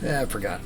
I forgot.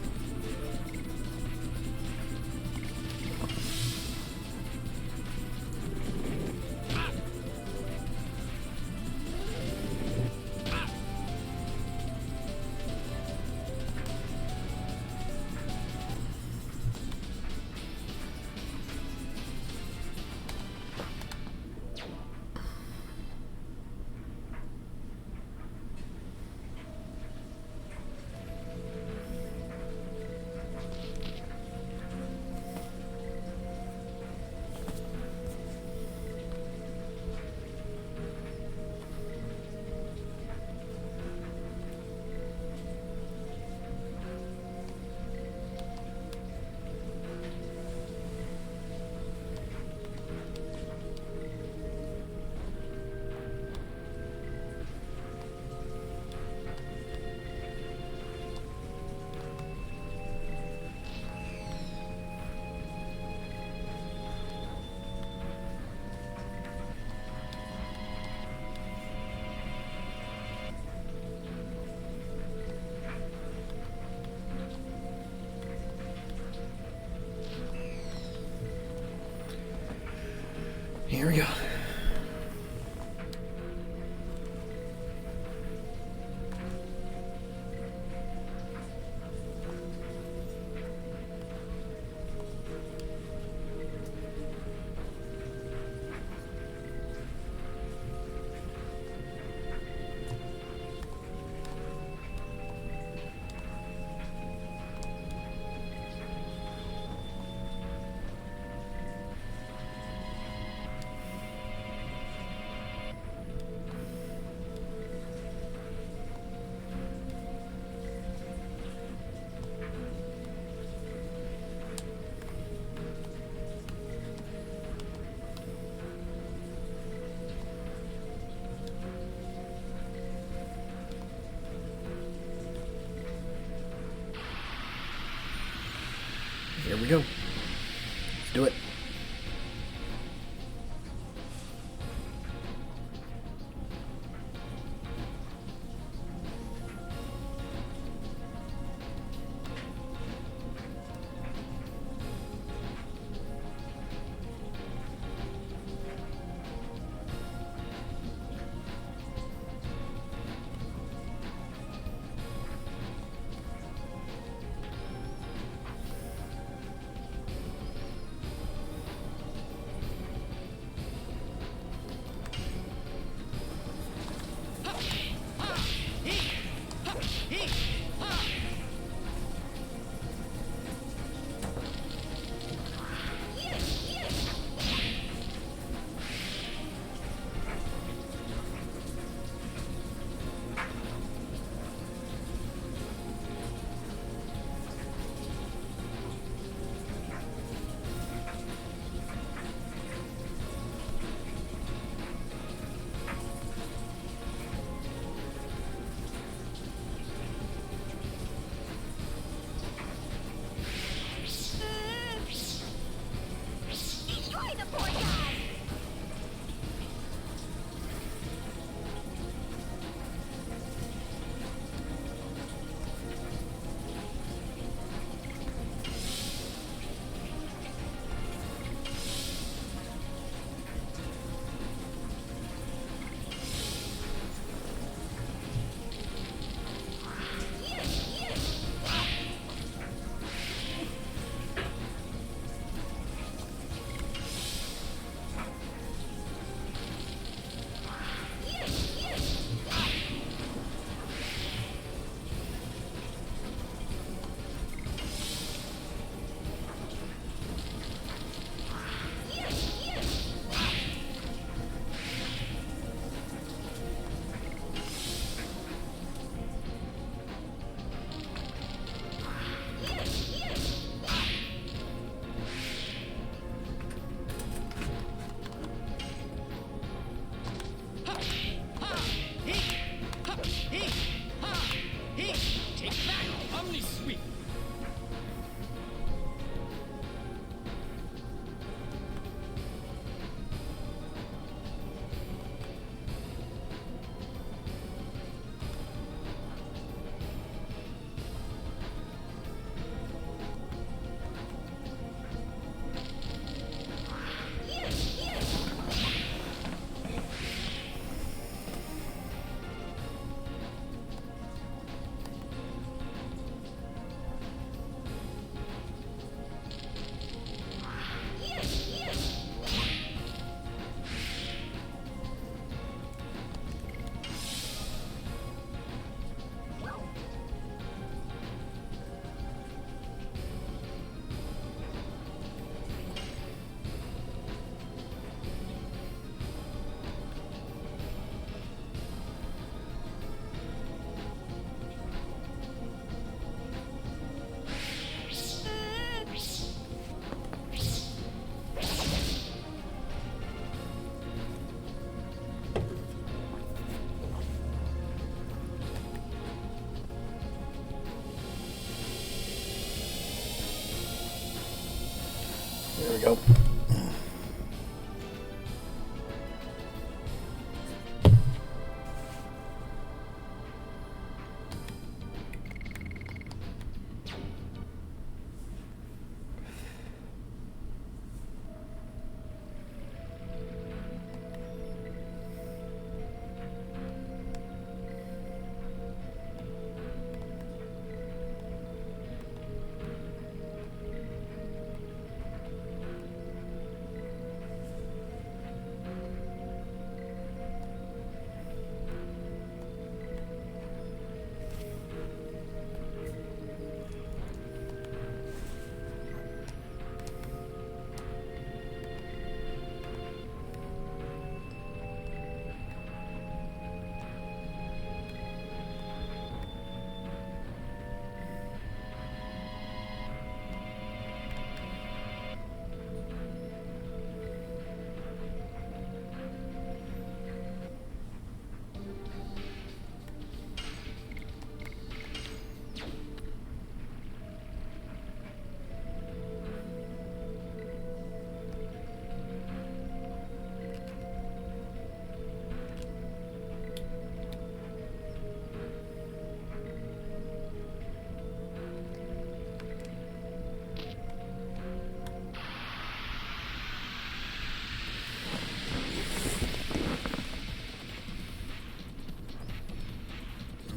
Here we go. Here we go. Let's do it. we go.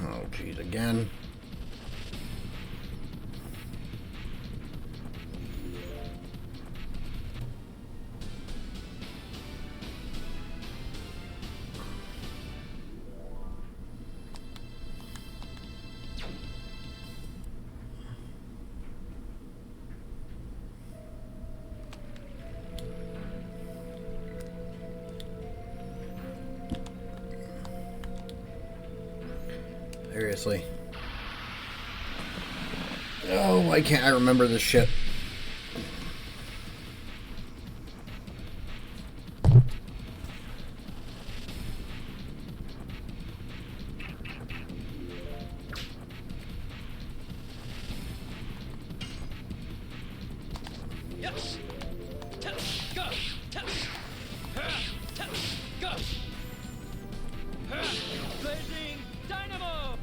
Oh, geez, again. Seriously. Oh, why can't I remember this shit? Yes. Go. Go. Blazing dynamo.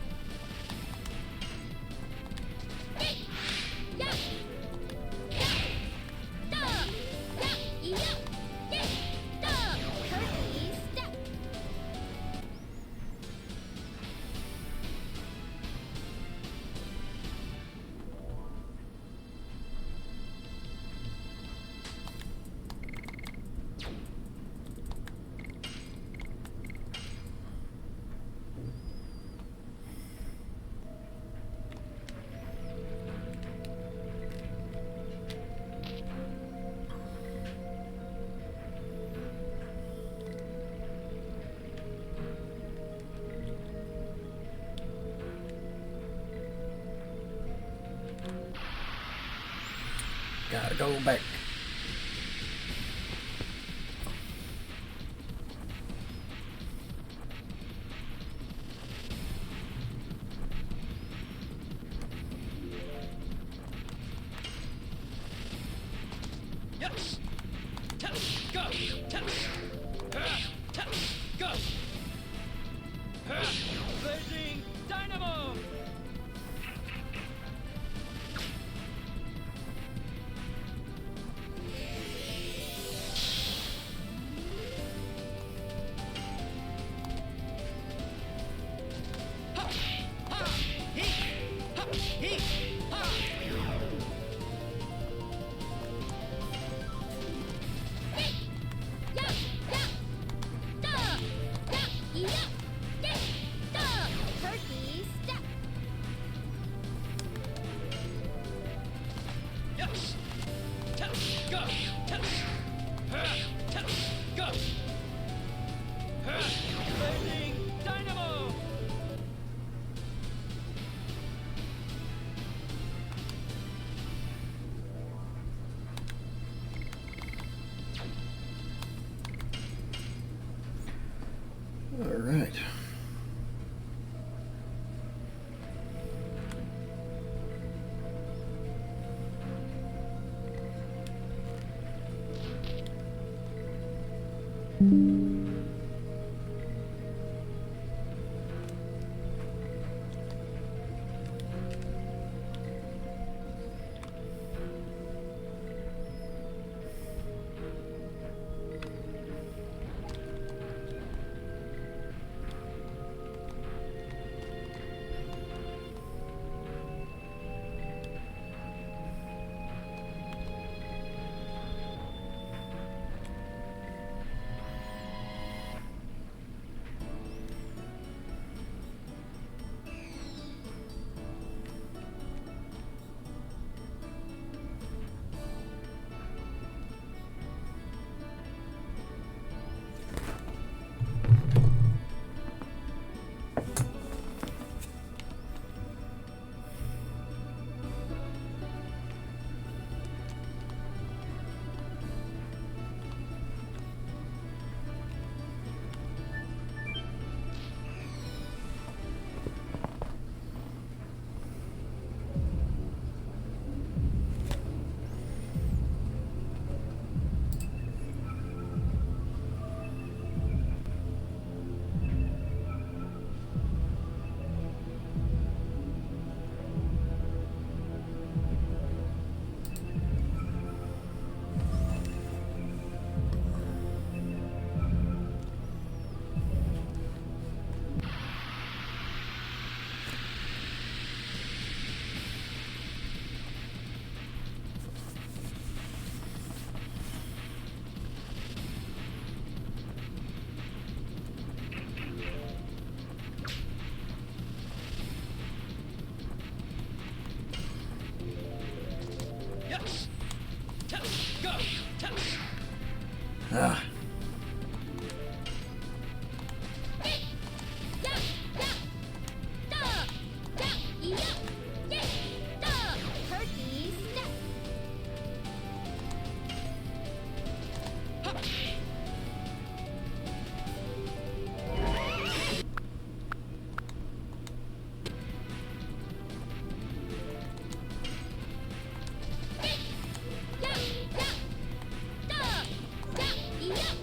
Gotta go back. Yes. Go. Go. Blazing dynamo. All right. Ah. Yeah.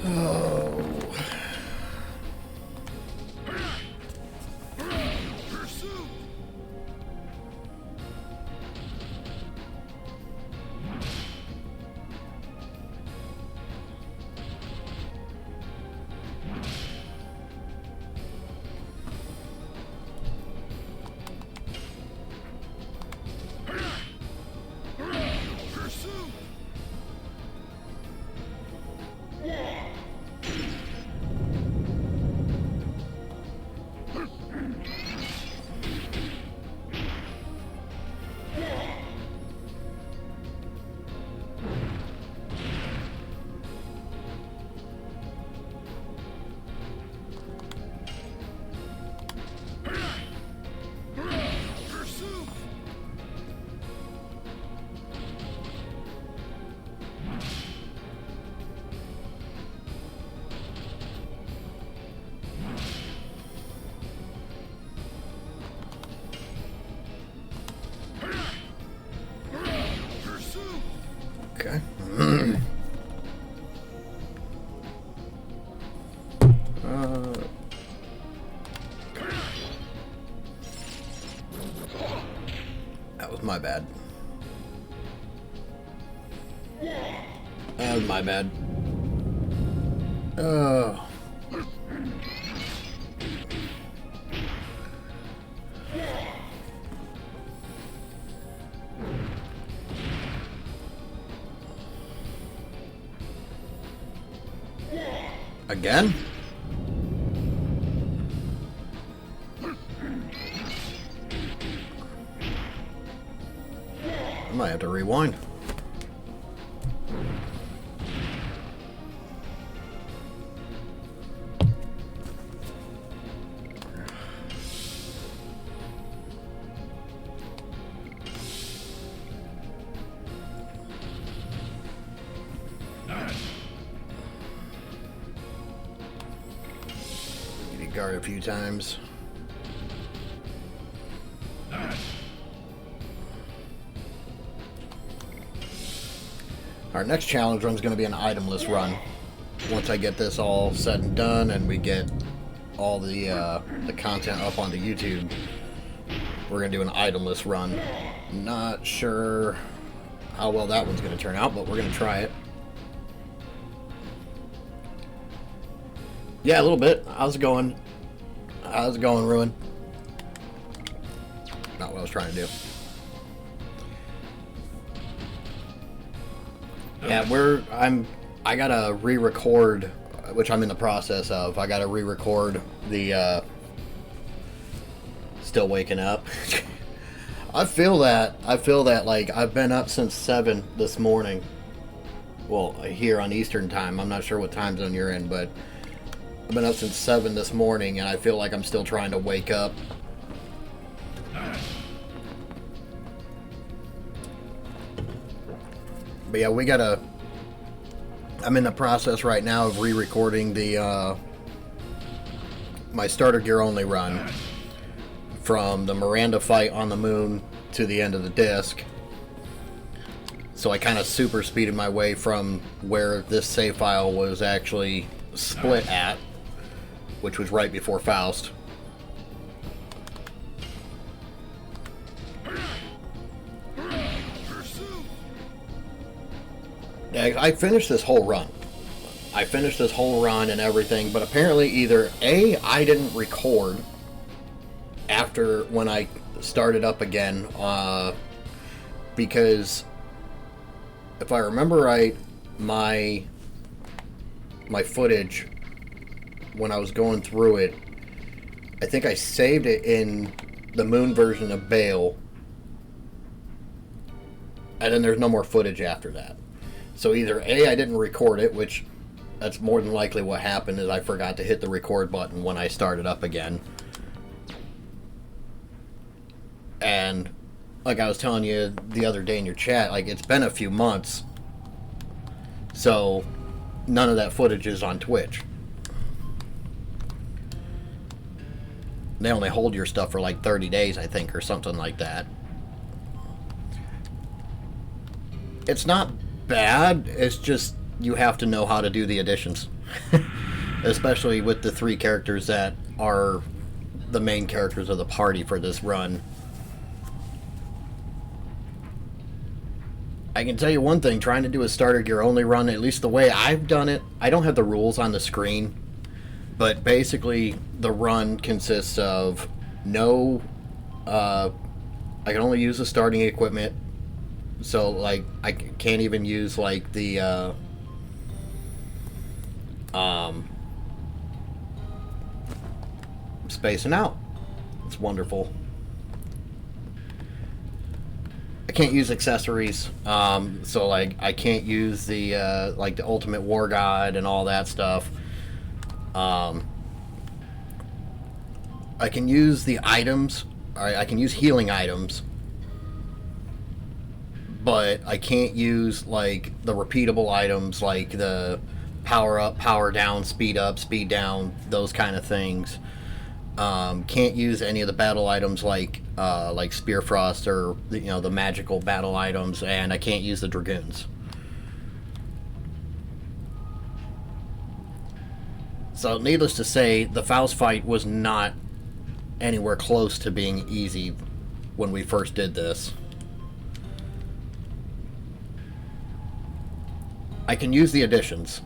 Oh. Okay. That was my bad. That was my bad. Oh. Again? I might have to rewind. Guard a few times. Our next challenge run is going to be an itemless run. Once I get this all said and done, and we get all the content up onto YouTube, we're going to do an itemless run. Not sure how well that one's going to turn out, but we're going to try it. Yeah, a little bit. How's it going? How's it going, Ruin? Not what I was trying to do. Yeah, I gotta re-record, which I'm in the process of. I gotta re-record the, Still Waking Up. I feel that, like, I've been up since 7 this morning. Well, here on Eastern time. I'm not sure what time zone you're in, but I've been up since 7 this morning, and I feel like I'm still trying to wake up. But yeah, I'm in the process right now of re-recording my starter gear only run from the Miranda fight on the moon to the end of the disc. So I kind of super speeded my way from where this save file was actually split at, which was right before Faust. I finished this whole run. And everything, but apparently either A, I didn't record after when I started up again, because if I remember right, my footage when I was going through it, I think I saved it in the moon version of Bale, and then there's no more footage after that. So either A, I didn't record it, which that's more than likely what happened, is I forgot to hit the record button when I started up again. And like I was telling you the other day in your chat, like, it's been a few months, so none of that footage is on Twitch. They only hold your stuff for like 30 days, I think, or something like that. It's not bad, it's just you have to know how to do the additions. Especially with the 3 characters that are the main characters of the party for this run. I can tell you one thing, trying to do a starter gear only run, at least the way I've done it, I don't have the rules on the screen, but basically the run consists of no, I can only use the starting equipment, so like I can't even use like the, spacing out. It's wonderful. I can't use accessories, so like I can't use the like the Ultimate War Guide and all that stuff. I can use the items. I can use healing items, but I can't use like the repeatable items, like the power up, power down, speed up, speed down, those kind of things. Can't use any of the battle items like Spear Frost or the magical battle items, and I can't use the Dragoons. So needless to say, the Faust fight was not anywhere close to being easy when we first did this. I can use the additions,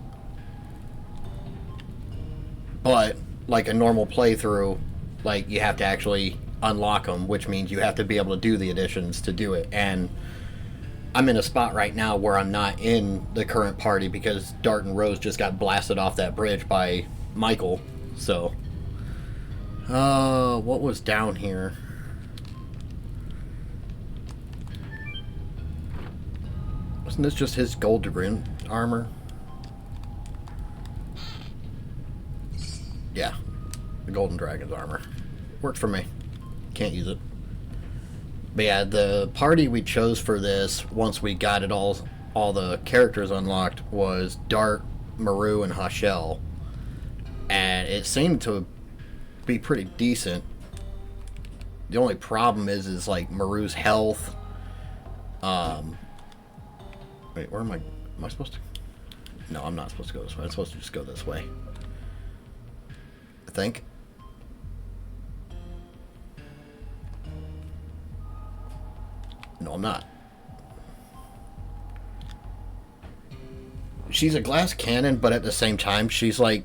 but like a normal playthrough, like you have to actually unlock them, which means you have to be able to do the additions to do it. And I'm in a spot right now where I'm not in the current party because Dart and Rose just got blasted off that bridge by Michael. So what was down here? Wasn't this just his gold Dragoon armor? Yeah, the Golden Dragon's armor. Worked for me. Can't use it. But yeah, the party we chose for this, once we got it all the characters unlocked, was Dart, Maru, and Hashel. And it seemed to be pretty decent. The only problem is like Maru's health. Wait, where am I? Am I supposed to? No, I'm not supposed to go this way. I'm supposed to just go this way. I think. No, I'm not. She's a glass cannon, but at the same time, she's like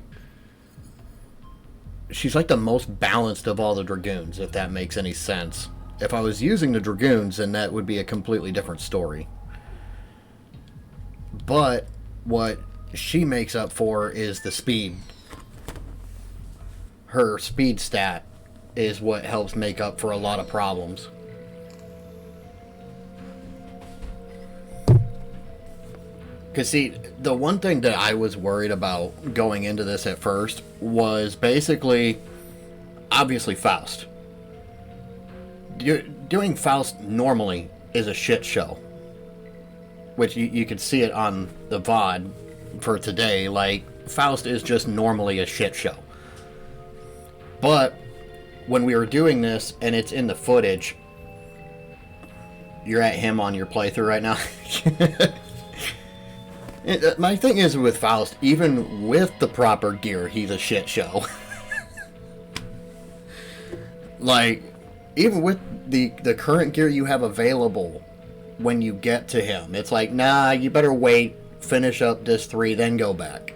the most balanced of all the Dragoons, if that makes any sense. If I was using the Dragoons, then that would be a completely different story. But what she makes up for is the speed. Her speed stat is what helps make up for a lot of problems. Because see, the one thing that I was worried about going into this at first was basically, obviously, Faust. Doing Faust normally is a shit show. Which you could see it on the VOD for today. Like, Faust is just normally a shit show. But when we were doing this, and it's in the footage, you're at him on your playthrough right now. My thing is with Faust, even with the proper gear, he's a shit show. Like, even with the current gear you have available, when you get to him, it's like, nah, you better wait, finish up this 3, then go back.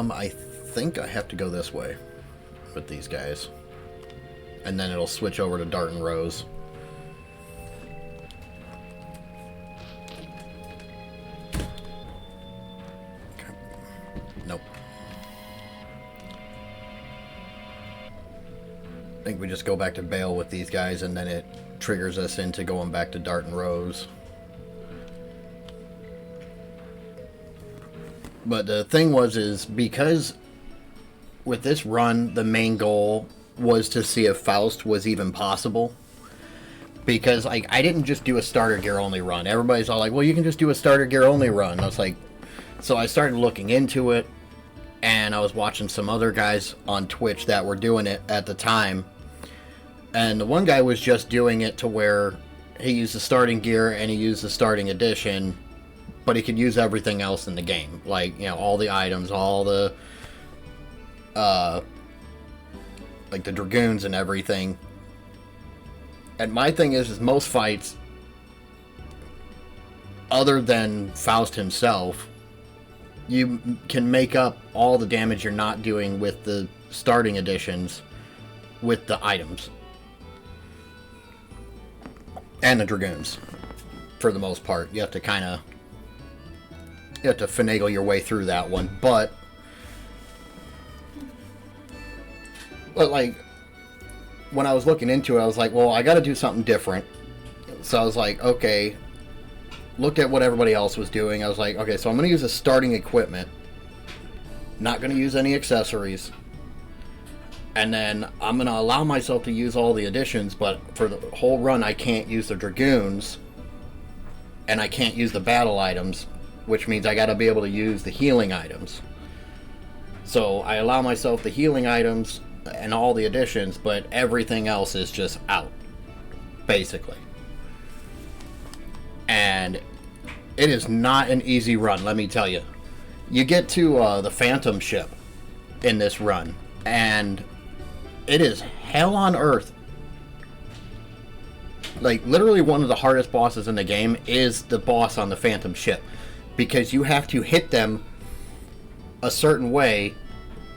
I think I have to go this way with these guys. And then it'll switch over to Dart and Rose. Okay. Nope. I think we just go back to Bale with these guys, and then it triggers us into going back to Dart and Rose. But the thing is because with this run, the main goal was to see if Faust was even possible. Because like, I didn't just do a starter gear only run. Everybody's all like, well, you can just do a starter gear only run. I was like, so I started looking into it, and I was watching some other guys on Twitch that were doing it at the time. And the one guy was just doing it to where he used the starting gear and he used the starting edition, but he could use everything else in the game. Like, you know, all the items, all the, like the Dragoons and everything. And my thing is most fights, other than Faust himself, you can make up all the damage you're not doing with the starting editions with the items. And the Dragoons, for the most part. You have to kind of... You have to finagle your way through that one. But like, when I was looking into it, I was like, well, I got to do something different. So I was like, okay... Looked at what everybody else was doing. I was like, okay, so I'm going to use the starting equipment. Not going to use any accessories. And then I'm going to allow myself to use all the additions, but for the whole run, I can't use the Dragoons. And I can't use the battle items, which means I got to be able to use the healing items. So I allow myself the healing items and all the additions, but everything else is just out, basically. And it is not an easy run, let me tell you. You get to the Phantom ship in this run, and it is hell on earth. Like, literally one of the hardest bosses in the game is the boss on the Phantom ship, because you have to hit them a certain way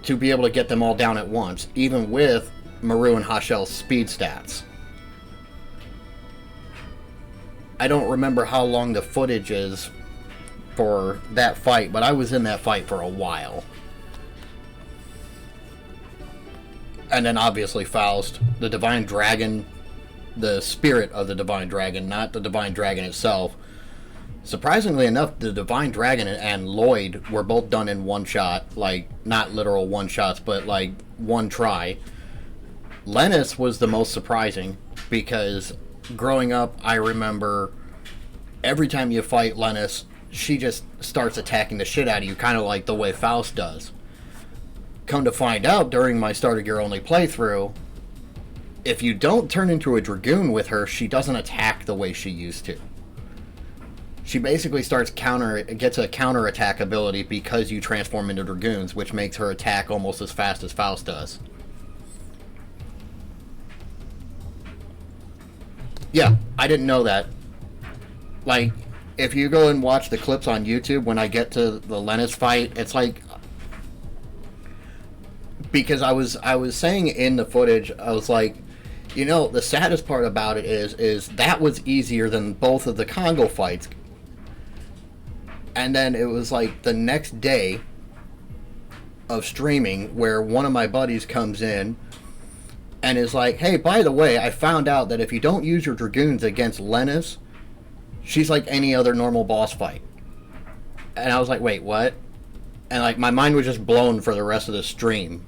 to be able to get them all down at once, even with Maru and Hashel's speed stats. I don't remember how long the footage is for that fight, but I was in that fight for a while. And then obviously Faust, the Divine Dragon, the spirit of the Divine Dragon, not the Divine Dragon itself. Surprisingly enough, the Divine Dragon and Lloyd were both done in one shot. Like, not literal one shots, but like one try. Lennis was the most surprising, because growing up, I remember every time you fight Lennis, she just starts attacking the shit out of you, kind of like the way Faust does. Come to find out, during my starter gear only playthrough, if you don't turn into a Dragoon with her, she doesn't attack the way she used to. She basically gets a counter attack ability because you transform into Dragoons, which makes her attack almost as fast as Faust does. Yeah, I didn't know that. Like, if you go and watch the clips on YouTube, when I get to the Lennis fight, it's like... Because I was saying in the footage, I was like, you know, the saddest part about it is that was easier than both of the Congo fights. And then it was like the next day of streaming where one of my buddies comes in and is like, hey, by the way, I found out that if you don't use your Dragoons against Lennis, she's like any other normal boss fight. And I was like, wait, what? And like, my mind was just blown for the rest of the stream.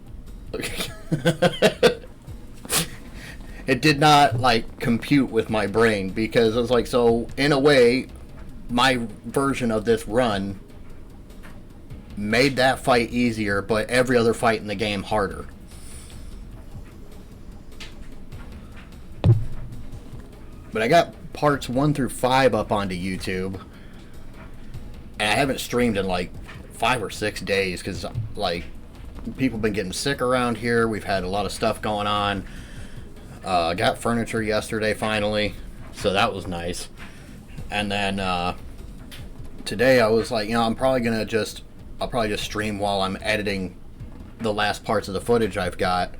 It did not like compute with my brain, because it was like, so in a way, my version of this run made that fight easier, but every other fight in the game harder. But I got parts 1 through 5 up onto YouTube, and I haven't streamed in like 5 or 6 days, because like people have been getting sick around here. We've had a lot of stuff going on. Got furniture yesterday finally, so that was nice. And then today I was like, you know, I'll probably just stream while I'm editing the last parts of the footage I've got.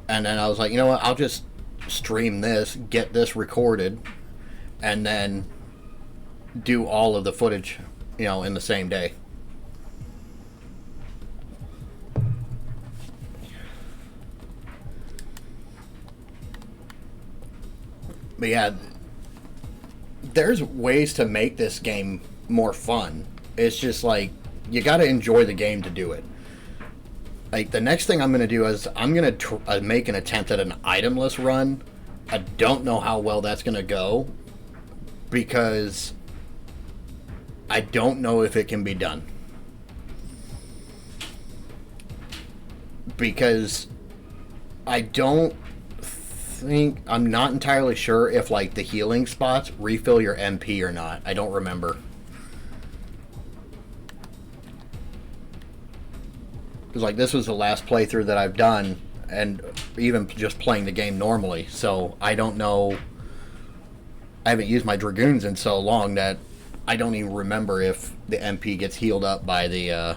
And then I was like, you know what, I'll just stream this, get this recorded, and then do all of the footage, you know, in the same day. But yeah, there's ways to make this game more fun. It's just like, you gotta enjoy the game to do it. Like, the next thing I'm gonna do is I'm gonna make an attempt at an itemless run. I don't know how well that's gonna go, because I don't know if it can be done. because I don't think, I'm not entirely sure if like the healing spots refill your MP or not. I don't remember. Because like this was the last playthrough that I've done, and even just playing the game normally, so I don't know. I haven't used my Dragoons in so long that I don't even remember if the MP gets healed up by the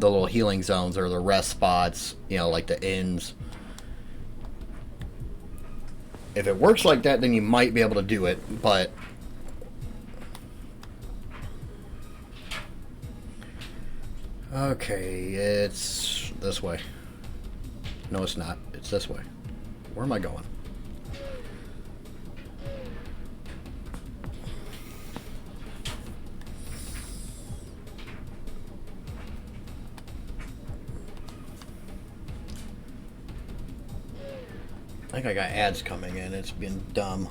little healing zones or the rest spots, you know, like the inns. If it works like that, then you might be able to do it, but okay, it's this way. No, it's not. It's this way. Where am I going? I think I got ads coming in. It's been dumb.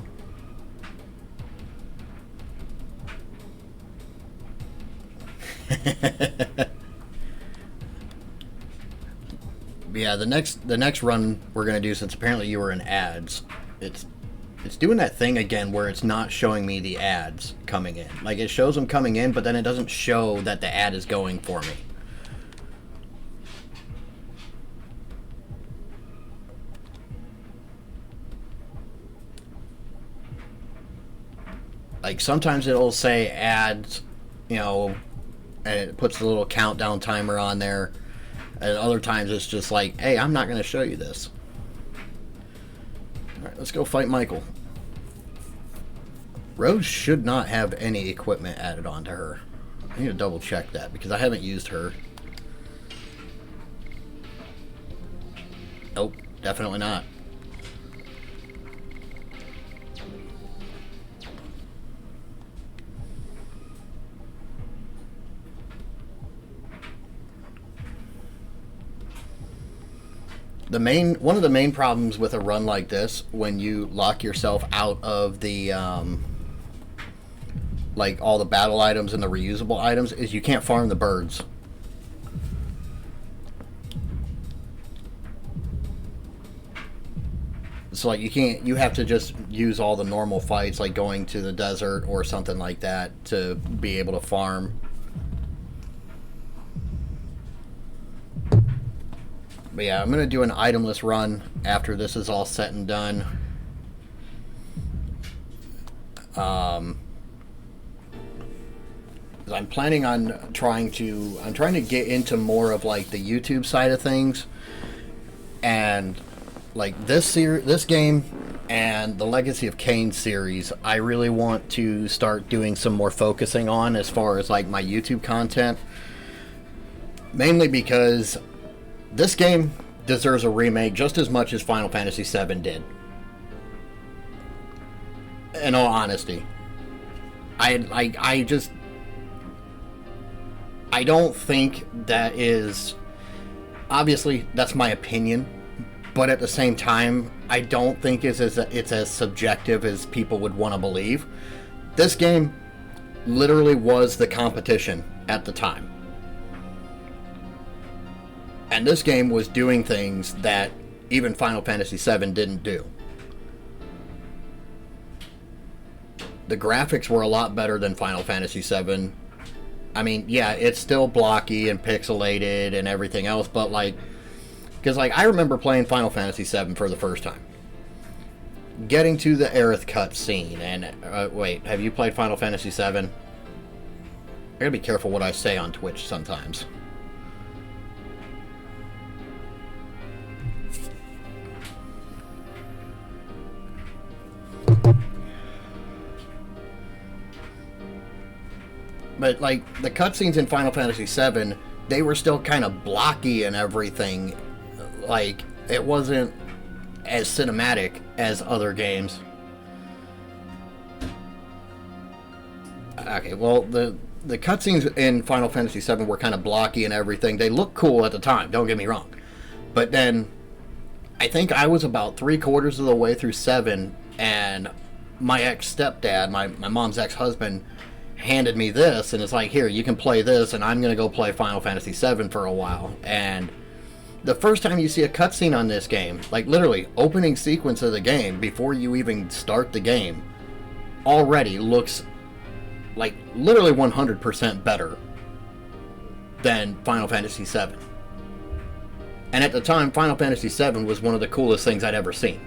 Yeah, the next run we're gonna do, since apparently you were in ads, it's doing that thing again where it's not showing me the ads coming in. Like it shows them coming in, but then it doesn't show that the ad is going for me. Like sometimes it'll say ads, you know, and it puts the little countdown timer on there. And other times it's just like, hey, I'm not going to show you this. Alright, let's go fight Michael. Rose should not have any equipment added onto her. I need to double check that because I haven't used her. Nope, definitely not. One of the main problems with a run like this, when you lock yourself out of the like all the battle items and the reusable items, is you can't farm the birds. So like you have to just use all the normal fights, like going to the desert or something like that, to be able to farm. But yeah, I'm going to do an itemless run after this is all set and done. I'm planning on trying to get into more of like the YouTube side of things. And like this game and the Legacy of Kain series, I really want to start doing some more focusing on as far as like my YouTube content. Mainly because this game deserves a remake just as much as Final Fantasy VII did. In all honesty. I don't think that is... Obviously, that's my opinion. But at the same time, I don't think it's as subjective as people would want to believe. This game literally was the competition at the time. And this game was doing things that even Final Fantasy VII didn't do. The graphics were a lot better than Final Fantasy VII. I mean, yeah, it's still blocky and pixelated and everything else, but like... Because like, I remember playing Final Fantasy VII for the first time. Getting to the Aerith cutscene, and... wait, have you played Final Fantasy VII? I gotta be careful what I say on Twitch sometimes. But, like, the cutscenes in Final Fantasy VII, they were still kind of blocky and everything. Like, it wasn't as cinematic as other games. Okay, well, the cutscenes in Final Fantasy VII were kind of blocky and everything. They looked cool at the time, don't get me wrong. But then, I think I was about 3/4 of the way through 7, and my ex-stepdad, my mom's ex-husband, handed me this, and it's like, here, you can play this, and I'm going to go play Final Fantasy VII for a while. And the first time you see a cutscene on this game, like literally opening sequence of the game before you even start the game, already looks like literally 100% better than Final Fantasy VII. And at the time, Final Fantasy VII was one of the coolest things I'd ever seen.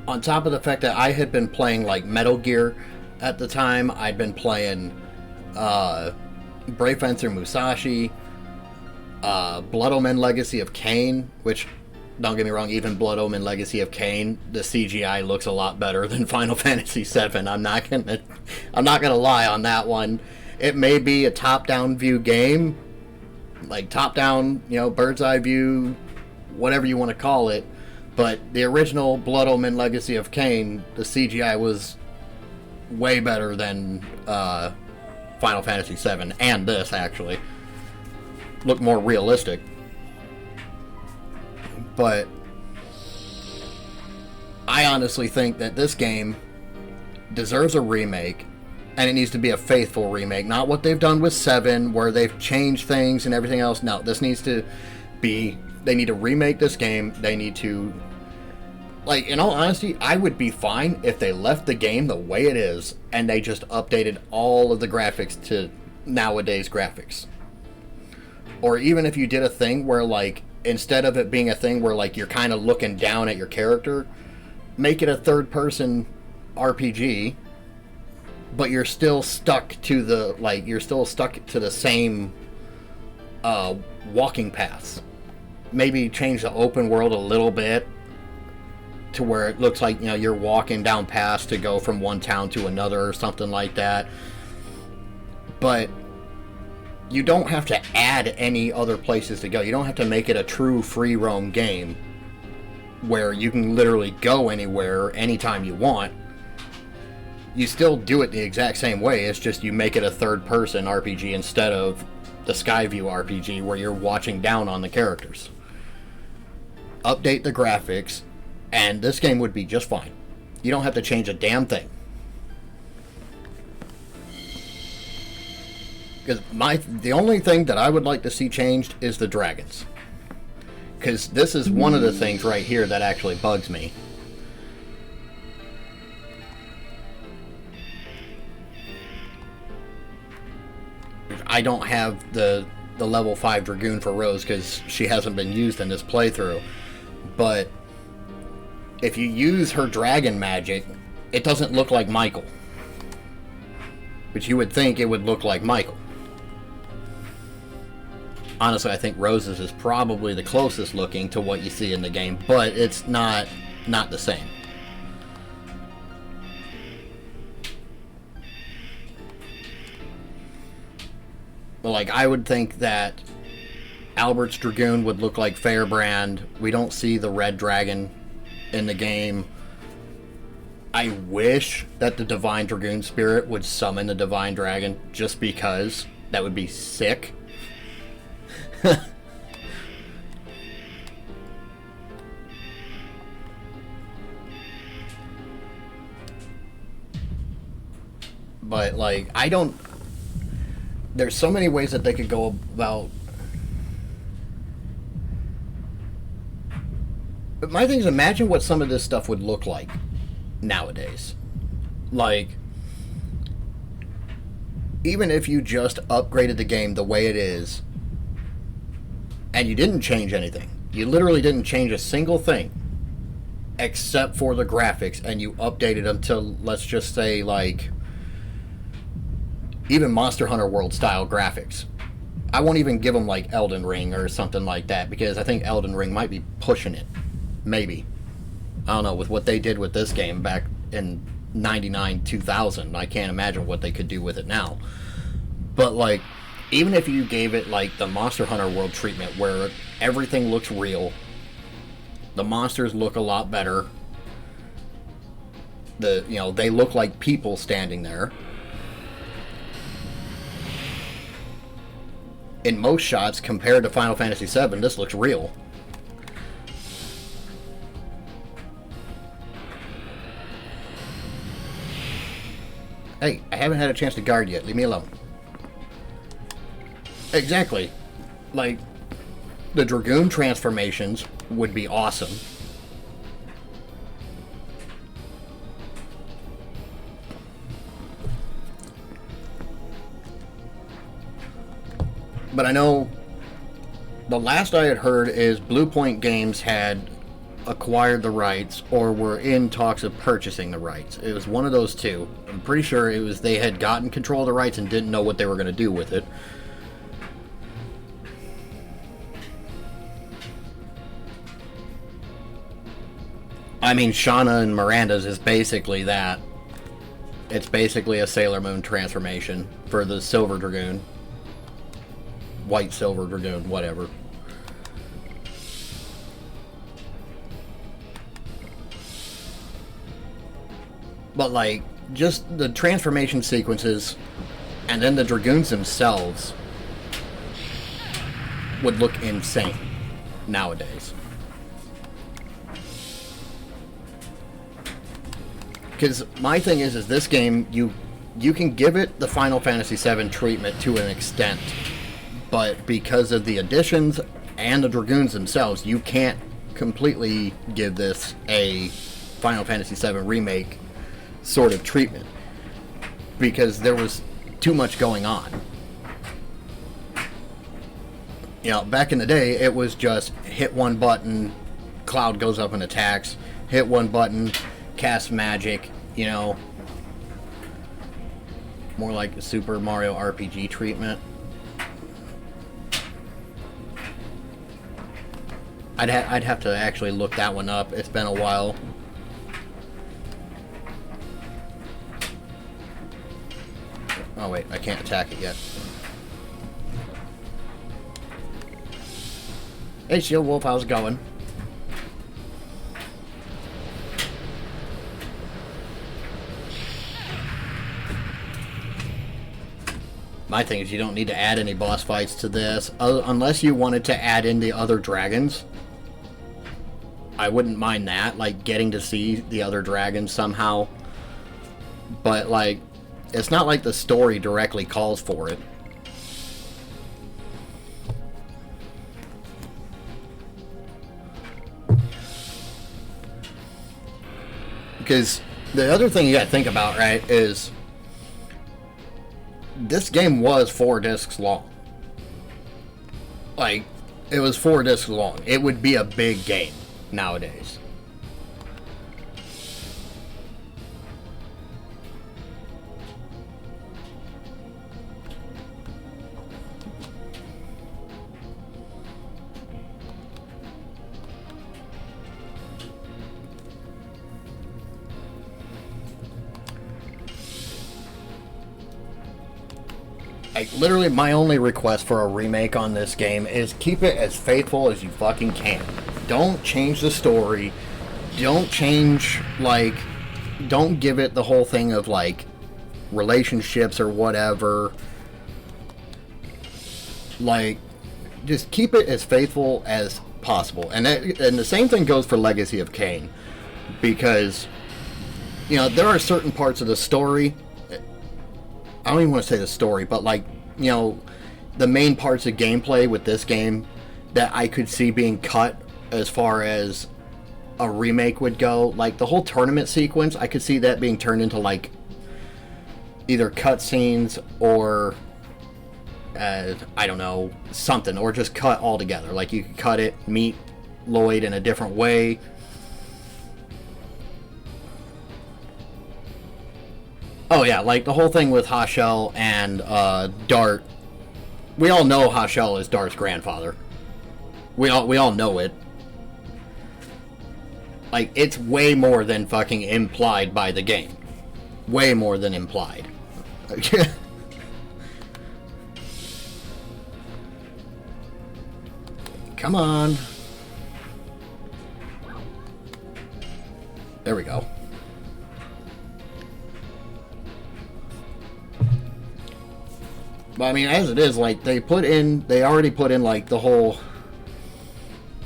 On top of the fact that I had been playing like Metal Gear at the time, I'd been playing Brave Fencer Musashi, Blood Omen Legacy of Kain, which, don't get me wrong, even Blood Omen Legacy of Kain, the CGI looks a lot better than Final Fantasy VII. I'm not gonna lie on that one. It may be a top-down view game, like top-down, you know, bird's eye view, whatever you want to call it. But the original Blood Omen Legacy of Kain, the CGI was way better than Final Fantasy VII, and this actually looked more realistic. But I honestly think that this game deserves a remake, and it needs to be a faithful remake, not what they've done with 7, where they've changed things and everything else. No, this needs to be, they need to remake this game. They need to, like, in all honesty, I would be fine if they left the game the way it is and they just updated all of the graphics to nowadays graphics. Or even if you did a thing where, like, instead of it being a thing where, like, you're kind of looking down at your character, make it a third-person RPG, but you're still stuck to the, like, you're still stuck to the same walking paths. Maybe change the open world a little bit to where it looks like, you know, you're walking down paths to go from one town to another or something like that. But you don't have to add any other places to go. You don't have to make it a true free roam game where you can literally go anywhere anytime you want. You still do it the exact same way. It's just you make it a third-person RPG instead of the Skyview RPG where you're watching down on the characters. Update the graphics, and this game would be just fine. You don't have to change a damn thing. Because the only thing that I would like to see changed is the dragons. Because this is one of the things right here that actually bugs me. I don't have the level 5 Dragoon for Rose because she hasn't been used in this playthrough. But if you use her dragon magic, it doesn't look like Michael. But you would think it would look like Michael. Honestly, I think Rose's is probably the closest looking to what you see in the game, but it's not the same. But like, I would think that Albert's Dragoon would look like Fairbrand. We don't see the red dragon in the game. I wish that the Divine Dragoon Spirit would summon the Divine Dragon, just because that would be sick. But like, I don't, there's so many ways that they could go about. But my thing is, imagine what some of this stuff would look like nowadays. Like, even if you just upgraded the game the way it is, and you didn't change anything, you literally didn't change a single thing, except for the graphics, and you updated them to, let's just say, like, even Monster Hunter World style graphics. I won't even give them like Elden Ring or something like that, because I think Elden Ring might be pushing it. Maybe. I don't know, with what they did with this game back in 99, 2000, I can't imagine what they could do with it now. But like, even if you gave it like the Monster Hunter World treatment where everything looks real, the monsters look a lot better, they look like people standing there. In most shots, compared to Final Fantasy VII, this looks real. Hey, I haven't had a chance to guard yet. Leave me alone. Exactly. Like, the Dragoon Transformations would be awesome. But I know the last I had heard is Blue Point Games had acquired the rights or were in talks of purchasing the rights. It was one of those two. I'm pretty sure it was they had gotten control of the rights and didn't know what they were going to do with it. I mean, Shauna and Miranda's is basically that. It's basically a Sailor Moon transformation for the Silver Dragoon. White Silver Dragoon, whatever. But, like, just the transformation sequences and then the Dragoons themselves would look insane nowadays. Because my thing is this game, you can give it the Final Fantasy VII treatment to an extent, but because of the additions and the Dragoons themselves, you can't completely give this a Final Fantasy VII Remake sort of treatment, because there was too much going on. You know, back in the day, it was just hit one button, Cloud goes up and attacks, hit one button, cast magic, you know, more like a Super Mario RPG treatment. I'd have to actually look that one up. It's been a while. Oh wait, I can't attack it yet. Hey Shield Wolf, how's it going? My thing is you don't need to add any boss fights to this, unless you wanted to add in the other dragons. I wouldn't mind that, like getting to see the other dragons somehow. But like, it's not like the story directly calls for it. Because the other thing you gotta think about, right, is this game was 4 discs long. Like, it was 4 discs long. It would be a big game nowadays. Like, literally, my only request for a remake on this game is keep it as faithful as you fucking can. Don't change the story. Don't change, like, don't give it the whole thing of, like, relationships or whatever. Like, just keep it as faithful as possible. And the same thing goes for Legacy of Kain. Because, you know, there are certain parts of the story, I don't even want to say the story, but like, you know, the main parts of gameplay with this game that I could see being cut as far as a remake would go. Like the whole tournament sequence, I could see that being turned into like either cutscenes or I don't know, something, or just cut altogether. Like you could cut it, meet Lloyd in a different way. Oh yeah, like the whole thing with Hashel and Dart. We all know Hashel is Dart's grandfather. We all know it. Like, it's way more than fucking implied by the game. Way more than implied. Come on. There we go. But I mean, as it is, like, they already put in, like, the whole,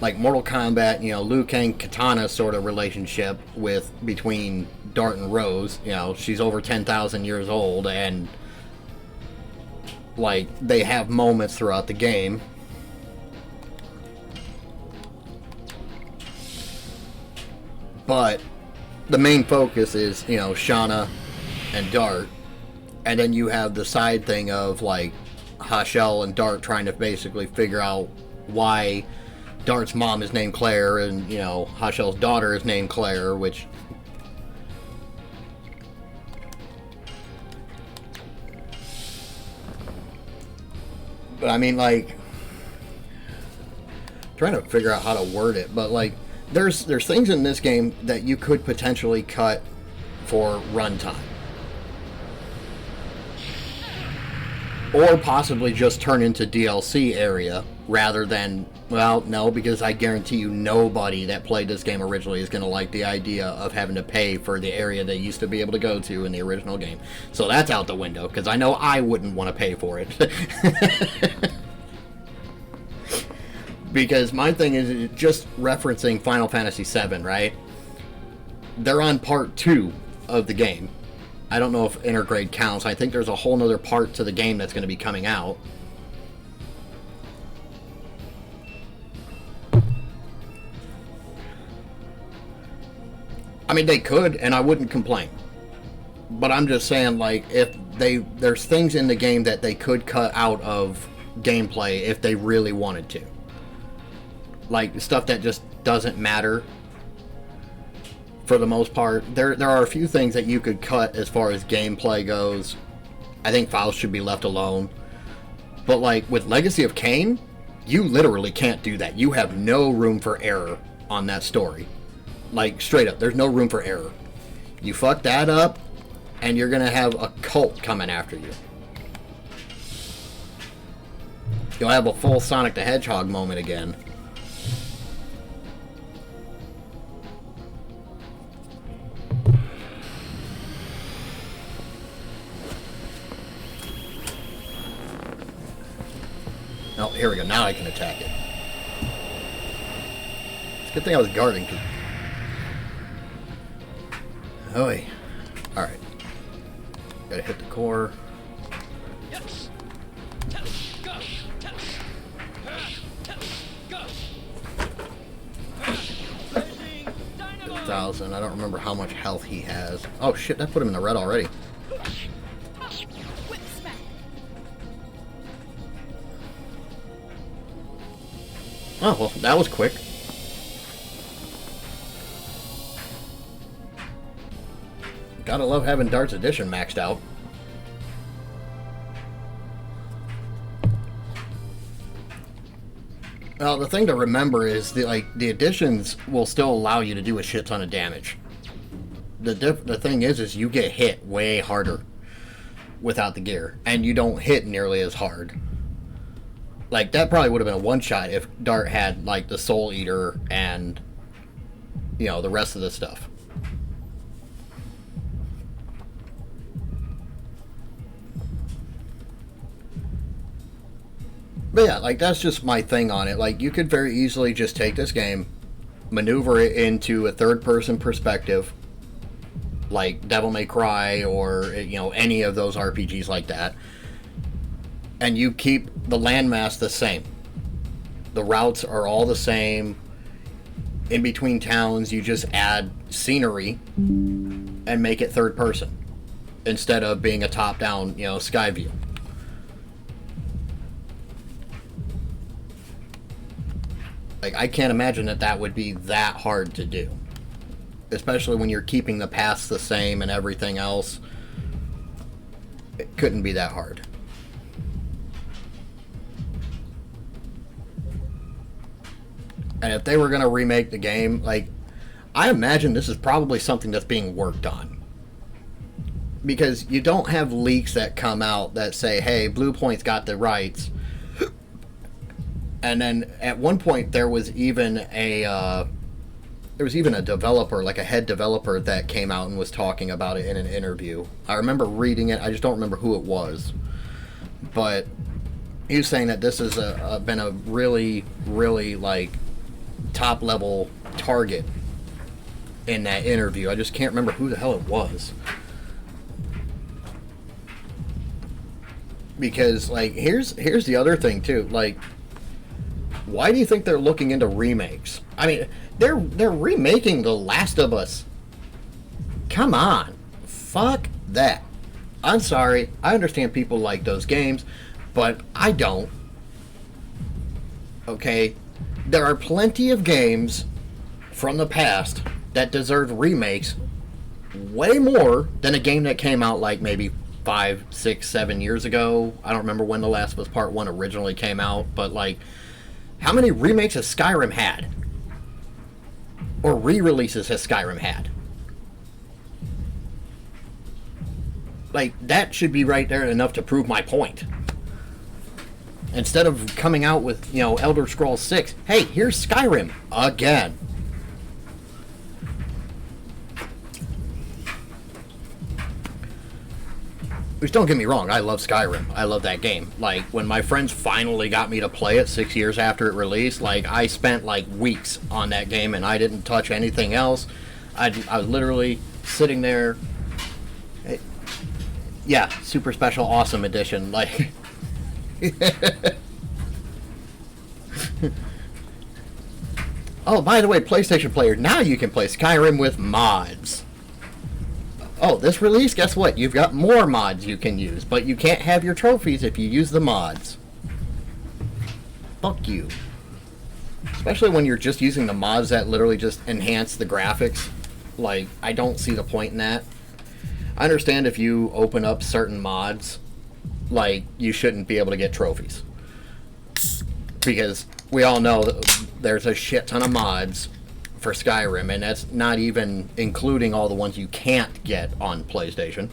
like, Mortal Kombat, you know, Liu Kang Katana sort of relationship between Dart and Rose. You know, she's over 10,000 years old, and, like, they have moments throughout the game. But the main focus is, you know, Shauna and Dart. And then you have the side thing of, like, Hashel and Dart trying to basically figure out why Dart's mom is named Claire and, you know, Hashel's daughter is named Claire, which... But, I mean, like... trying to figure out how to word it, but, like, there's things in this game that you could potentially cut for runtime. Or possibly just turn into DLC area rather than, well, no, because I guarantee you nobody that played this game originally is going to like the idea of having to pay for the area they used to be able to go to in the original game. So that's out the window, because I know I wouldn't want to pay for it. Because my thing is just referencing Final Fantasy VII, right? They're on part 2 of the game. I don't know if Intergrade counts. I think there's a whole nother part to the game that's going to be coming out. I mean, they could, and I wouldn't complain. But I'm just saying, like, if there's things in the game that they could cut out of gameplay if they really wanted to. Like, stuff that just doesn't matter. For the most part, there are a few things that you could cut as far as gameplay goes. I think files should be left alone. But like with Legacy of Kain, you literally can't do that. You have no room for error on that story. Like straight up, there's no room for error. You fuck that up, and you're gonna have a cult coming after you. You'll have a full Sonic the Hedgehog moment again. Oh, here we go. Now I can attack it. It's a good thing I was guarding. Oh, wait. Alright. Gotta hit the core. 1,000. I don't remember how much health he has. Oh, shit. That put him in the red already. Oh, well, that was quick. Gotta love having Dart's Edition maxed out. Well, the thing to remember is the additions will still allow you to do a shit ton of damage. The thing is you get hit way harder without the gear, and you don't hit nearly as hard. Like, that probably would have been a one-shot if Dart had, like, the Soul Eater and, you know, the rest of the stuff. But yeah, like, that's just my thing on it. Like, you could very easily just take this game, maneuver it into a third-person perspective, like Devil May Cry or, you know, any of those RPGs like that. And you keep the landmass the same. The routes are all the same. In between towns, you just add scenery and make it third person instead of being a top-down, you know, sky view. Like, I can't imagine that would be that hard to do. Especially when you're keeping the paths the same and everything else. It couldn't be that hard. And if they were going to remake the game, like, I imagine this is probably something that's being worked on. Because you don't have leaks that come out that say, hey, Bluepoint's got the rights. And then at one point there was even a developer, like a head developer, that came out and was talking about it in an interview. I remember reading it. I just don't remember who it was. But he was saying that this has been a really, really, like, top-level target in that interview. I just can't remember who the hell it was. Because, like, here's the other thing, too. Like, Why do you think they're looking into remakes? I mean, they're remaking The Last of Us. Come on. Fuck that. I'm sorry. I understand people like those games, but I don't. Okay? There are plenty of games from the past that deserve remakes way more than a game that came out like maybe 5, 6, 7 years ago. I don't remember when The Last of Us Part 1 originally came out, but like, how many remakes has Skyrim had? Or re-releases has Skyrim had? Like, that should be right there enough to prove my point. Instead of coming out with, you know, Elder Scrolls 6, hey, here's Skyrim again. Which, don't get me wrong, I love Skyrim. I love that game. Like, when my friends finally got me to play it 6 years after it released, like, I spent, like, weeks on that game and I didn't touch anything else. I was literally sitting there. Yeah, Super Special Awesome Edition. Like, oh, by the way, PlayStation player, now you can play Skyrim with mods. Oh, this release, guess what? You've got more mods you can use, but you can't have your trophies if you use the mods. Fuck you. Especially when you're just using the mods that literally just enhance the graphics. Like, I don't see the point in that. I understand if you open up certain mods, like, you shouldn't be able to get trophies. Because we all know that there's a shit ton of mods for Skyrim, and that's not even including all the ones you can't get on PlayStation.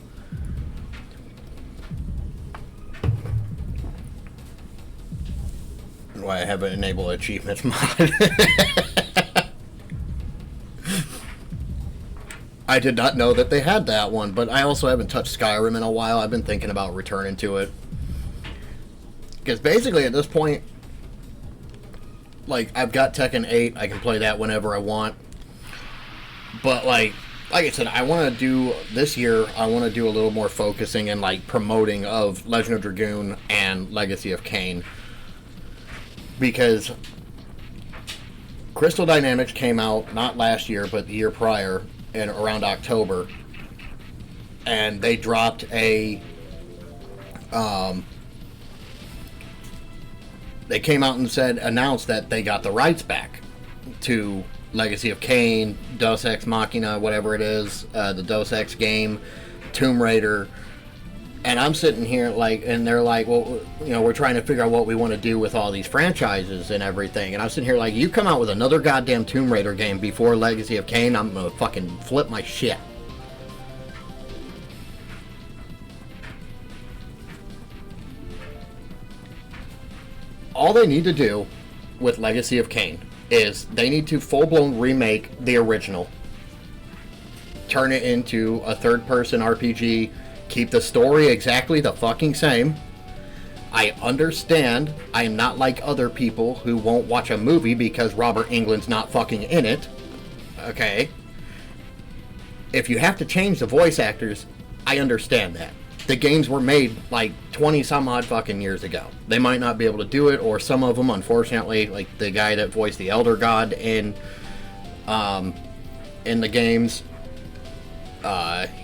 Why I haven't enabled achievements mod. I did not know that they had that one, but I also haven't touched Skyrim in a while. I've been thinking about returning to it. Because basically at this point, like, I've got Tekken 8, I can play that whenever I want. But like I said, I want to do, this year, I want to do a little more focusing and like promoting of Legend of Dragoon and Legacy of Kain. Because Crystal Dynamics came out, not last year, but the year prior, in around October. And they dropped a, they came out and announced that they got the rights back to Legacy of Kain, Deus Ex Machina, whatever it is, the Deus Ex game, Tomb Raider. And I'm sitting here like, and they're like, well, you know, we're trying to figure out what we want to do with all these franchises and everything. And I'm sitting here like, you come out with another goddamn Tomb Raider game before Legacy of Kain, I'm gonna fucking flip my shit. All they need to do with Legacy of Kain is they need to full-blown remake the original, turn it into a third-person RPG, keep the story exactly the fucking same. I understand I am not like other people who won't watch a movie because Robert Englund's not fucking in it. Okay? If you have to change the voice actors, I understand that. The games were made like 20 some odd fucking years ago. They might not be able to do it, or some of them, unfortunately, like the guy that voiced the Elder God in the games,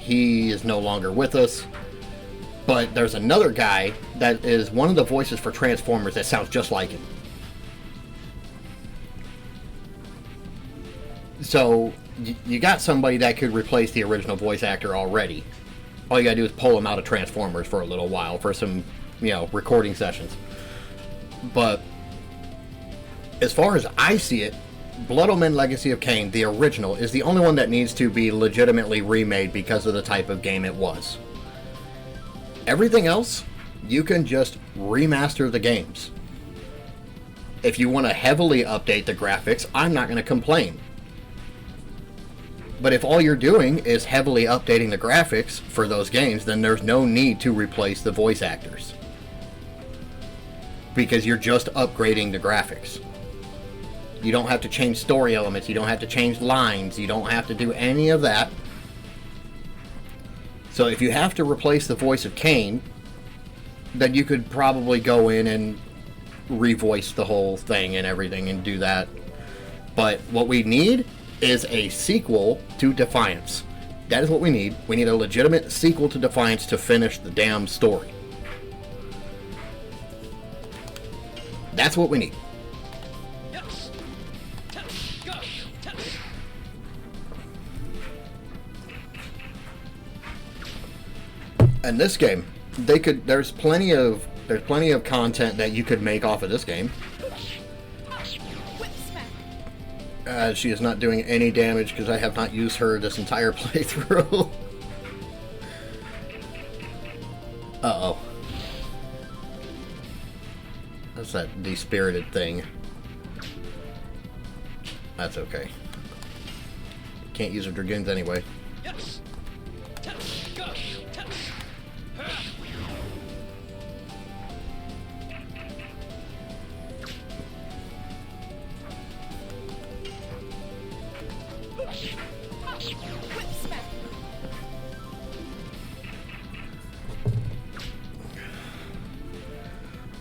he is no longer with us. But there's another guy that is one of the voices for Transformers that sounds just like him. So you got somebody that could replace the original voice actor already. All you gotta do is pull him out of Transformers for a little while for some, you know, recording sessions. But as far as I see it, Blood Omen Legacy of Kain, the original, is the only one that needs to be legitimately remade because of the type of game it was. Everything else, you can just remaster the games. If you want to heavily update the graphics, I'm not going to complain. But if all you're doing is heavily updating the graphics for those games, then there's no need to replace the voice actors. Because you're just upgrading the graphics. You don't have to change story elements, you don't have to change lines, you don't have to do any of that. So if you have to replace the voice of Kain, then you could probably go in and revoice the whole thing and everything and do that. But what we need is a sequel to Defiance. That is what we need. We need a legitimate sequel to Defiance to finish the damn story. That's what we need. And this game, there's plenty of content that you could make off of this game. She is not doing any damage because I have not used her this entire playthrough. Uh-oh. That's that despirited thing. That's okay. Can't use her Dragoons anyway.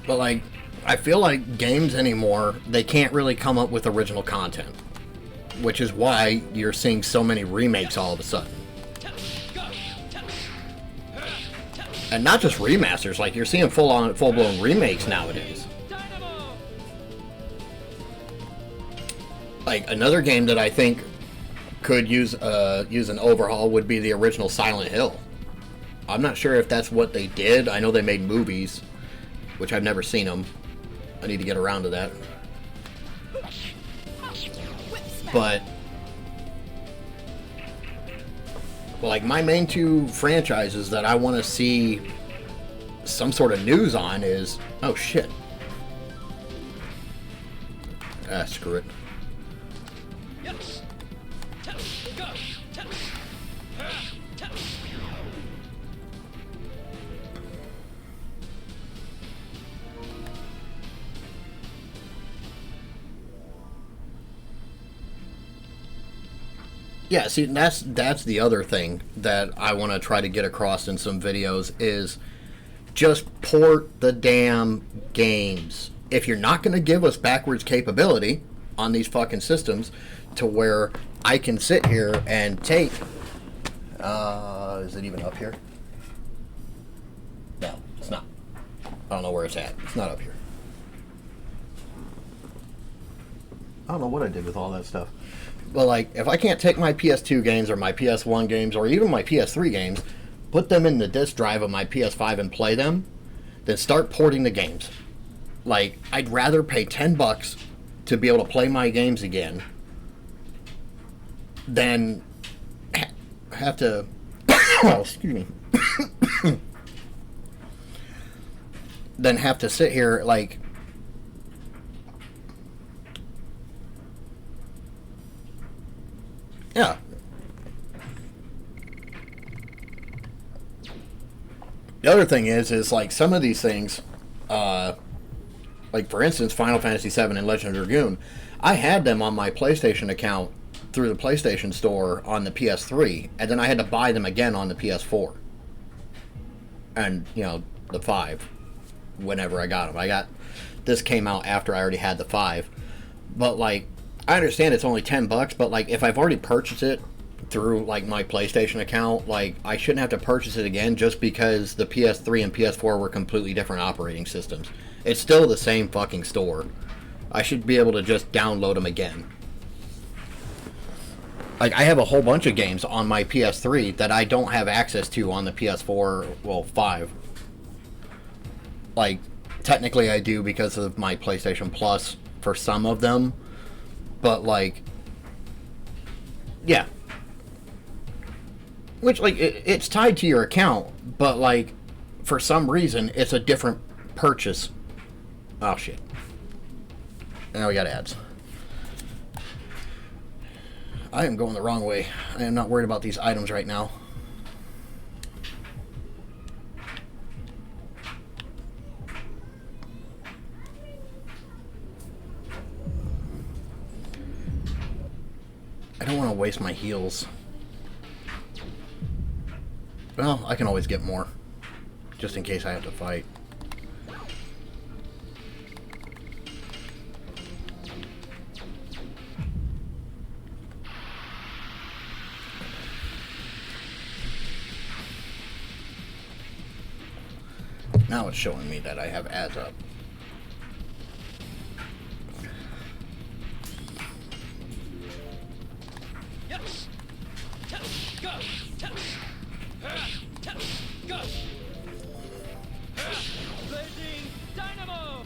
But like, I feel like games anymore, they can't really come up with original content, which is why you're seeing so many remakes all of a sudden. And not just remasters, like you're seeing full-blown remakes nowadays. Like another game that I think could use an overhaul would be the original Silent Hill. I'm not sure if that's what they did. I know they made movies, which I've never seen them. I need to get around to that. But well, like my main two franchises that I want to see some sort of news on is, oh shit. Ah, screw it. Yeah, see, that's the other thing that I want to try to get across in some videos is just port the damn games. If you're not going to give us backwards capability on these fucking systems to where I can sit here and take... is it even up here? No, it's not. I don't know where it's at. It's not up here. I don't know what I did with all that stuff. But like, if I can't take my PS2 games or my PS1 games or even my PS3 games, put them in the disk drive of my PS5 and play them, then start porting the games. Like, I'd rather pay $10 to be able to play my games again than have to... oh, excuse me. than have to sit here, like... Yeah. The other thing is like some of these things, like for instance, Final Fantasy VII and Legend of Dragoon, I had them on my PlayStation account through the PlayStation Store on the PS3, and then I had to buy them again on the PS4. And, you know, the 5, whenever I got them. This came out after I already had the 5. But, like, I understand it's only $10, but like if I've already purchased it through like my PlayStation account, like I shouldn't have to purchase it again just because the PS3 and PS4 were completely different operating systems. It's still the same fucking store. I should be able to just download them again. Like I have a whole bunch of games on my PS3 that I don't have access to on the PS4, well, 5. Like technically I do because of my PlayStation Plus for some of them. But, like, yeah. Which, like, it's tied to your account, but, like, for some reason, it's a different purchase. Oh, shit. Now we got ads. I am going the wrong way. I am not worried about these items right now. I don't want to waste my heals. Well, I can always get more. Just in case I have to fight. Now it's showing me that I have ads up. Yes. Go. Go. Blazing Dynamo.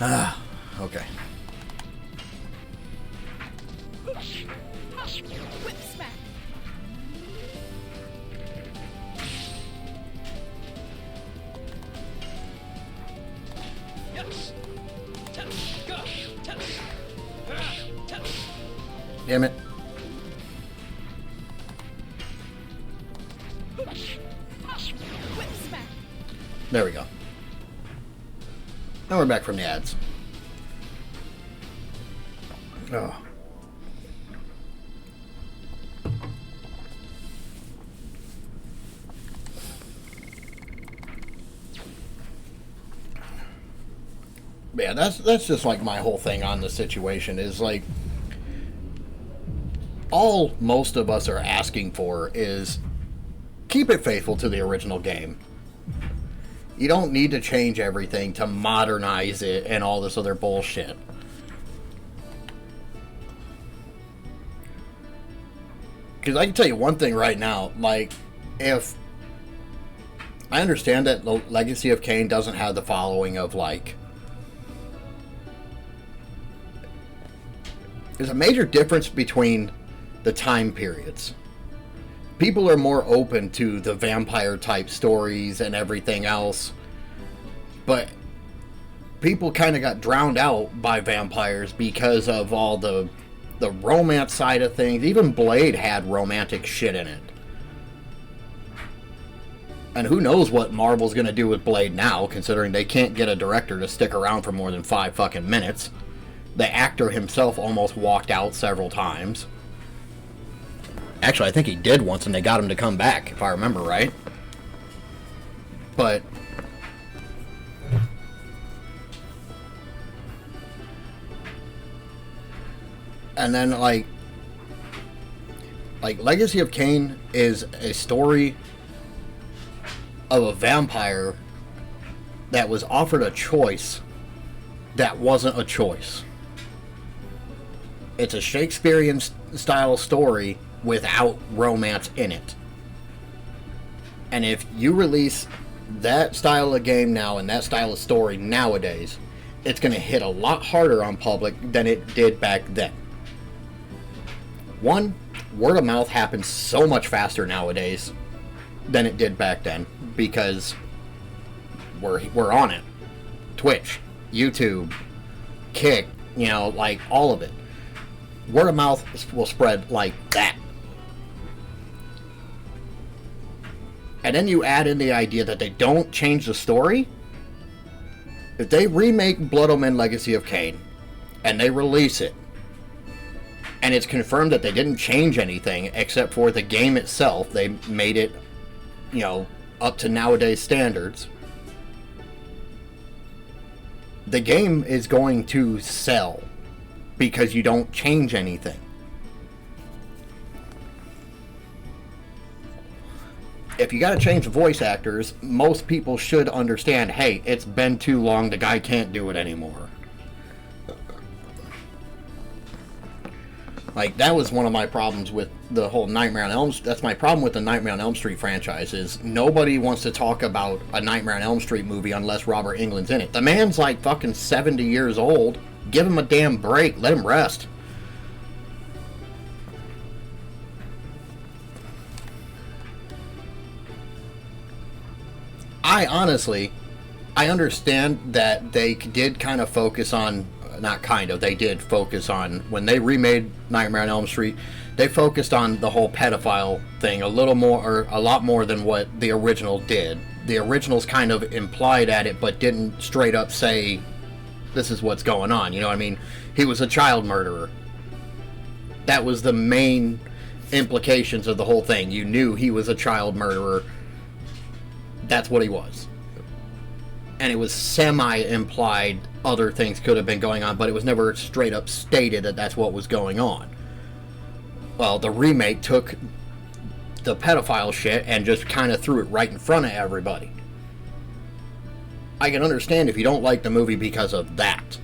Ah, okay. Whip smack. Yes. Go. Damn it. Whip smack. There we go. Now we're back from the ads. Oh. Yeah, that's just like my whole thing on the situation is like all most of us are asking for is keep it faithful to the original game. You don't need to change everything to modernize it and all this other bullshit. Because I can tell you one thing right now, like, if I understand that the Legacy of Kain doesn't have the following of, like, there's a major difference between the time periods. People are more open to the vampire type stories and everything else, but people kind of got drowned out by vampires because of all the romance side of things. Even Blade had romantic shit in it. And who knows what Marvel's gonna do with Blade now, considering they can't get a director to stick around for more than 5 fucking minutes. The actor himself almost walked out several times. Actually, I think he did once, and they got him to come back, if I remember right. But and then like Legacy of Kain is a story of a vampire that was offered a choice that wasn't a choice. It's a Shakespearean style story without romance in it. And if you release that style of game now and that style of story nowadays, it's going to hit a lot harder on public than it did back then. One, word of mouth happens so much faster nowadays than it did back then because we're on it. Twitch, YouTube, Kick, you know, like all of it. Word of mouth will spread like that. And then you add in the idea that they don't change the story. If they remake Blood Omen Legacy of Kain and they release it, and it's confirmed that they didn't change anything except for the game itself, they made it, you know, up to nowadays standards, the game is going to sell because you don't change anything. If you gotta change the voice actors, most people should understand, hey, it's been too long, the guy can't do it anymore. Like, that was one of my problems with the whole Nightmare on Elm Street. That's my problem with the Nightmare on Elm Street franchise, is nobody wants to talk about a Nightmare on Elm Street movie unless Robert Englund's in it. The man's like fucking 70 years old. Give him a damn break. Let him rest. I understand that they did kind of focus on, not kind of, they did focus on, when they remade Nightmare on Elm Street, they focused on the whole pedophile thing a little more, or a lot more than what the original did. The originals kind of implied at it, but didn't straight up say, this is what's going on, you know what I mean? He was a child murderer. That was the main implications of the whole thing. You knew he was a child murderer. That's what he was. And it was semi-implied other things could have been going on, but it was never straight up stated that that's what was going on. Well, the remake took the pedophile shit and just kind of threw it right in front of everybody. I can understand if you don't like the movie because of that.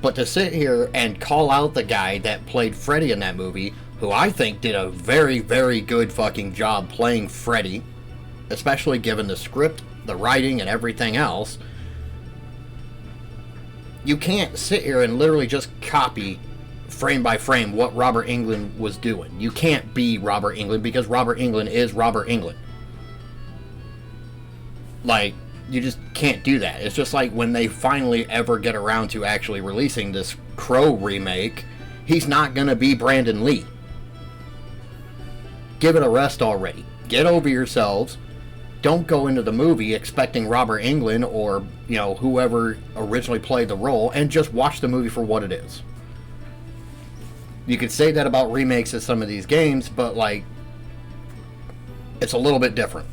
But to sit here and call out the guy that played Freddy in that movie, who I think did a very, very good fucking job playing Freddy, especially given the script, the writing, and everything else, you can't sit here and literally just copy frame by frame what Robert Englund was doing. You can't be Robert Englund because Robert Englund is Robert Englund. Like, you just can't do that. It's just like when they finally ever get around to actually releasing this Crow remake, he's not going to be Brandon Lee. Give it a rest already. Get over yourselves. Don't go into the movie expecting Robert Englund or, you know, whoever originally played the role, and just watch the movie for what it is. You could say that about remakes of some of these games, but, like, it's a little bit different.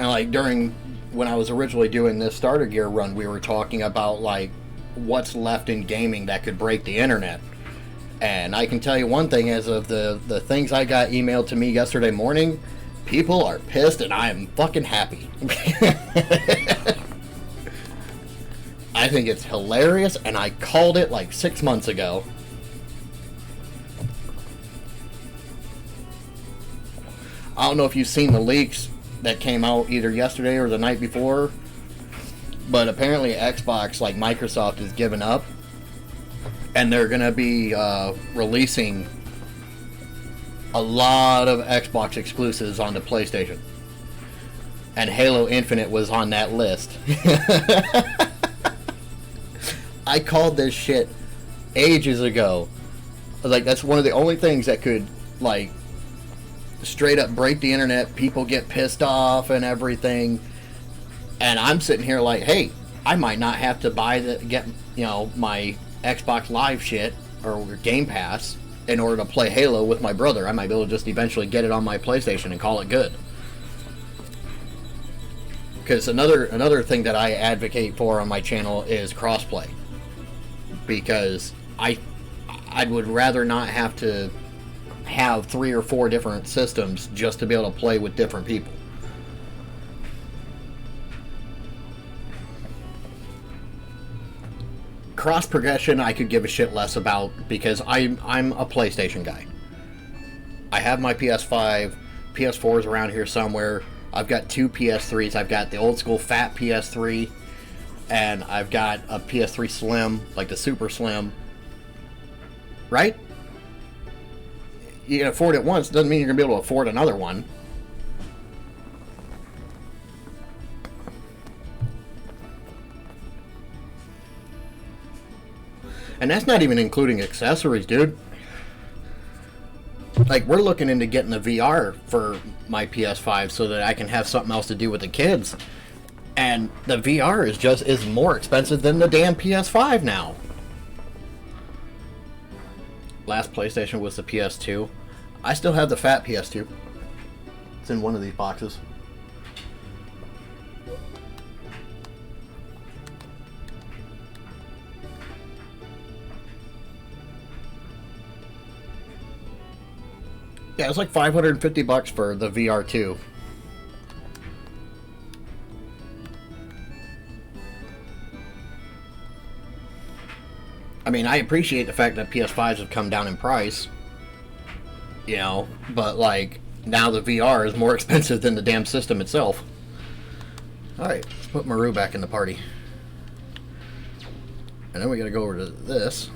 And, like, during when I was originally doing this starter gear run, we were talking about, like, what's left in gaming that could break the internet. And I can tell you one thing, as of the things I got emailed to me yesterday morning, people are pissed and I am fucking happy. I think it's hilarious, and I called it like 6 months ago. I don't know if you've seen the leaks that came out either yesterday or the night before, but apparently Xbox, like Microsoft, has given up, and they're going to be releasing a lot of Xbox exclusives onto PlayStation. And Halo Infinite was on that list. I called this shit ages ago. Like, that's one of the only things that could, like, straight up break the internet. People get pissed off and everything. And I'm sitting here like, hey, I might not have to get my Xbox Live shit or Game Pass in order to play Halo with my brother. I might be able to just eventually get it on my PlayStation and call it good. Because another thing that I advocate for on my channel is crossplay. Because I would rather not have to have 3 or 4 different systems just to be able to play with different people. Cross progression I could give a shit less about, because I'm a PlayStation guy. I have my PS5, PS4 is around here somewhere. I've got 2 PS3s. I've got the old school fat PS3, and I've got a PS3 Slim, like the Super Slim. Right? You can afford it once, doesn't mean you're going to be able to afford another one. And that's not even including accessories, dude. Like, we're looking into getting the VR for my PS5 so that I can have something else to do with the kids. And the VR is more expensive than the damn PS5 now. Last PlayStation was the PS2. I still have the fat PS2. It's in one of these boxes. Yeah, it's like $550 for the VR2. I mean, I appreciate the fact that PS5s have come down in price, you know, but like, now the VR is more expensive than the damn system itself. Alright, let's put Maru back in the party. And then we gotta go over to this.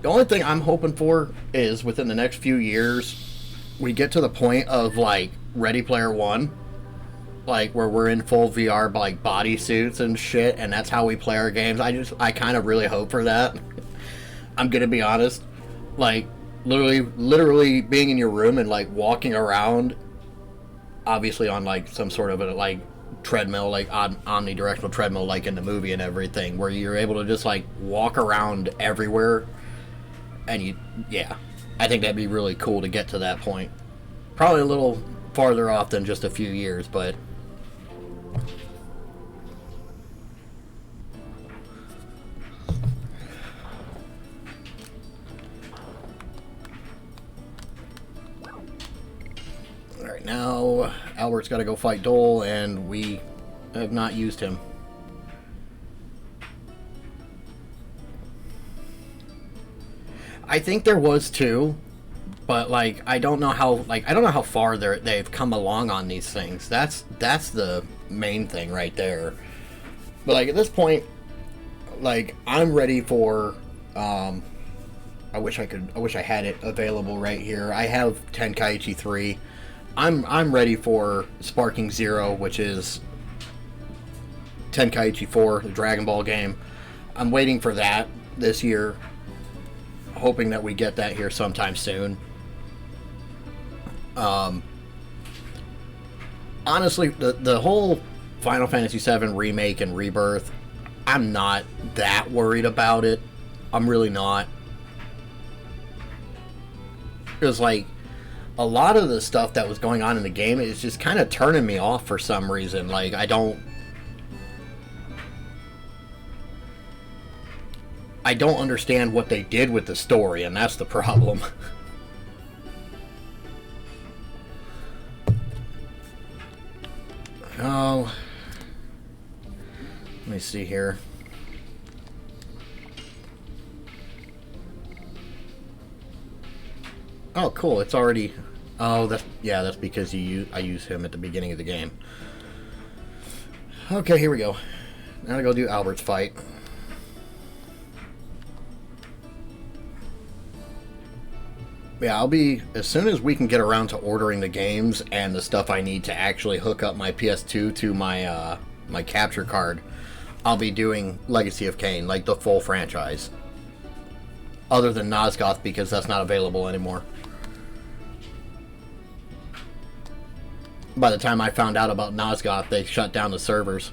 The only thing I'm hoping for is within the next few years, we get to the point of, like, Ready Player One. Like, where we're in full VR, like, bodysuits and shit, and that's how we play our games. I kind of really hope for that. I'm gonna be honest. Like, literally being in your room and, like, walking around, obviously on, like, some sort of a, like, treadmill, like, omnidirectional treadmill, like in the movie and everything, where you're able to just, like, walk around everywhere. And yeah, I think that'd be really cool to get to that point. Probably a little farther off than just a few years, but alright, now Albert's got to go fight Dole, and we have not used him. I think there was two, but like I don't know how far they've come along on these things. That's the main thing right there. But like at this point, like I'm ready for. I wish I had it available right here. I have Tenkaichi 3. I'm ready for Sparking Zero, which is Tenkaichi 4, the Dragon Ball game. I'm waiting for that this year, hoping that we get that here sometime soon. Honestly, the whole Final Fantasy VII Remake and Rebirth, I'm not that worried about it. I'm really not. Because, like, a lot of the stuff that was going on in the game is just kind of turning me off for some reason. Like, I don't understand what they did with the story, and that's the problem. Oh, let me see here. Oh, cool! It's already. Oh, that's because I use him at the beginning of the game. Okay, here we go. Now to go do Albert's fight. Yeah, I'll be, as soon as we can get around to ordering the games and the stuff I need to actually hook up my PS2 to my my capture card, I'll be doing Legacy of Kain, like the full franchise. Other than Nosgoth, because that's not available anymore. By the time I found out about Nosgoth, they shut down the servers.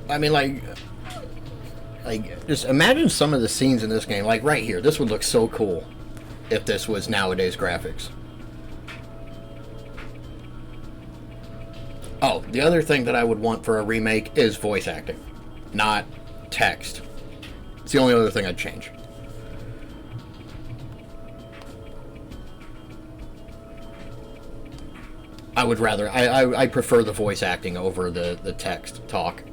I mean, like, just imagine some of the scenes in this game. Like, right here, this would look so cool if this was nowadays graphics. Oh, the other thing that I would want for a remake is voice acting, not text. It's the only other thing I'd change. I would rather, I prefer the voice acting over the text talk.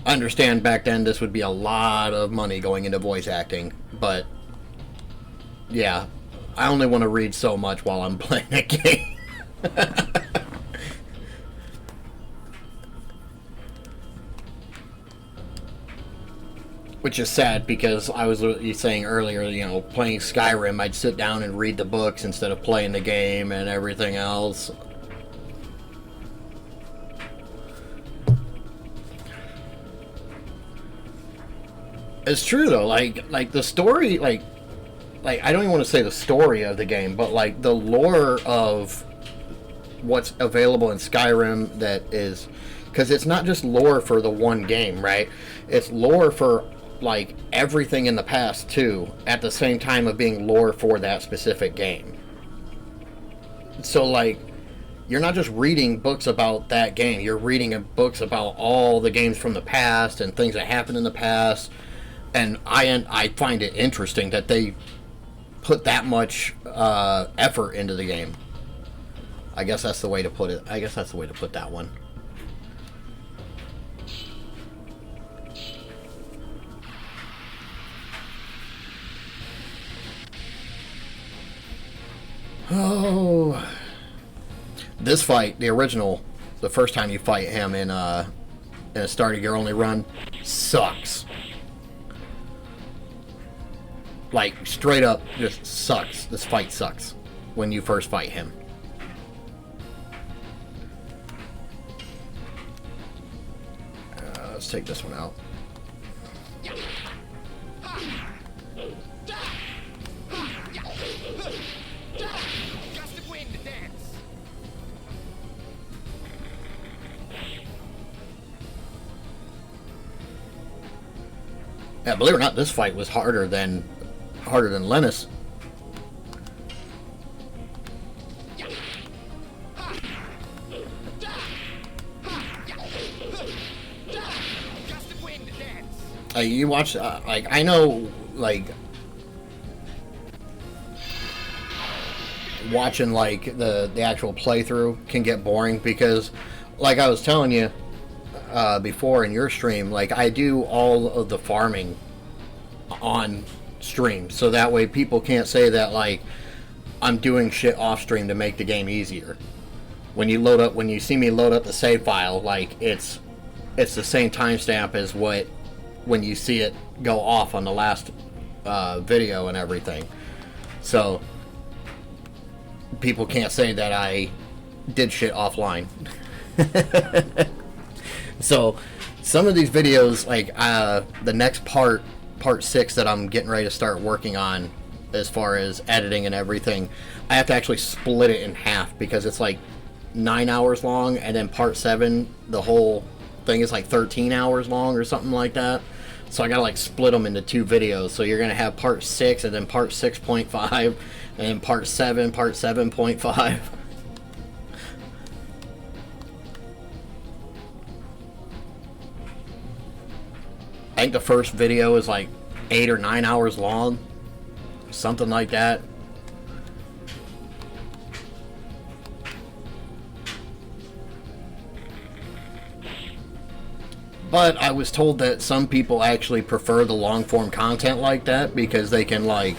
I understand back then this would be a lot of money going into voice acting, but yeah, I only want to read so much while I'm playing a game. Which is sad, because I was saying earlier, you know, playing Skyrim, I'd sit down and read the books instead of playing the game and everything else. It's true though, like the story, like I don't even want to say the story of the game, but like the lore of what's available in Skyrim, that is, because it's not just lore for the one game, right? It's lore for like everything in the past too, at the same time of being lore for that specific game. So like, you're not just reading books about that game, you're reading books about all the games from the past and things that happened in the past. And I find it interesting that they put that much effort into the game. I guess that's the way to put it. I guess that's the way to put that one. Oh, this fight, the original, the first time you fight him in a Starter Gear only run, sucks. Like, straight up, just sucks. This fight sucks. when you first fight him. Let's take this one out. Yeah, believe it or not, this fight was harder than Linus. You watch, like, I know, like, watching, like, the actual playthrough can get boring because, like I was telling you before in your stream, like, I do all of the farming on stream, so that way people can't say that, like, I'm doing shit off stream to make the game easier. When you see me load up the save file, like, it's the same timestamp as when you see it go off on the last video and everything. So people can't say that I did shit offline. So some of these videos, like the next part 6 that I'm getting ready to start working on as far as editing and everything, I have to actually split it in half because it's like 9 hours long, and then part 7, the whole thing is like 13 hours long or something like that. So I gotta like split them into 2 videos. So you're gonna have part 6 and then part 6.5 and then part 7, part 7.5. I think the first video is like 8 or 9 hours long, something like that. But I was told that some people actually prefer the long form content like that because they can, like,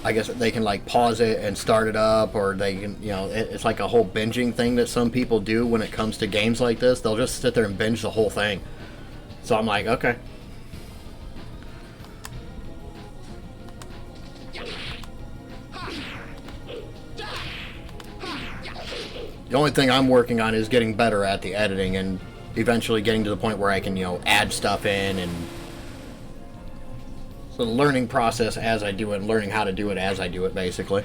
I guess they can like pause it and start it up, or they can, you know, it's like a whole binging thing that some people do when it comes to games like this. They'll just sit there and binge the whole thing. So I'm like, okay. The only thing I'm working on is getting better at the editing and eventually getting to the point where I can, you know, add stuff in, and so the learning process as I do it, and learning how to do it as I do it, basically.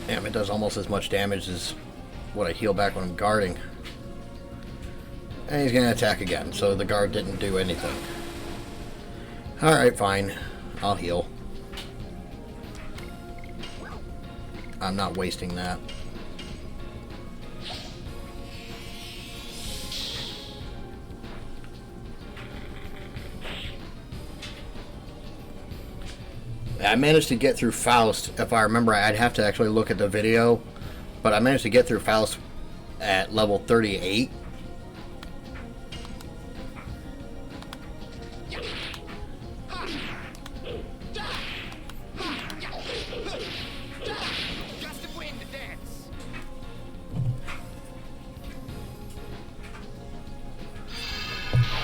Damn, it does almost as much damage as what I heal back when I'm guarding. And he's going to attack again, so the guard didn't do anything. Alright, fine. I'll heal. I'm not wasting that. I managed to get through Faust. If I remember, I'd have to actually look at the video, but I managed to get through Faust at level 38.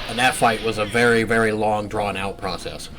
And that fight was a very, very long, drawn-out process.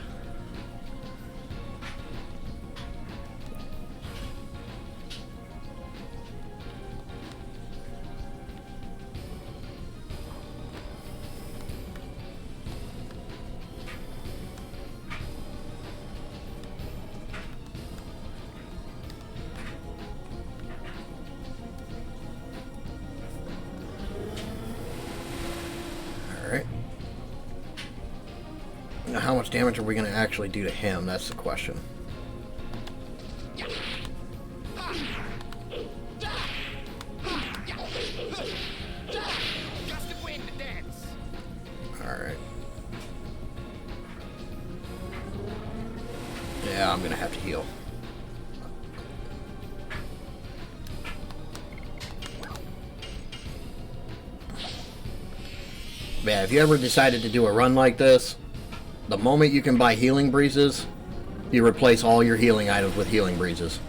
Now, how much damage are we going to actually do to him? That's the question. Alright. Yeah, I'm going to have to heal. Yeah, if you ever decided to do a run like this, the moment you can buy healing breezes, you replace all your healing items with healing breezes.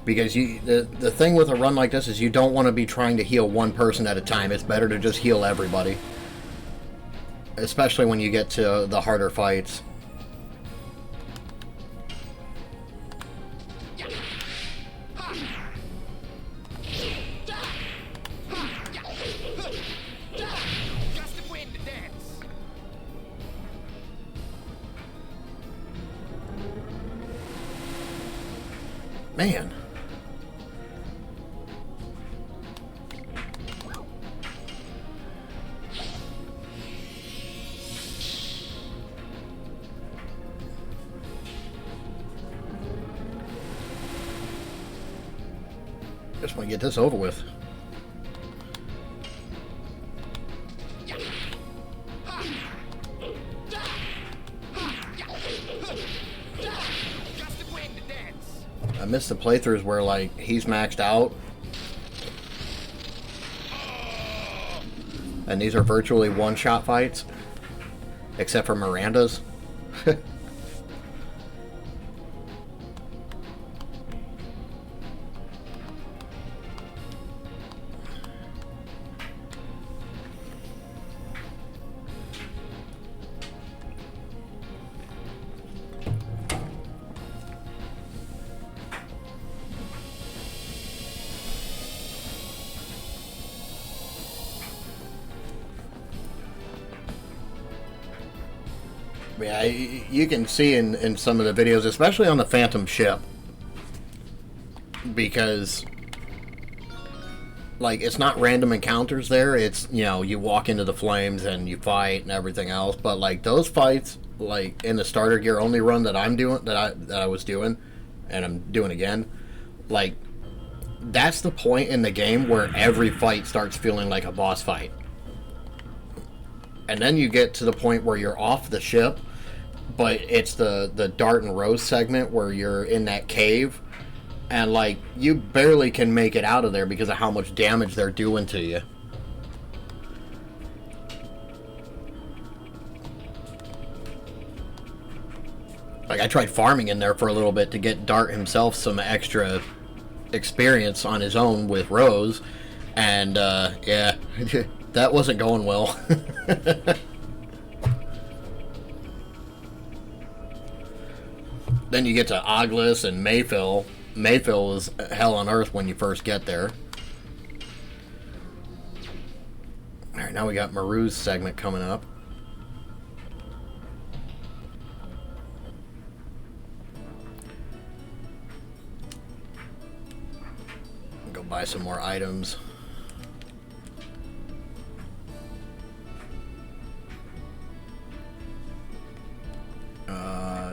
Because the thing with a run like this is you don't want to be trying to heal one person at a time. It's better to just heal everybody. Especially when you get to the harder fights. Man. Just want to get this over with. I missed the playthroughs where, like, he's maxed out. And these are virtually one-shot fights. Except for Miranda's. Yeah, you can see in some of the videos, especially on the Phantom ship, because, like, it's not random encounters there. It's, you know, you walk into the flames and you fight and everything else. But, like, those fights, like, in the starter gear only run that I'm doing, that I was doing, and I'm doing again, like, that's the point in the game where every fight starts feeling like a boss fight. And then you get to the point where you're off the ship, but it's the Dart and Rose segment where you're in that cave, and, like, you barely can make it out of there because of how much damage they're doing to you. Like, I tried farming in there for a little bit to get Dart himself some extra experience on his own with Rose, and, yeah, that wasn't going well. Then you get to Oglis and Mayfill. Mayfill is hell on earth when you first get there. Alright, now we got Maru's segment coming up. Go buy some more items.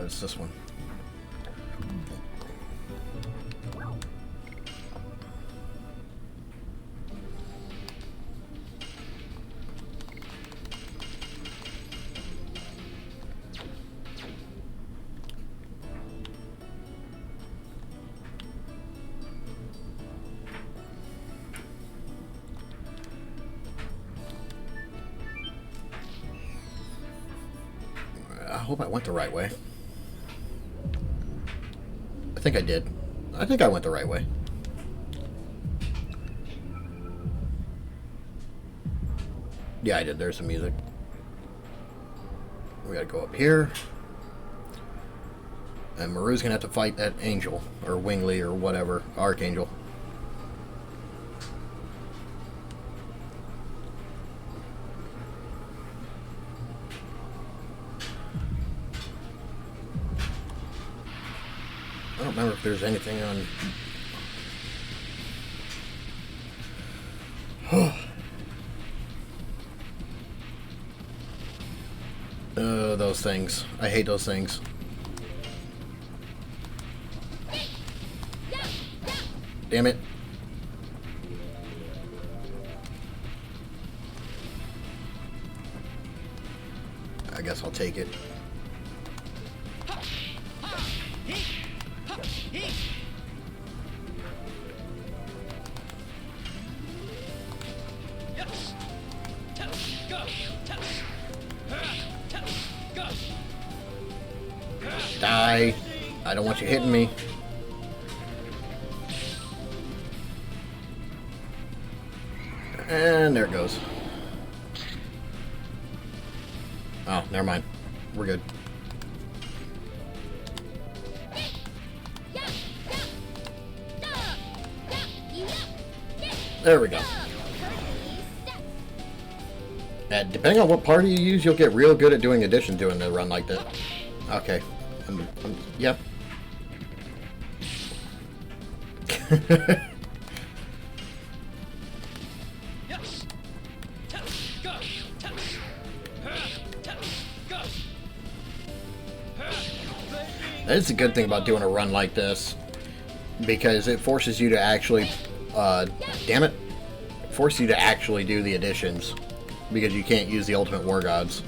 It's this one. I hope I went the right way. I think I did. I think I went the right way. Yeah, I did. There's some music. We gotta go up here. And Maru's gonna have to fight that angel, or Wingley, or whatever, Archangel. I don't remember if there's anything on... Those things. I hate those things. Damn it. I guess I'll take it. Go. Go. Die. I don't want you hitting me. And there it goes. Oh, never mind. We're good. There we go. And depending on what party you use, you'll get real good at doing addition doing a run like that. Okay. Yep. Yes. Go. Go. That's a good thing about doing a run like this, because it forces you to actually, damn it, forces you to actually do the additions, because you can't use the ultimate war gods.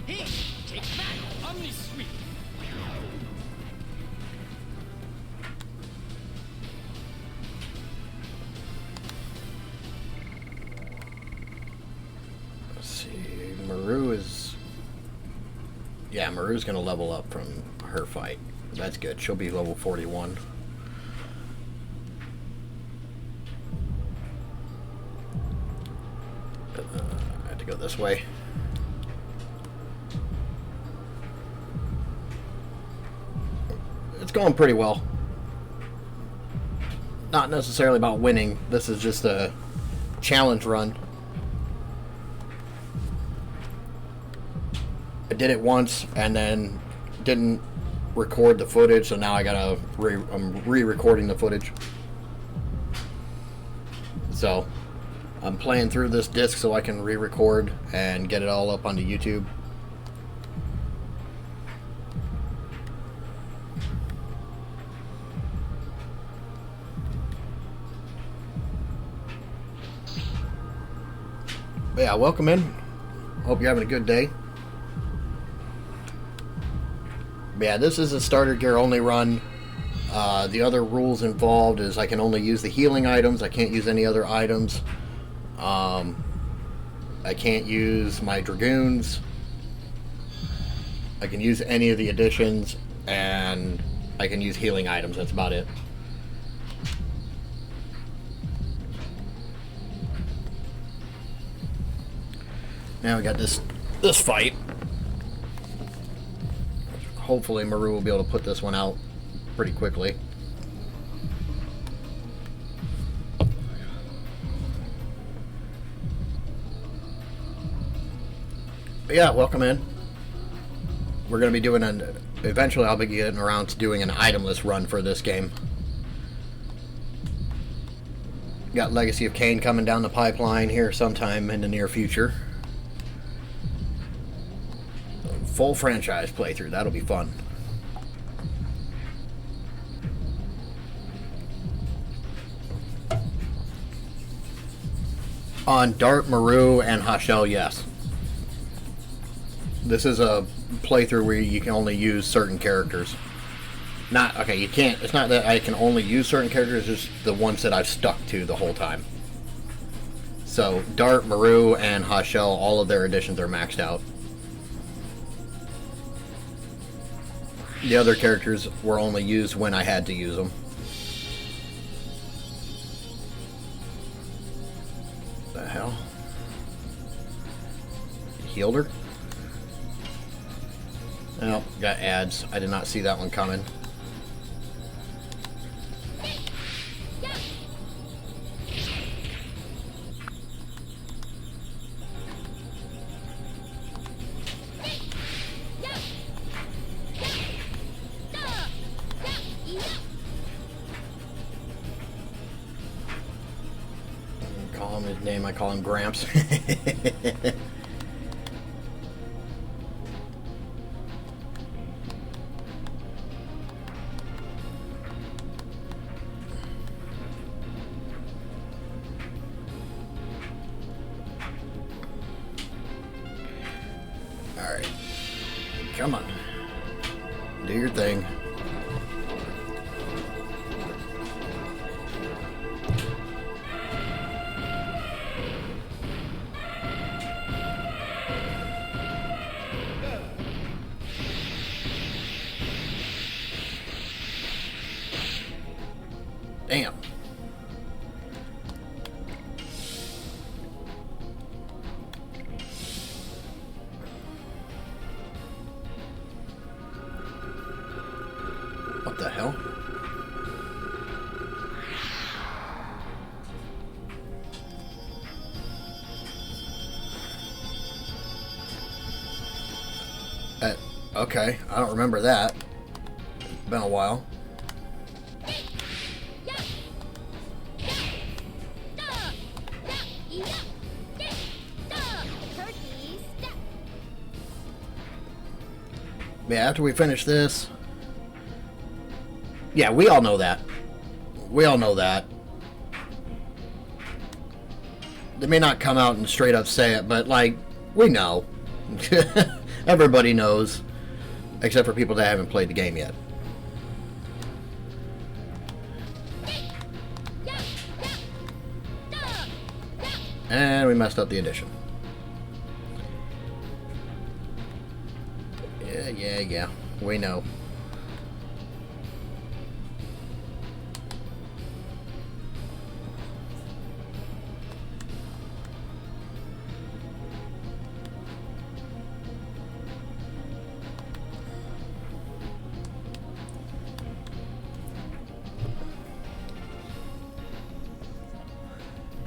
Take that, Omni Sweep. Let's see, Maru is... Yeah, Maru's gonna level up from her fight. That's good. She'll be level 41. I have to go this way. It's going pretty well. Not necessarily about winning. This is just a challenge run. I did it once and then didn't record the footage, so now I gotta I'm re-recording the footage. So I'm playing through this disc so I can re-record and get it all up onto YouTube. But yeah, welcome in. Hope you're having a good day. But yeah, this is a starter gear only run. The other rules involved is I can only use the healing items. I can't use any other items. I can't use my Dragoons. I can use any of the additions, and I can use healing items. That's about it. Now we got this fight. Hopefully Maru will be able to put this one out pretty quickly. But yeah, welcome in. We're going to be doing eventually I'll be getting around to doing an itemless run for this game. Got Legacy of Kain coming down the pipeline here sometime in the near future. Full franchise playthrough, that'll be fun. On Dart, Maru, and Hashel, yes. This is a playthrough where you can only use certain characters. Not, okay, you can't, it's not that I can only use certain characters, it's just the ones that I've stuck to the whole time. So, Dart, Maru, and Hashel, all of their additions are maxed out. The other characters were only used when I had to use them. The hell? Healed her? Oh, got ads. I did not see that one coming. Call him his name, I call him Gramps. Alright. Come on. Do your thing. Damn. What the hell? Okay, I don't remember that. Been a while. Yeah, after we finish this... Yeah, we all know that. We all know that. They may not come out and straight up say it, but, like, we know. Everybody knows. Except for people that haven't played the game yet. And we messed up the addition. Yeah. We know.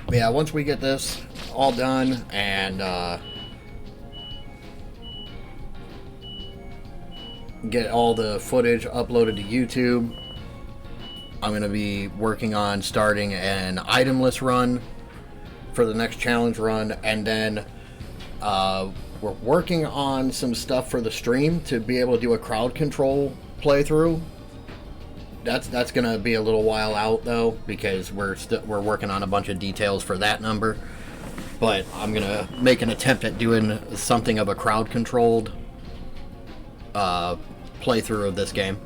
Yeah, once we get this all done and get all the footage uploaded to YouTube, I'm going to be working on starting an itemless run for the next challenge run, and then we're working on some stuff for the stream to be able to do a crowd control playthrough. That's gonna be a little while out though, because we're working on a bunch of details for that number. But I'm gonna make an attempt at doing something of a crowd controlled playthrough of this game,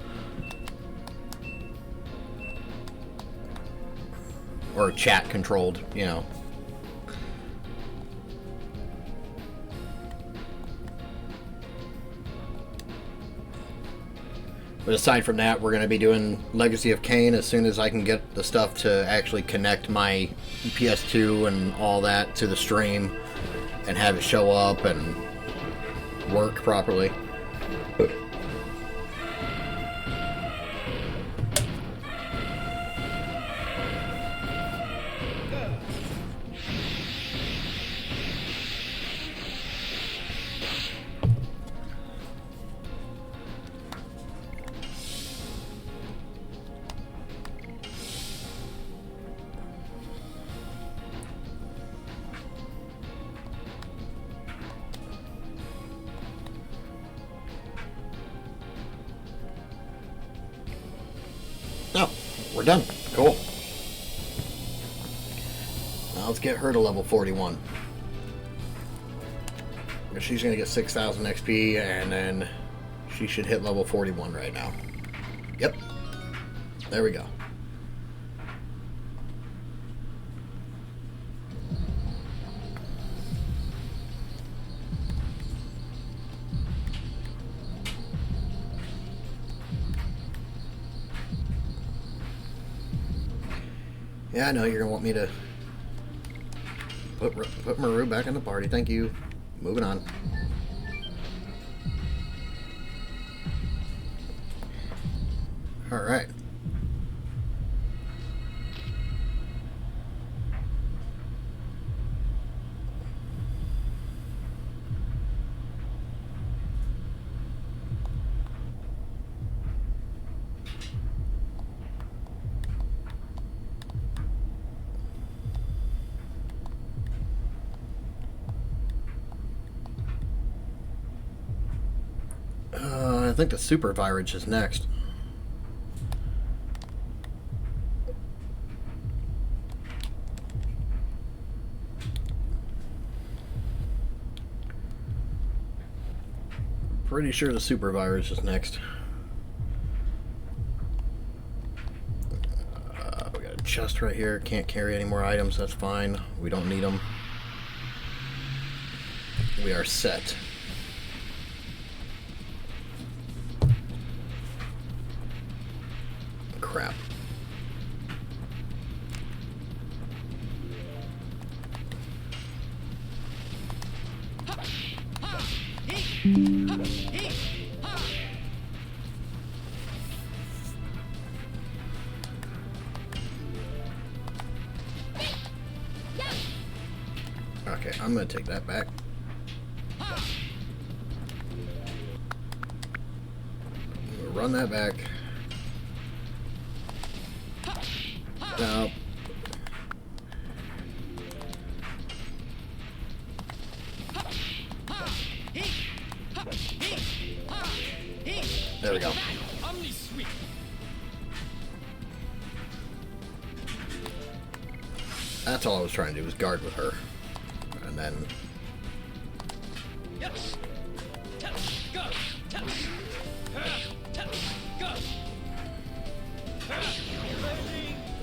or chat controlled, you know. But aside from that, we're going to be doing Legacy of Kain as soon as I can get the stuff to actually connect my PS2 and all that to the stream and have it show up and work properly. We're done. Cool. Now let's get her to level 41. She's going to get 6,000 XP, and then she should hit level 41 right now. Yep. There we go. Yeah, I know you're gonna want me to put Maru back in the party. Thank you. Moving on. All right. I think the super virus is next. Pretty sure the super virus is next. We got a chest right here. Can't carry any more items. That's fine. We don't need them. We are set. Crap. Okay, I'm gonna take that back. I'm gonna run that back. No. There we go. That's all I was trying to do, was guard with her. And then...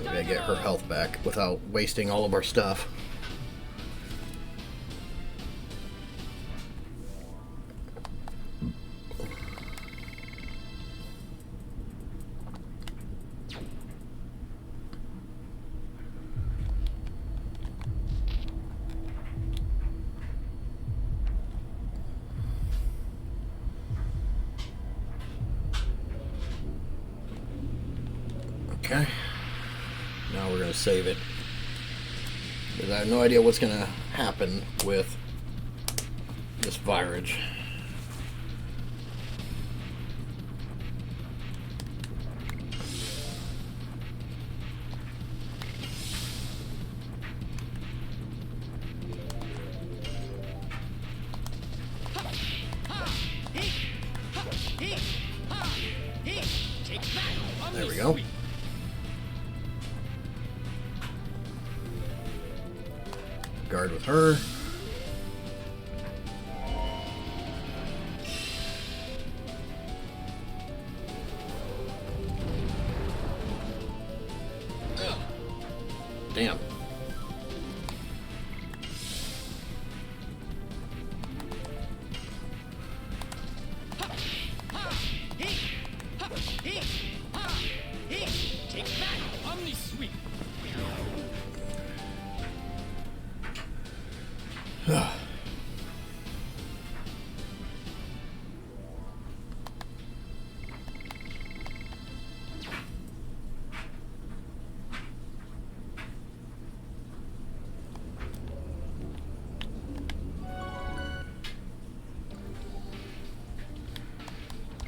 we gotta get her health back without wasting all of our stuff. Okay, now we're going to save it, because I have no idea what's going to happen with this virage. There we go. Guard with her. Damn.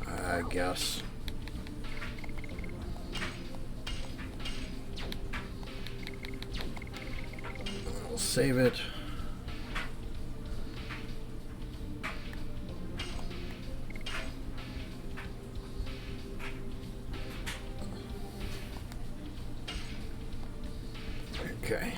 I guess. I'll save it. Okay.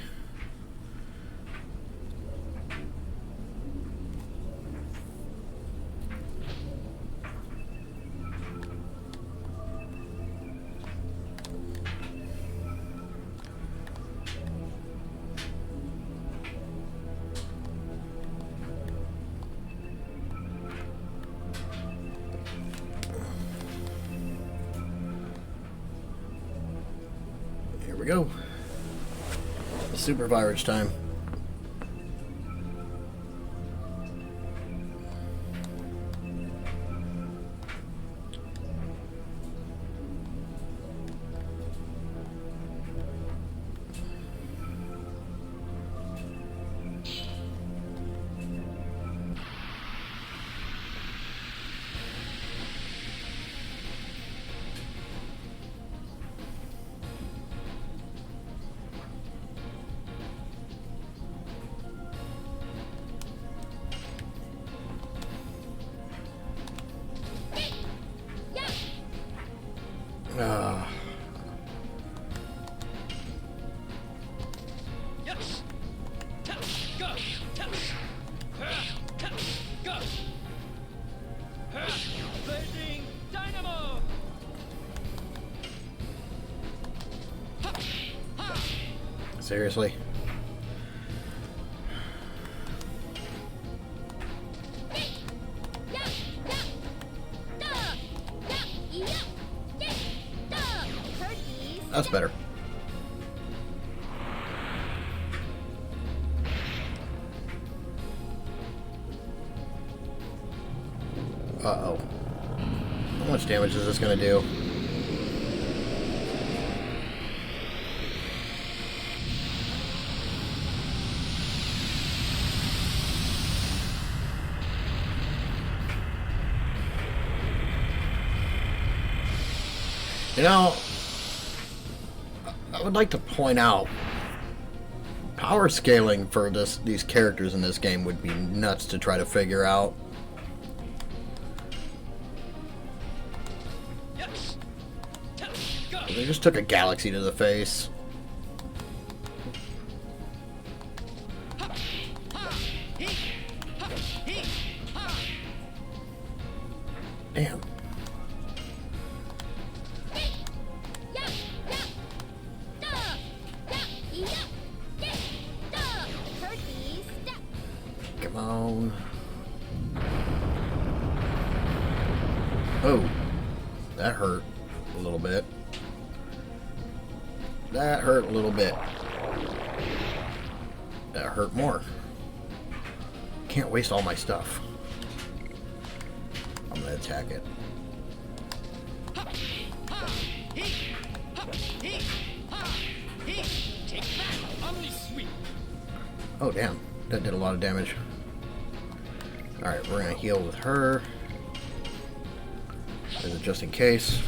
Here we go. Super virage time. Seriously? That's better. Uh-oh. How much damage is this going to do? You know, I would like to point out, power scaling for these characters in this game would be nuts to try to figure out. They just took a galaxy to the face. Damn. Come on. Oh, that hurt a little bit. That hurt a little bit. That hurt more. Can't waste all my stuff. I'm gonna attack it. Oh damn, that did a lot of damage. Alright, we're gonna heal with her. Just in case.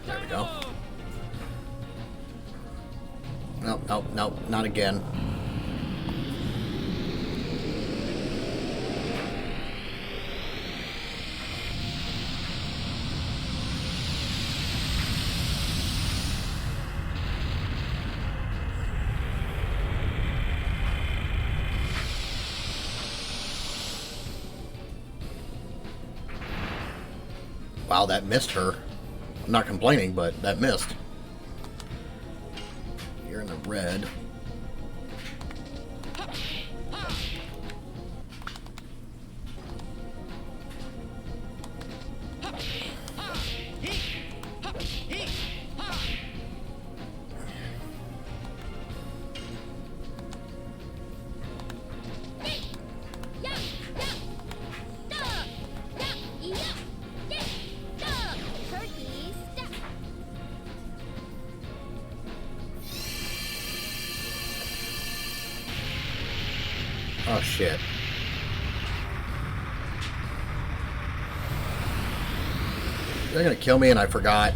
There we go. Nope, nope, nope, not again. Wow, that missed her. I'm not complaining, but that missed. You're in the red. Oh shit. They're gonna kill me and I forgot.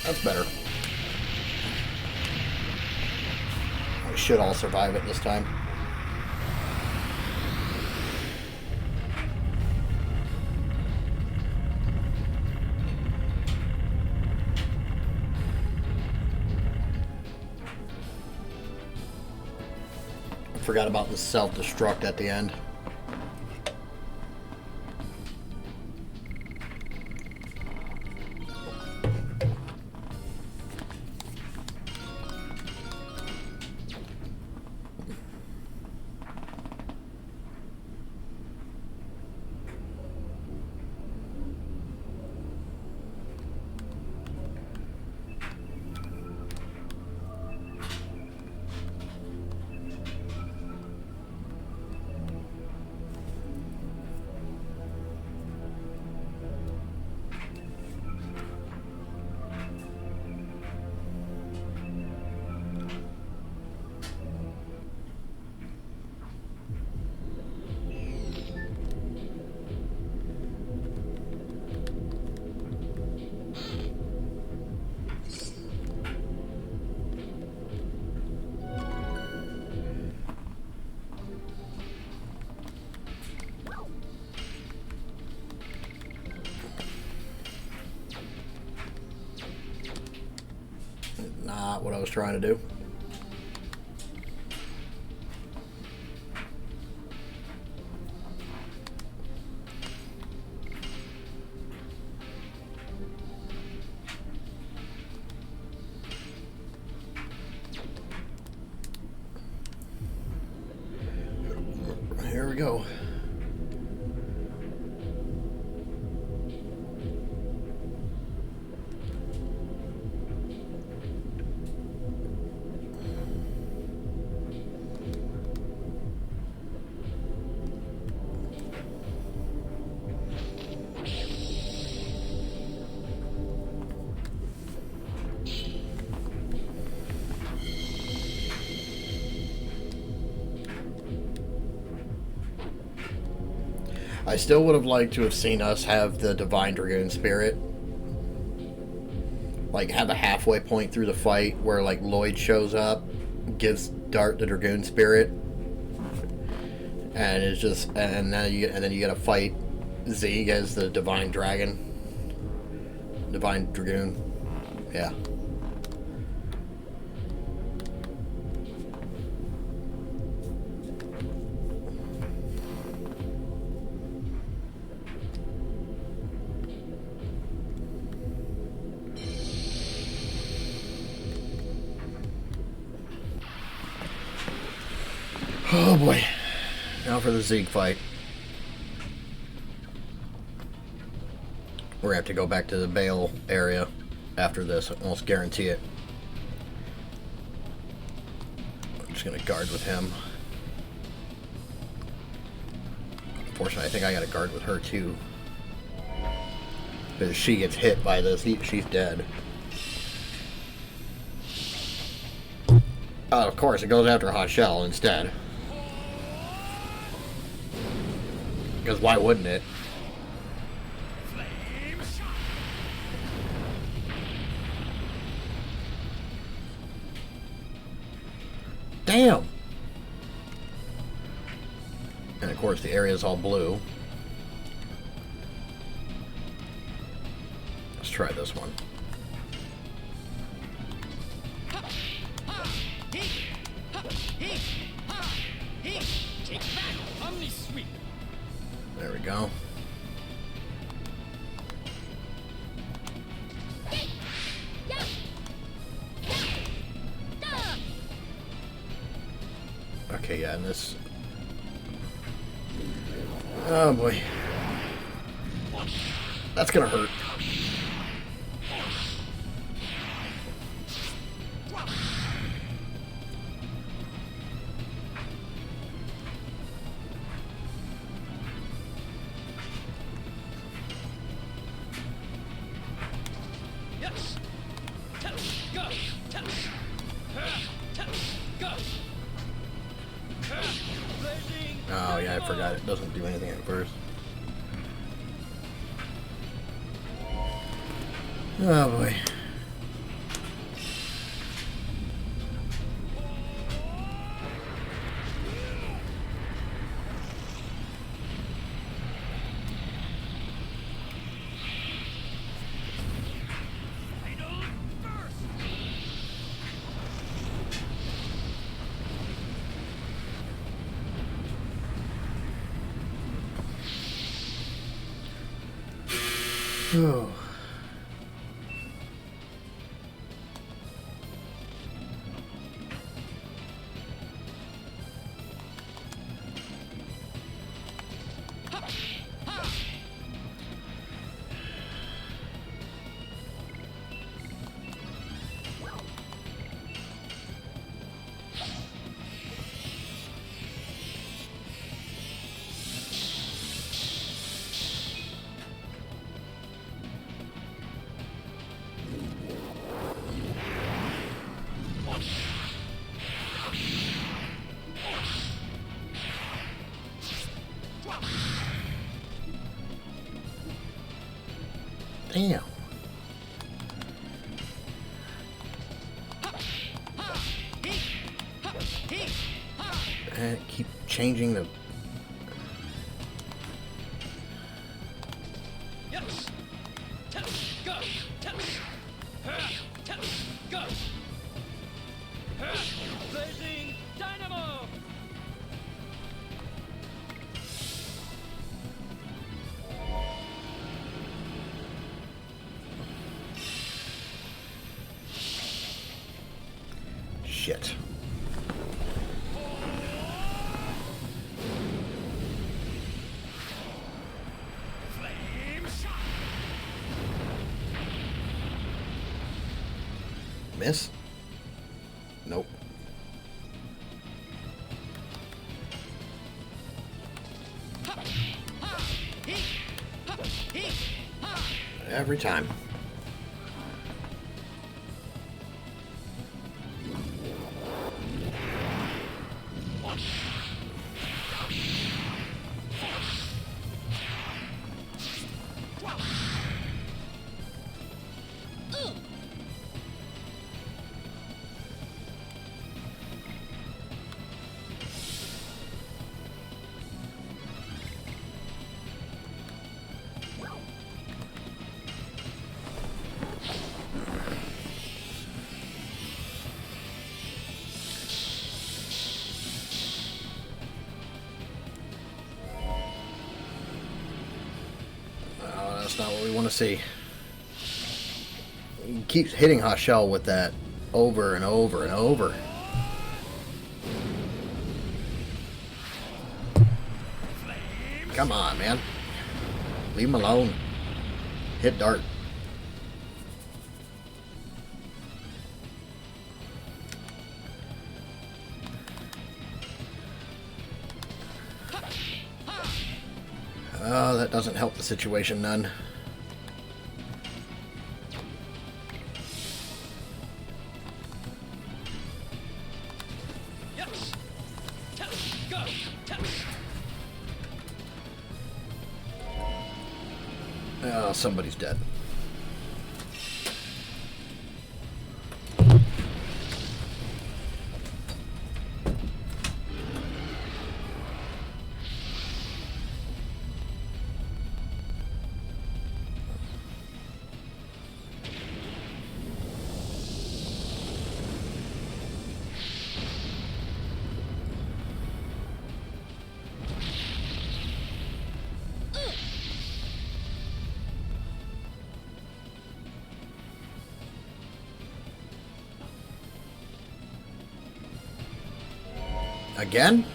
That's better. We should all survive it this time. I forgot about the self-destruct at the end. not what I was trying to do. Here we go. I still would have liked to have seen us have the Divine Dragoon Spirit. Like, have a halfway point through the fight where, like, Lloyd shows up, gives Dart the Dragoon Spirit, and it's just, and then you get to fight Zeke as the Divine Dragon. Divine Dragoon. Yeah. Oh boy. Now for the Zeke fight. We're gonna have to go back to the Bale area after this. I almost guarantee it. I'm just gonna guard with him. Unfortunately, I think I gotta guard with her too. Because she gets hit by this, she's dead. Oh, of course, it goes after Hot Shell instead. Because why wouldn't it? Damn! And of course the area is all blue. Let's try this one. There we go. Okay, yeah, and this... Oh boy. That's gonna hurt. Oh yeah, I forgot it doesn't do anything at first. Oh boy. Oh. Damn. And keep changing the... Blazing Dynamo! Shit. Miss? Nope. Every time. That's not what we want to see. He keeps hitting Hashel with that over and over and over. Come on, man. Leave him alone. Hit dart. Oh, that doesn't help the situation none. Yes! Go! Oh, somebody's dead. Again?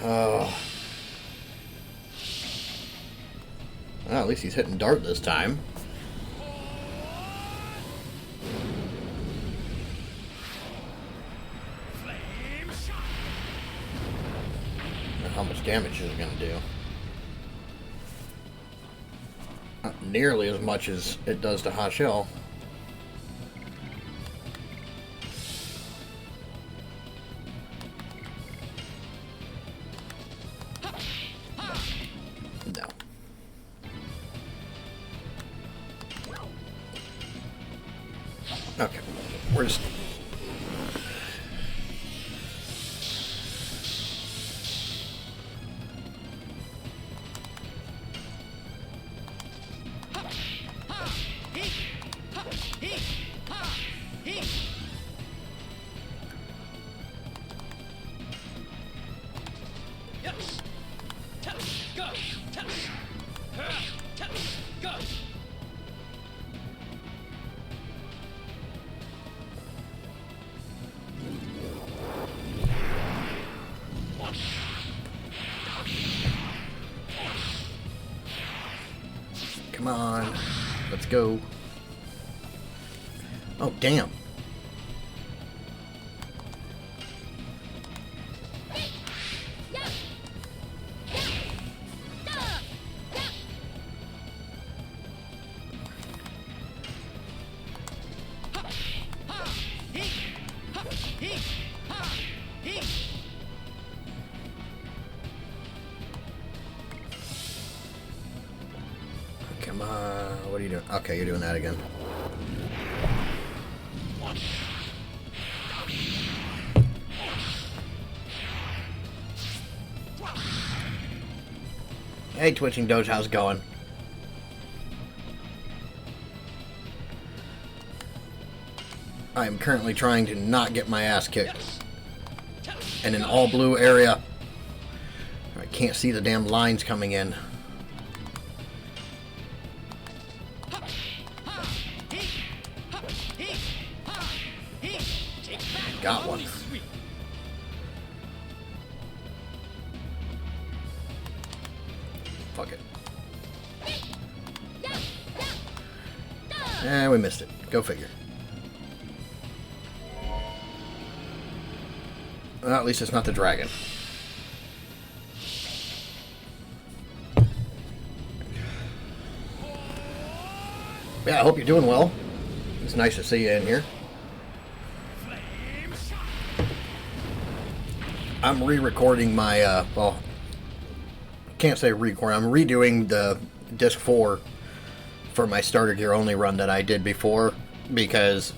Oh. Well, at least he's hitting dart this time. How much damage is it going to do? Not nearly as much as it does to Hashel. No. Okay, we're just... Yes! Go! Go! Come on, let's go. Oh, damn. Come on, what are you doing? Okay, you're doing that again. Hey, Twitching Doge, how's it going? I am currently trying to not get my ass kicked in an all blue area. I can't see the damn lines coming in. Got one. Fuck it. Eh, we missed it. Go figure. Well, at least it's not the dragon. Yeah, I hope you're doing well. It's nice to see you in here. I'm re-recording my, well, can't say record. I'm redoing the disc 4 for my starter gear only run that I did before, because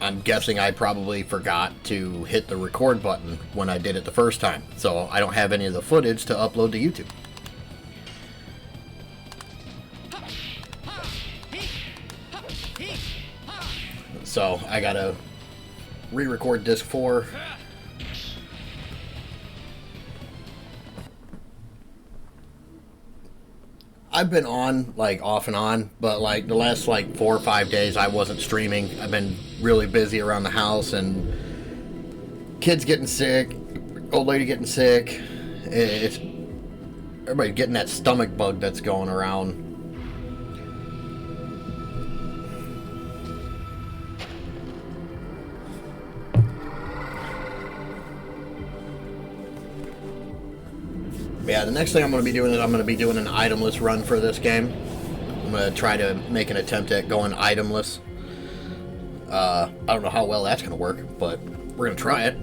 I'm guessing I probably forgot to hit the record button when I did it the first time. So I don't have any of the footage to upload to YouTube. So I gotta re-record disc 4. I've been on, like, off and on, but, like, the last, like, 4 or 5 days I wasn't streaming. I've been really busy around the house, and kids getting sick, old lady getting sick. It's everybody getting that stomach bug that's going around. Yeah, the next thing I'm going to be doing is I'm going to be doing an itemless run for this game. I'm going to try to make an attempt at going itemless. I don't know how well that's going to work, but we're going to try it.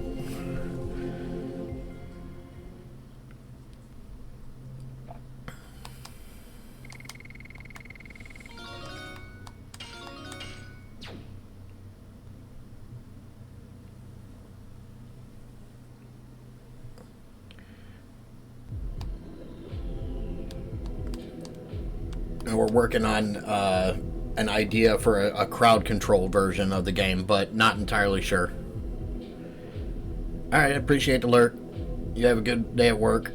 And we're working on an idea for a crowd control version of the game, but not entirely sure. Alright, I appreciate the lurk. You have a good day at work.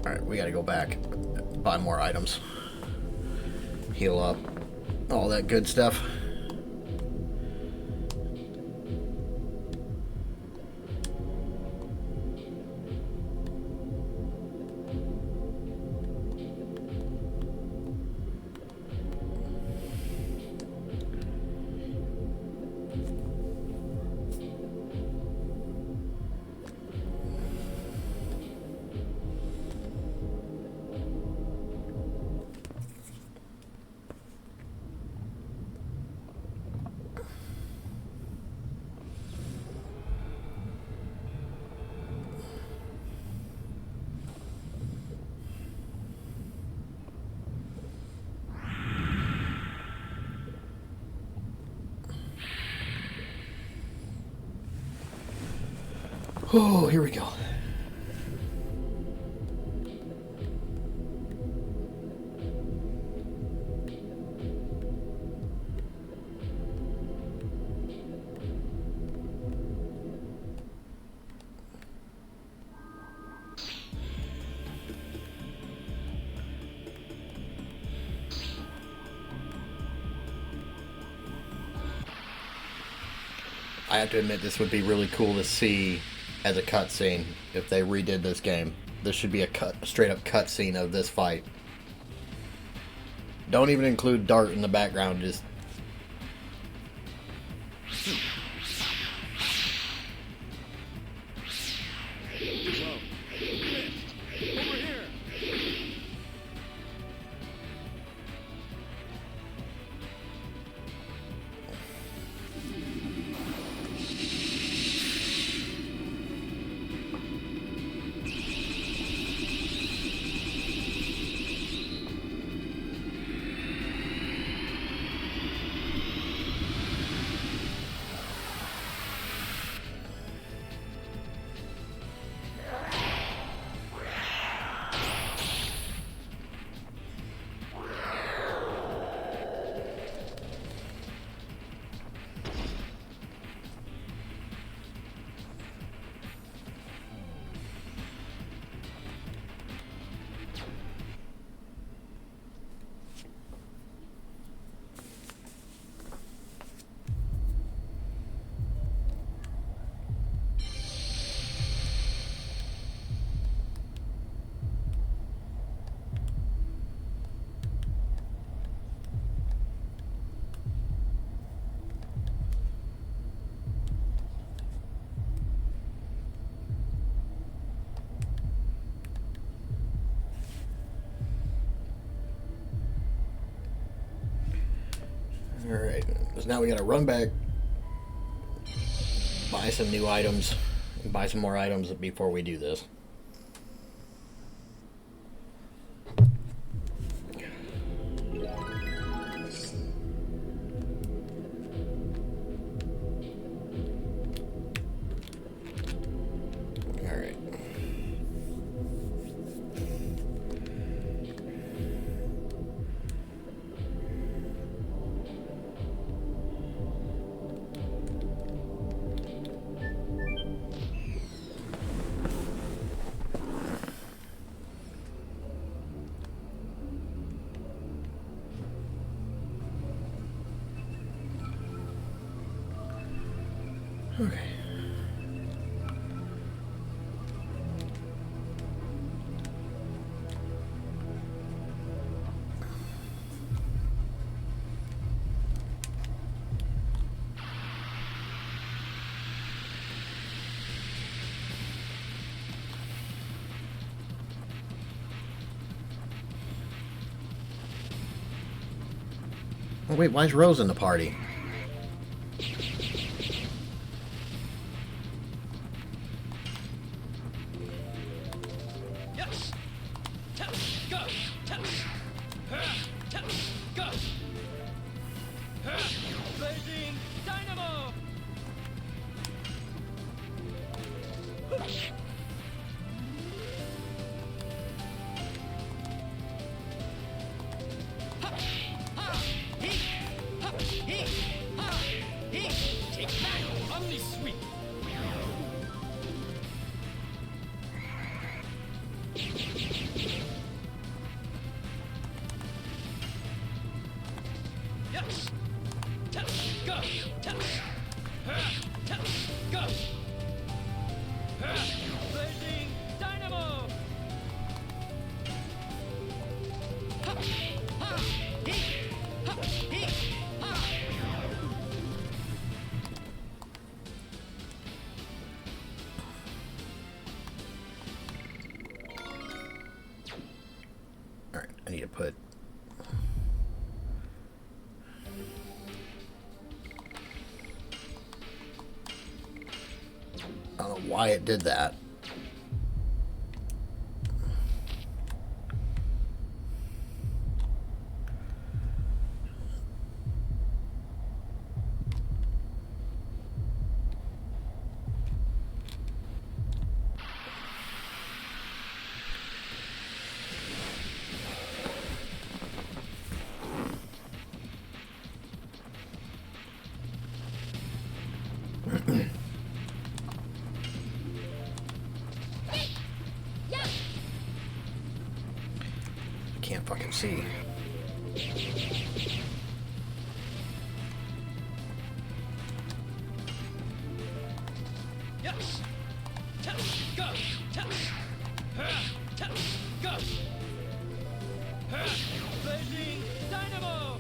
Alright, we gotta go back. Buy more items. Heal up. All that good stuff. Oh, here we go. I have to admit, this would be really cool to see as a cutscene if they redid this game. This should be a straight up cutscene of this fight. Don't even include Dart in the background, just Alright, so now we gotta run back, buy some new items, and buy some more items before we do this. Alright. Okay. Oh, wait, why is Rose in the party? Yes. Tap. Go. Tap. Tap. Go. Blazing dynamo. Take that, Omni Sweep. Yes. Tap. Go. Tap. Tap. Go. Blazing dynamo. Alright, I need to put... I don't know why it did that. Can't fucking see. Yes. Tap. Go. Tap. Tap. Go. Blazing dynamo.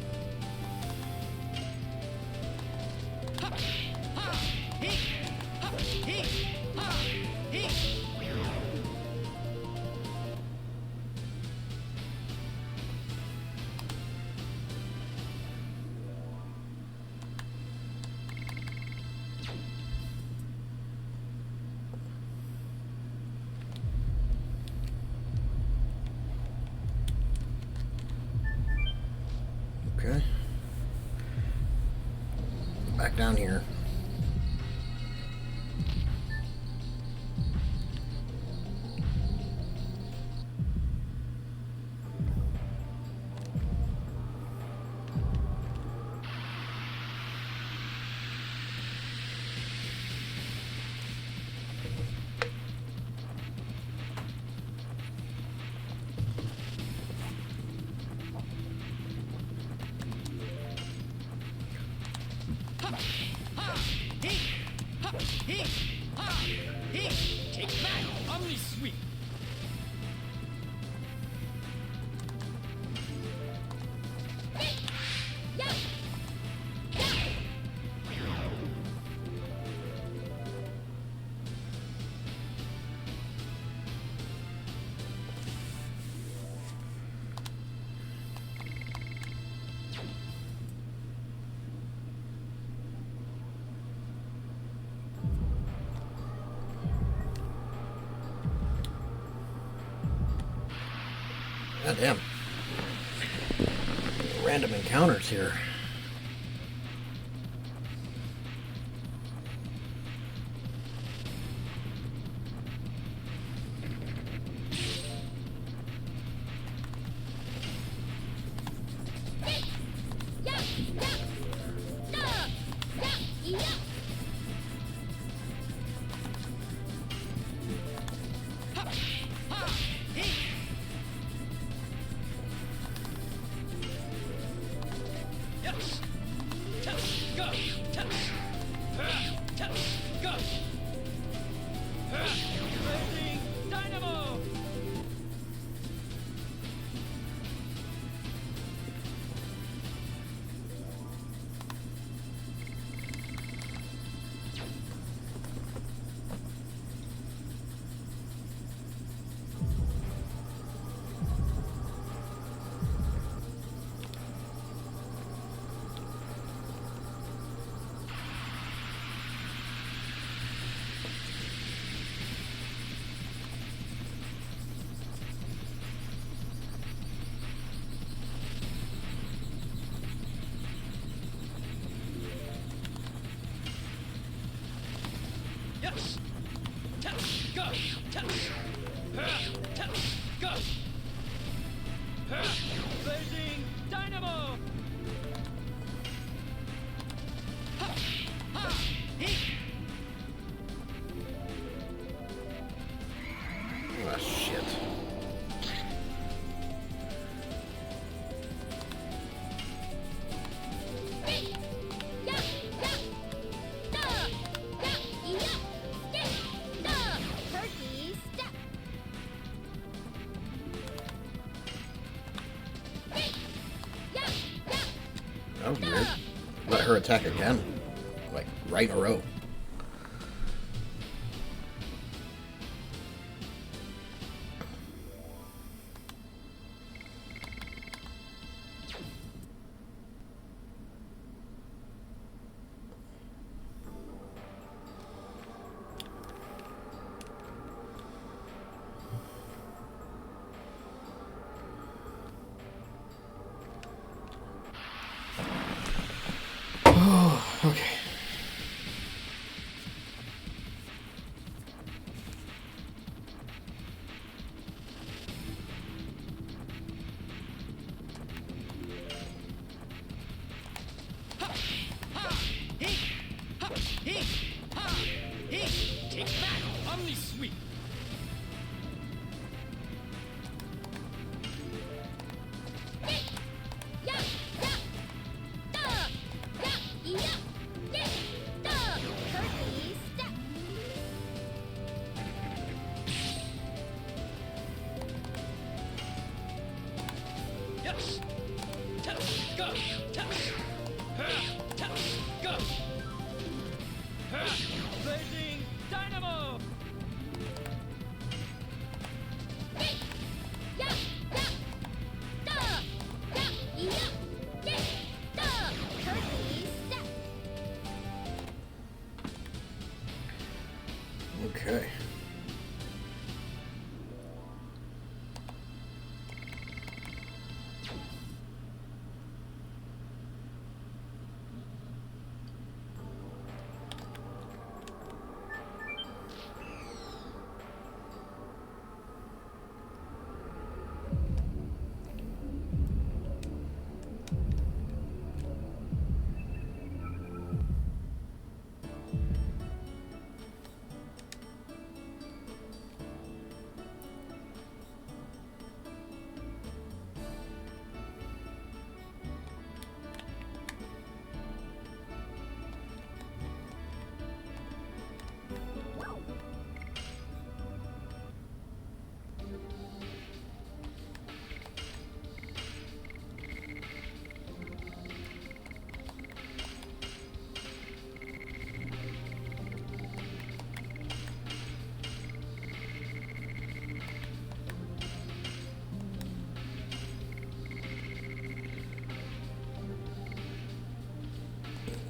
Okay. Back down here. God damn. Random encounters here. Blazing Dynamo! Ah, shit. Turkey step. That was weird. Let her attack again. Like, right in a row. Okay. Take that! Omni Sweep! Turkey step. Yes! Tap! Go! Tap! Tap! Go! Blazing Dynamo! Turkey step. Okay.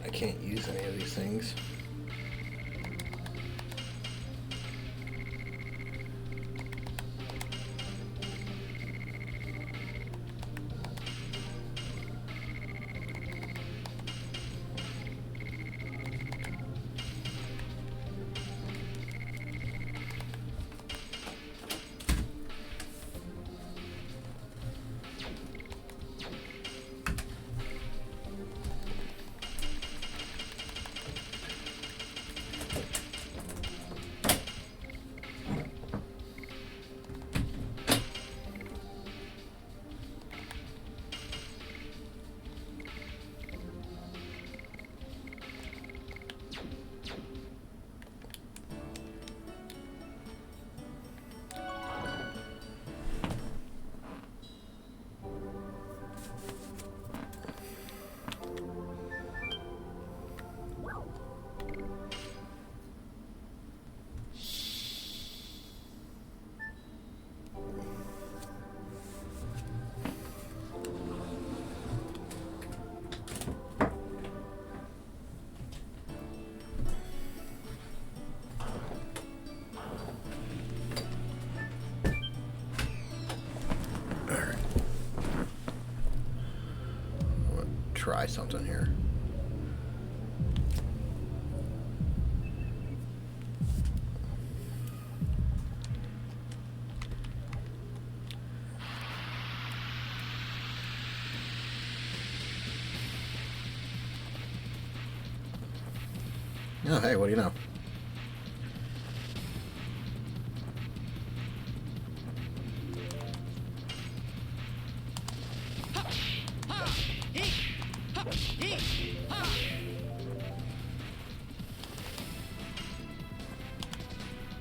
I can't use any of these things. try something here. Oh, hey, what do you know?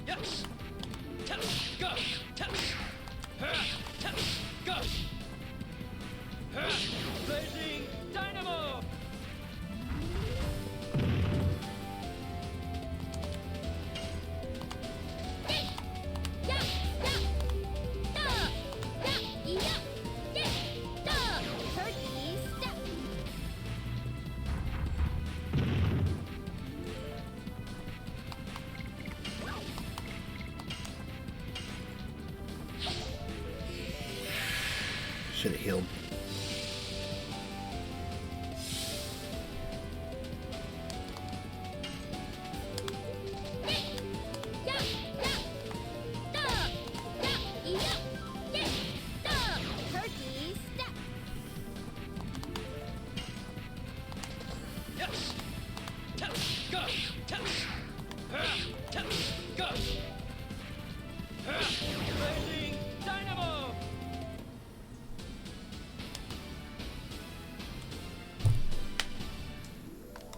Yes. Go. Go. Blazing Dynamo. Turkey step. Should have healed. Turkey step. Yes. Go. Go. Blazing Dynamo. Turkey step.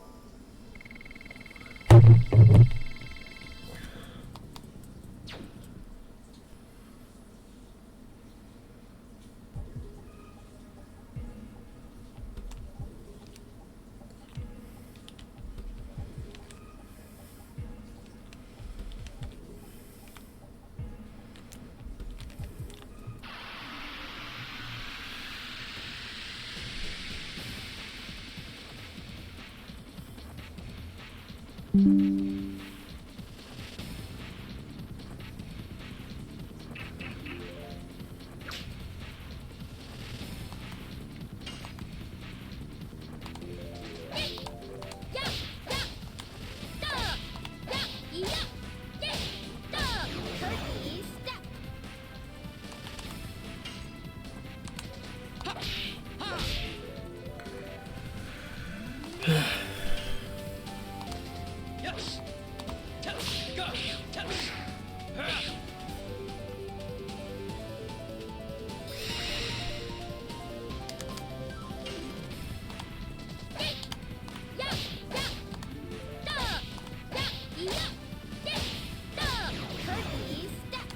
Yes. Go. Turkey step.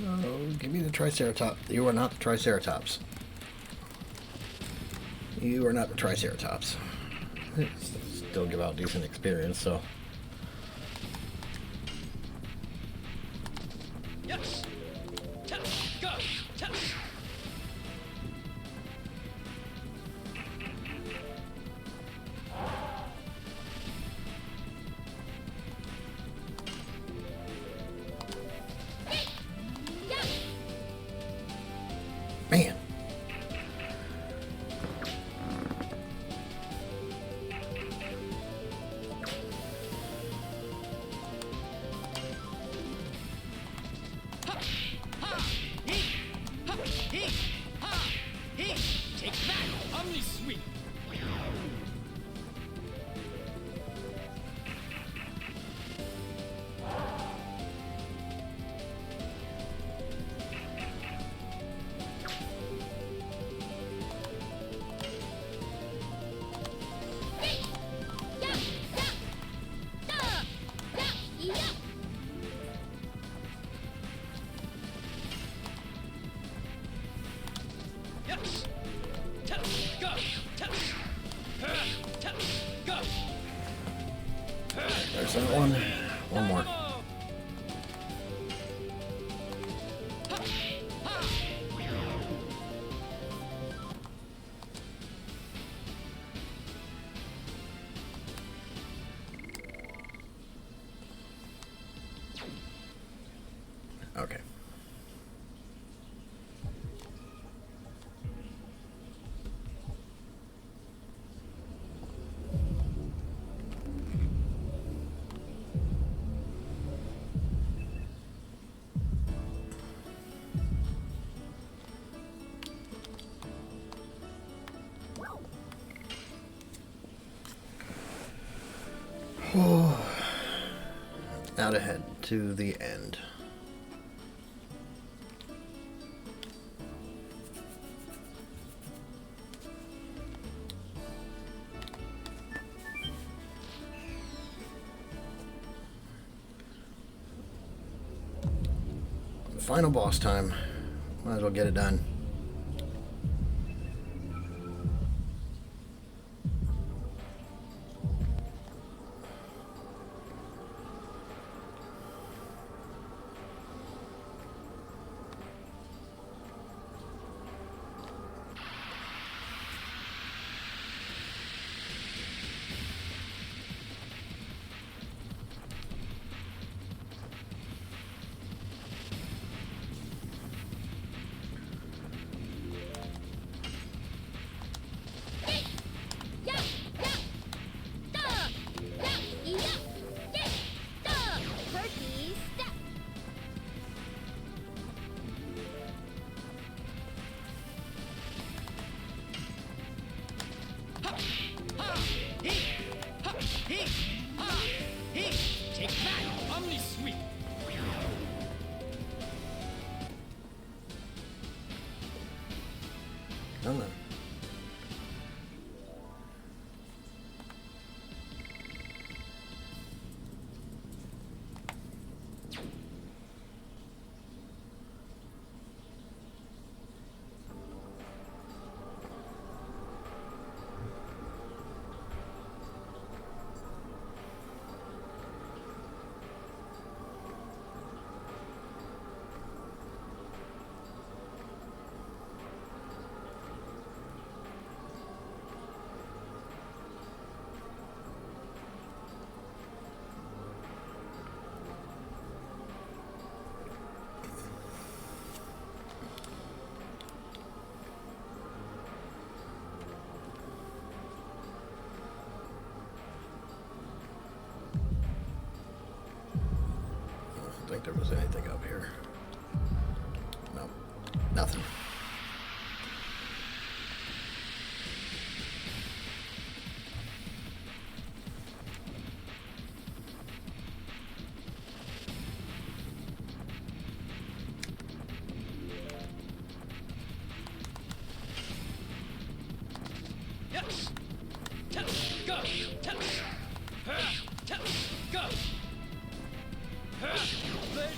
Oh, give me the Triceratops. You are not the Triceratops. You are not the Triceratops. Still give out decent experience, so. Yes. Go. Man. Take that, Omni Sweep. Go. Go. There's that one. One more. Okay. Now to head to the end. Final boss time. Might as well get it done. Take that, Omni Sweep. Come on. I don't think there was anything up here. No, nothing. Yes. Go. Go.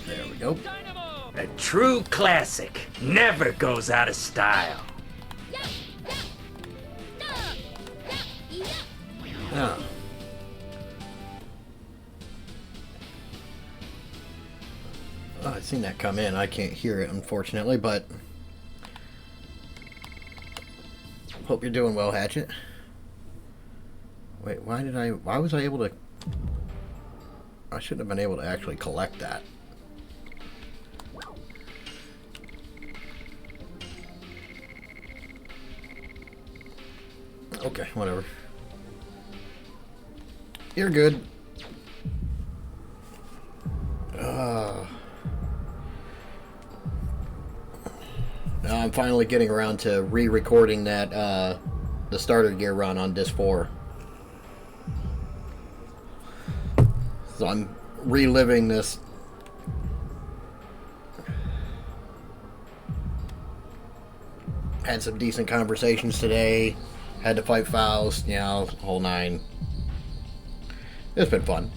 There we go. Dynamo. A true classic. Never goes out of style. Ah. Oh, I've seen that come in. I can't hear it, unfortunately, but hope you're doing well, Hatchet. Wait, why was I able to... I shouldn't have been able to actually collect that. Okay, whatever. You're good. Now I'm finally getting around to re-recording that the starter gear run on disc 4. So I'm reliving this. Had some decent conversations today. Had to fight Faust, you know, whole nine. It's been fun.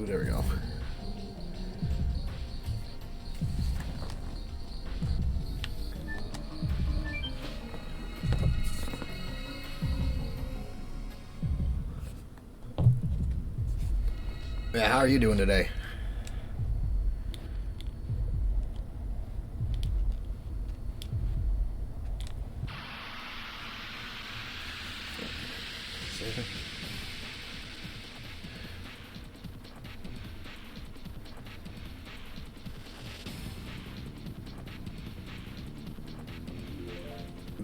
There we go. Yeah, how are you doing today?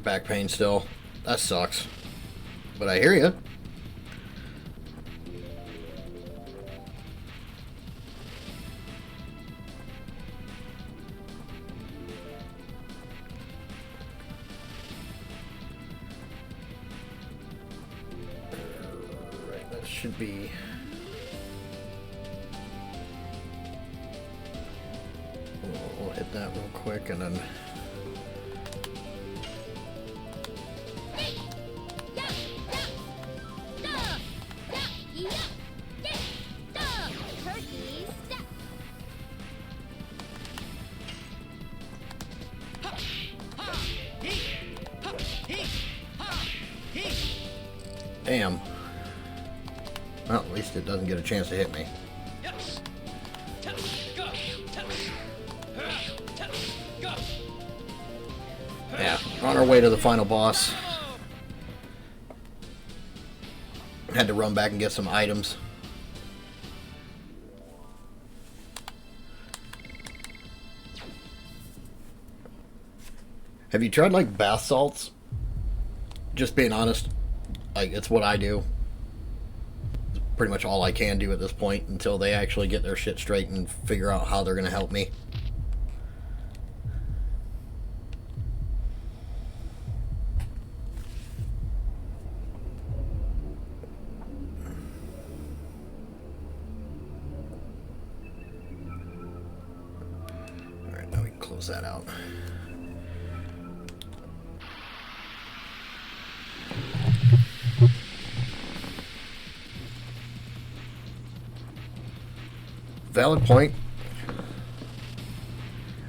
Back pain still. That sucks. But I hear you. Right, that should be... We'll hit that real quick and then... Damn. Well, at least it doesn't get a chance to hit me. Yeah, we're on our way to the final boss. Had to run back and get some items. Have you tried like bath salts? Just being honest. Like, it's what I do. It's pretty much all I can do at this point until they actually get their shit straight and figure out how they're going to help me. Alright, now we can close that out. Valid point.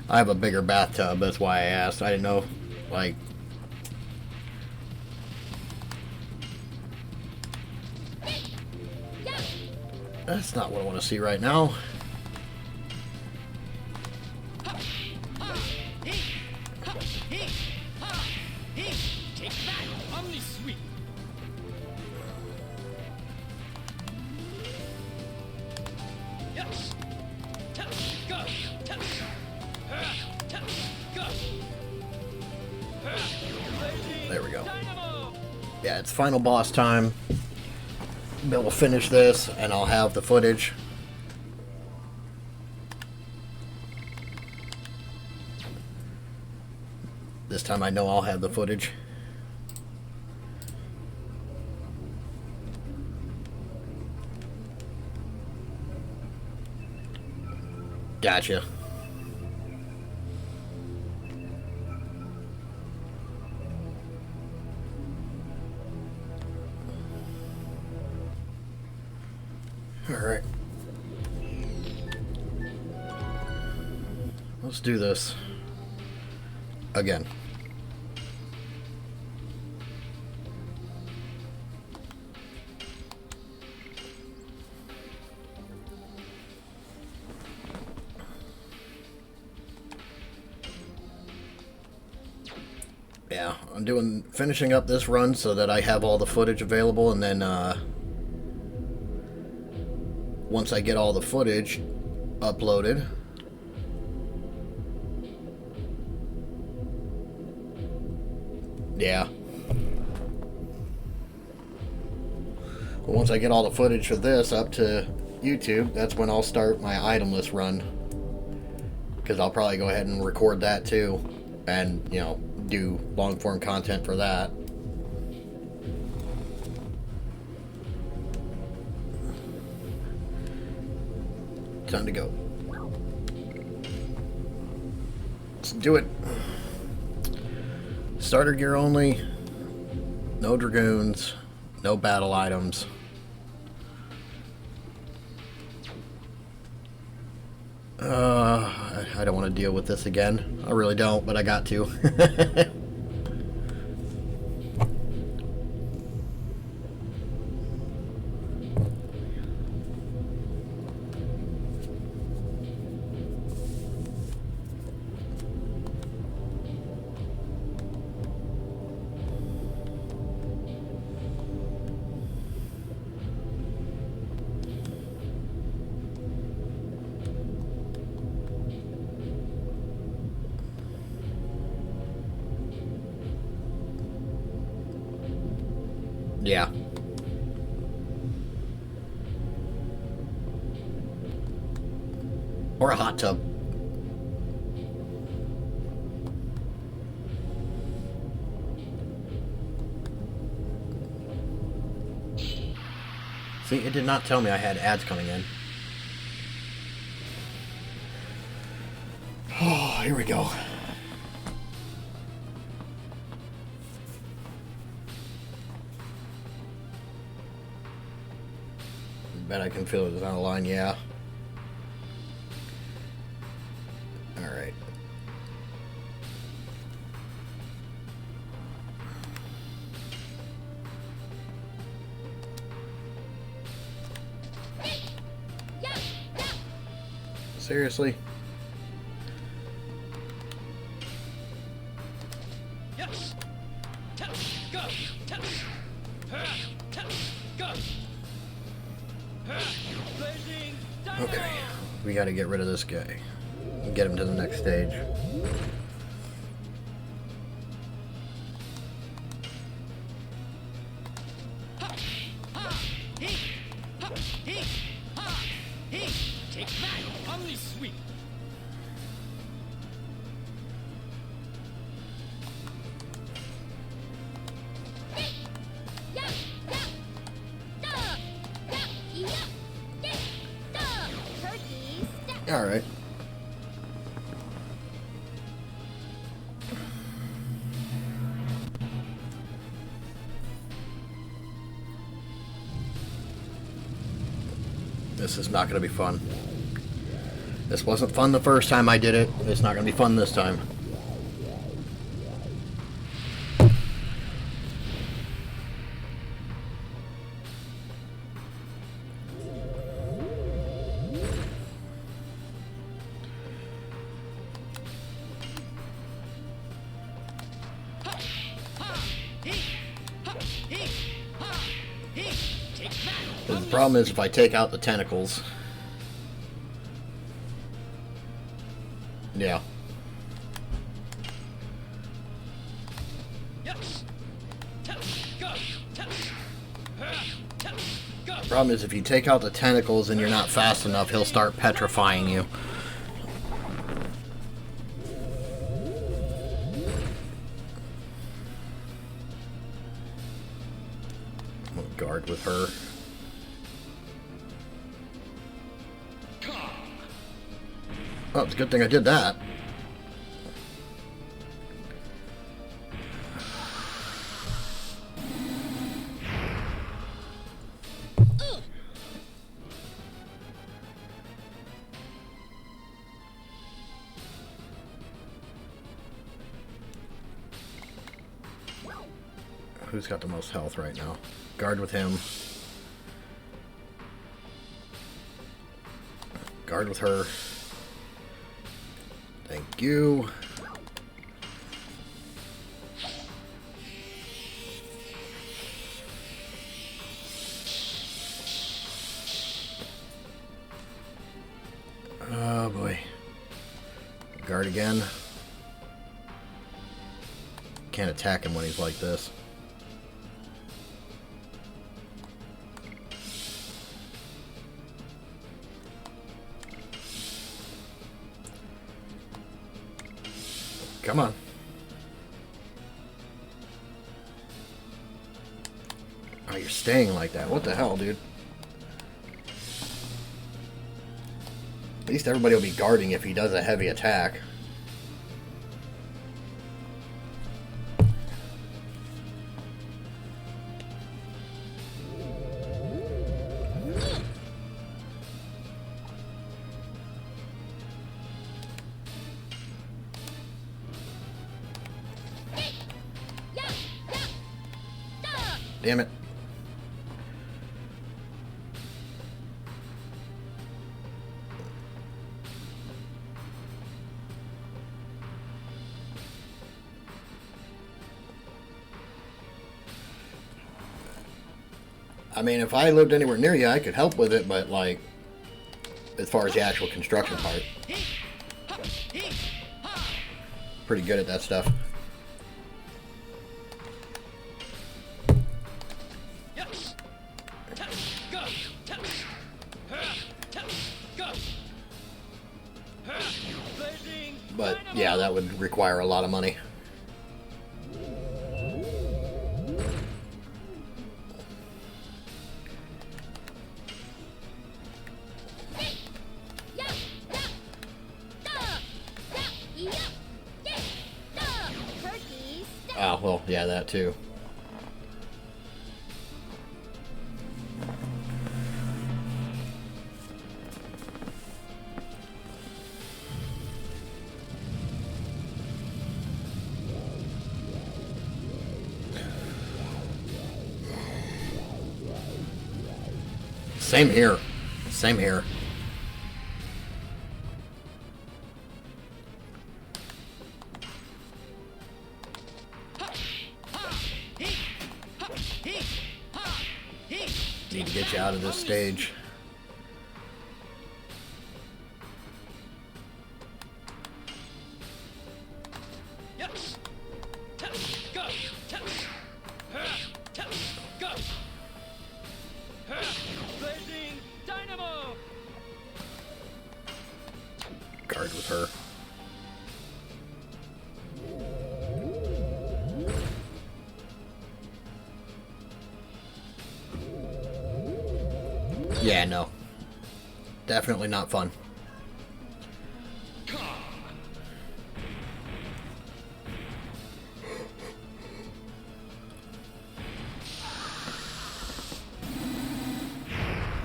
I have a bigger bathtub, that's why I asked. I didn't know, like... That's not what I want to see right now. There we go. Yeah, it's final boss time. Be able to finish this, and I'll have the footage. This time I know I'll have the footage. Gotcha. Alright. Let's do this again. Yeah, I'm finishing up this run so that I have all the footage available, and then once I get all the footage uploaded, yeah. But once I get all the footage for this up to YouTube, that's when I'll start my itemless run. Because I'll probably go ahead and record that too, and, you know, do long form content for that. Time to go. Let's do it. Starter gear only. No dragoons. No battle items. I don't want to deal with this again. I really don't, but I got to. Yeah. Or a hot tub. See, it did not tell me I had ads coming in. Oh, here we go. Bet I can feel it on the line, yeah. Alright. Seriously? Yes. Go. Go. Blazing dynamo. Okay. We gotta get rid of this guy. And get him to the next stage. Take that. Only sweep. Alright. This is not going to be fun. This wasn't fun the first time I did it. It's not going to be fun this time. The problem is if I take out the tentacles. Yeah. The problem is if you take out the tentacles and you're not fast enough, he'll start petrifying you. I'll guard with her. Oh, it's a good thing I did that. Who's got the most health right now? Guard with him. Guard with her. Thank you. Oh boy. Guard again. Can't attack him when he's like this. Come on. Oh, you're staying like that. What the hell, dude? At least everybody will be guarding if he does a heavy attack. Damn it. I mean, if I lived anywhere near you, I could help with it, but, like, as far as the actual construction part, pretty good at that stuff. Yes. Go. Go. Blazing But, dynamo. yeah, that would require a lot of money. Turkey step. Oh, well, yeah, that too. Same here. Same here. Need to get you out of this stage. Yes. Go. Go. Blazing dynamo. Guard with her. Yeah, no. Definitely not fun.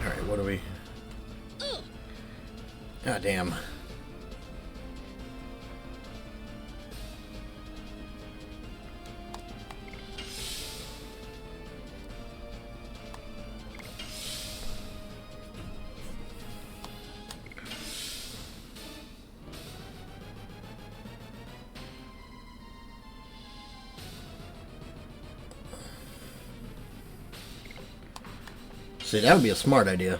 Alright, what do we... God damn. See, that would be a smart idea.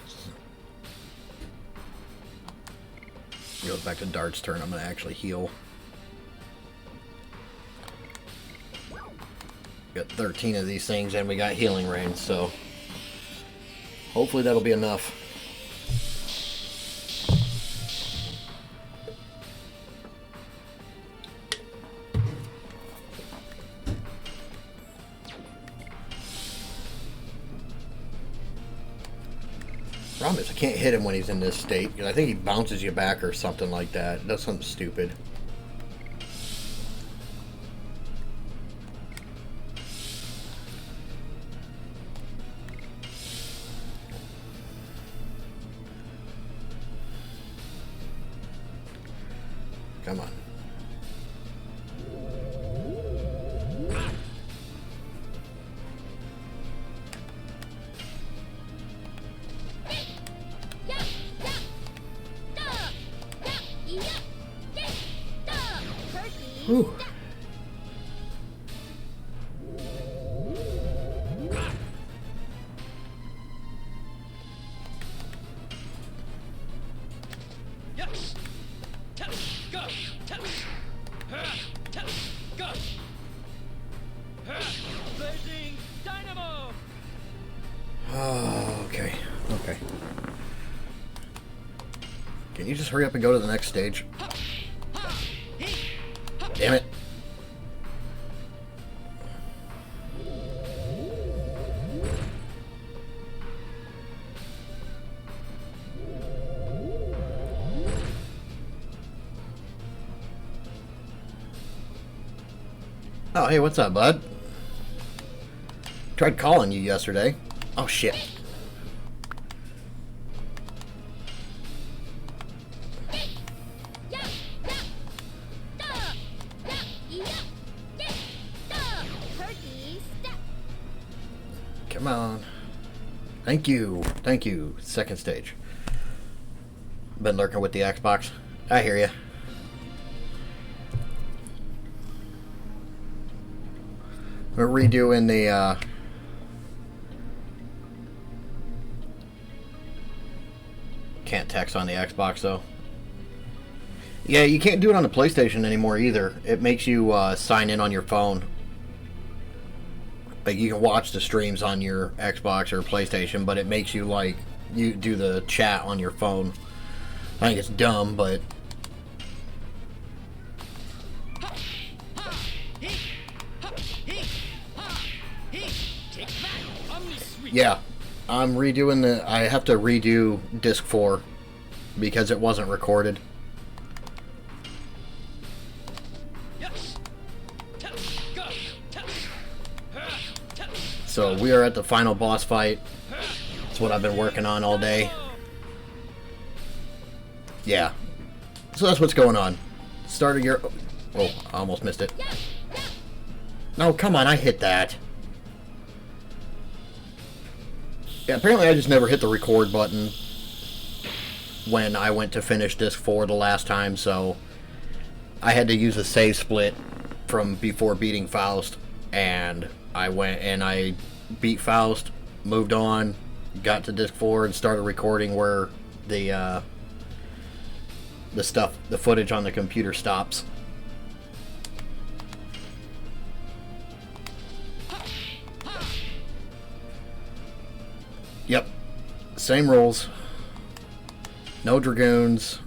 Goes back to Dart's turn. I'm going to actually heal. Got 13 of these things, and we got healing rain, so hopefully that'll be enough. Problem is, I can't hit him when he's in this state, because I think he bounces you back or something like that. Does something stupid. Come on. Whew. Yes. Go. Go. Blazing dynamo. Oh, okay. Okay. Can you just hurry up and go to the next stage? Damn it. Oh, hey, what's up, bud? Tried calling you yesterday. Oh, shit. Come on. Thank you. Thank you. Second stage. Been lurking with the Xbox. I hear you. We're redoing the can't text on the Xbox though. Yeah, you can't do it on the PlayStation anymore either. It makes you sign in on your phone. Like you can watch the streams on your Xbox or PlayStation, but it makes you like you do the chat on your phone. I think it's dumb, but yeah, I'm redoing the. I have to redo disc 4 because it wasn't recorded. So we are at the final boss fight. That's what I've been working on all day. Yeah. So that's what's going on. Starting your... Oh, I almost missed it. No, come on, I hit that. Yeah, apparently I just never hit the record button when I went to finish disc 4 the last time, so I had to use a save split from before beating Faust, and I went and I beat Faust, moved on, got to disc 4, and started recording where the stuff, the footage on the computer stops. Yep, same rules. No Dragoons.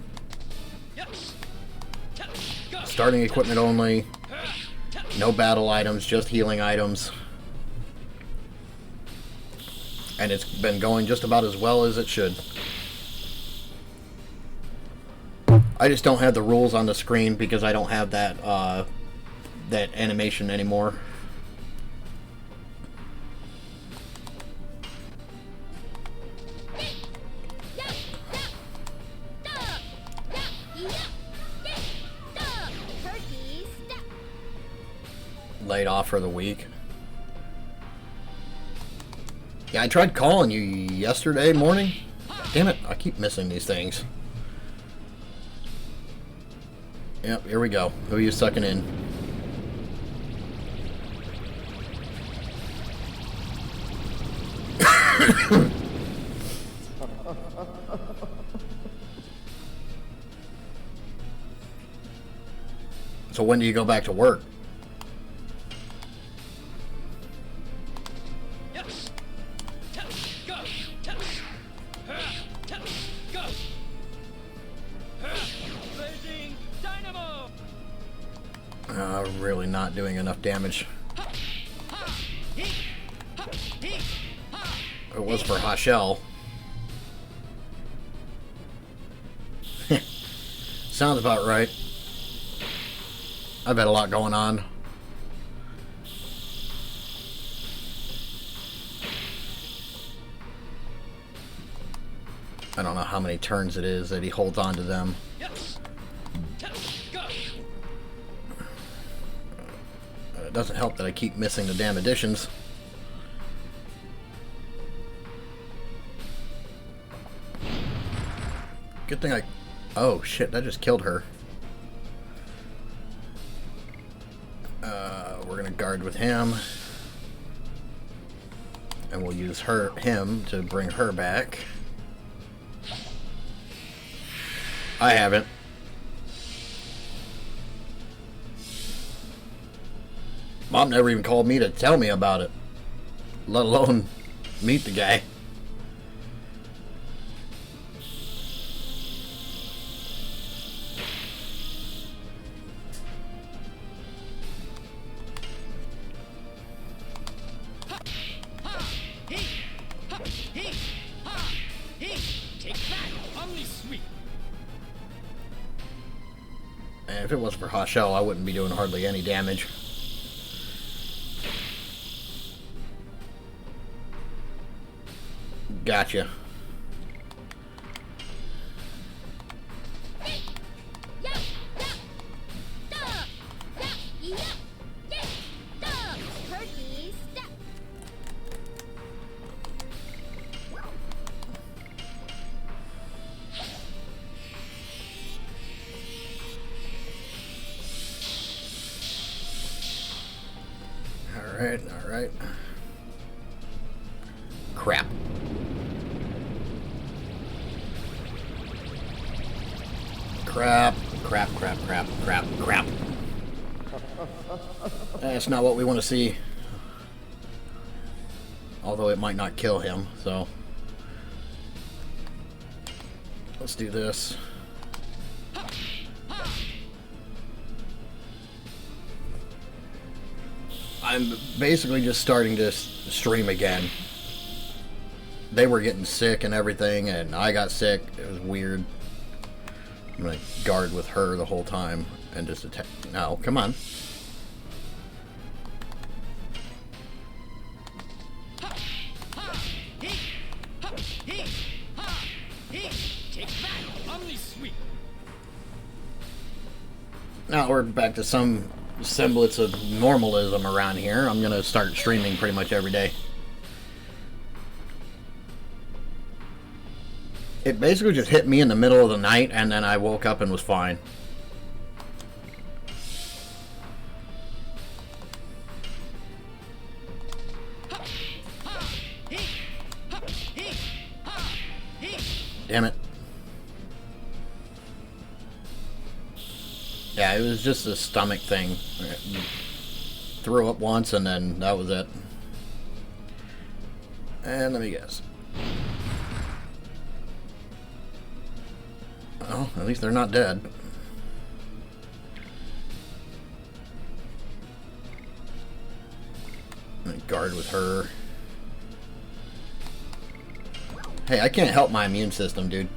Starting equipment only. No battle items, just healing items. And it's been going just about as well as it should. I just don't have the rules on the screen because I don't have that that animation anymore. Laid off for the week. Yeah, I tried calling you yesterday morning. Damn it, I keep missing these things. Yep, here we go. Who are you sucking in? So when do you go back to work? Really not doing enough damage. It was for Hashel. Sounds about right. I've had a lot going on. I don't know how many turns it is that he holds on to them. It doesn't help that I keep missing the damn additions. Good thing I... Oh shit, that just killed her. We're gonna guard with him. And we'll use him to bring her back. I haven't. Mom never even called me to tell me about it, let alone meet the guy. And if it wasn't for Hashel, I wouldn't be doing hardly any damage. Gotcha. Alright, alright. Crap. Crap, crap, crap, crap, crap, crap. That's not what we want to see. Although it might not kill him, so. Let's do this. I'm basically just starting to stream again. They were getting sick and everything, and I got sick. It was weird. I'm gonna guard with her the whole time and just attack. No, come on. Now we're back to some semblance of normalism around here. I'm gonna start streaming pretty much every day. It basically just hit me in the middle of the night, and then I woke up and was fine. Damn it. Yeah, it was just a stomach thing. Threw up once, and then that was it. And let me guess. Well, at least they're not dead. I'm gonna guard with her. Hey, I can't help my immune system, dude.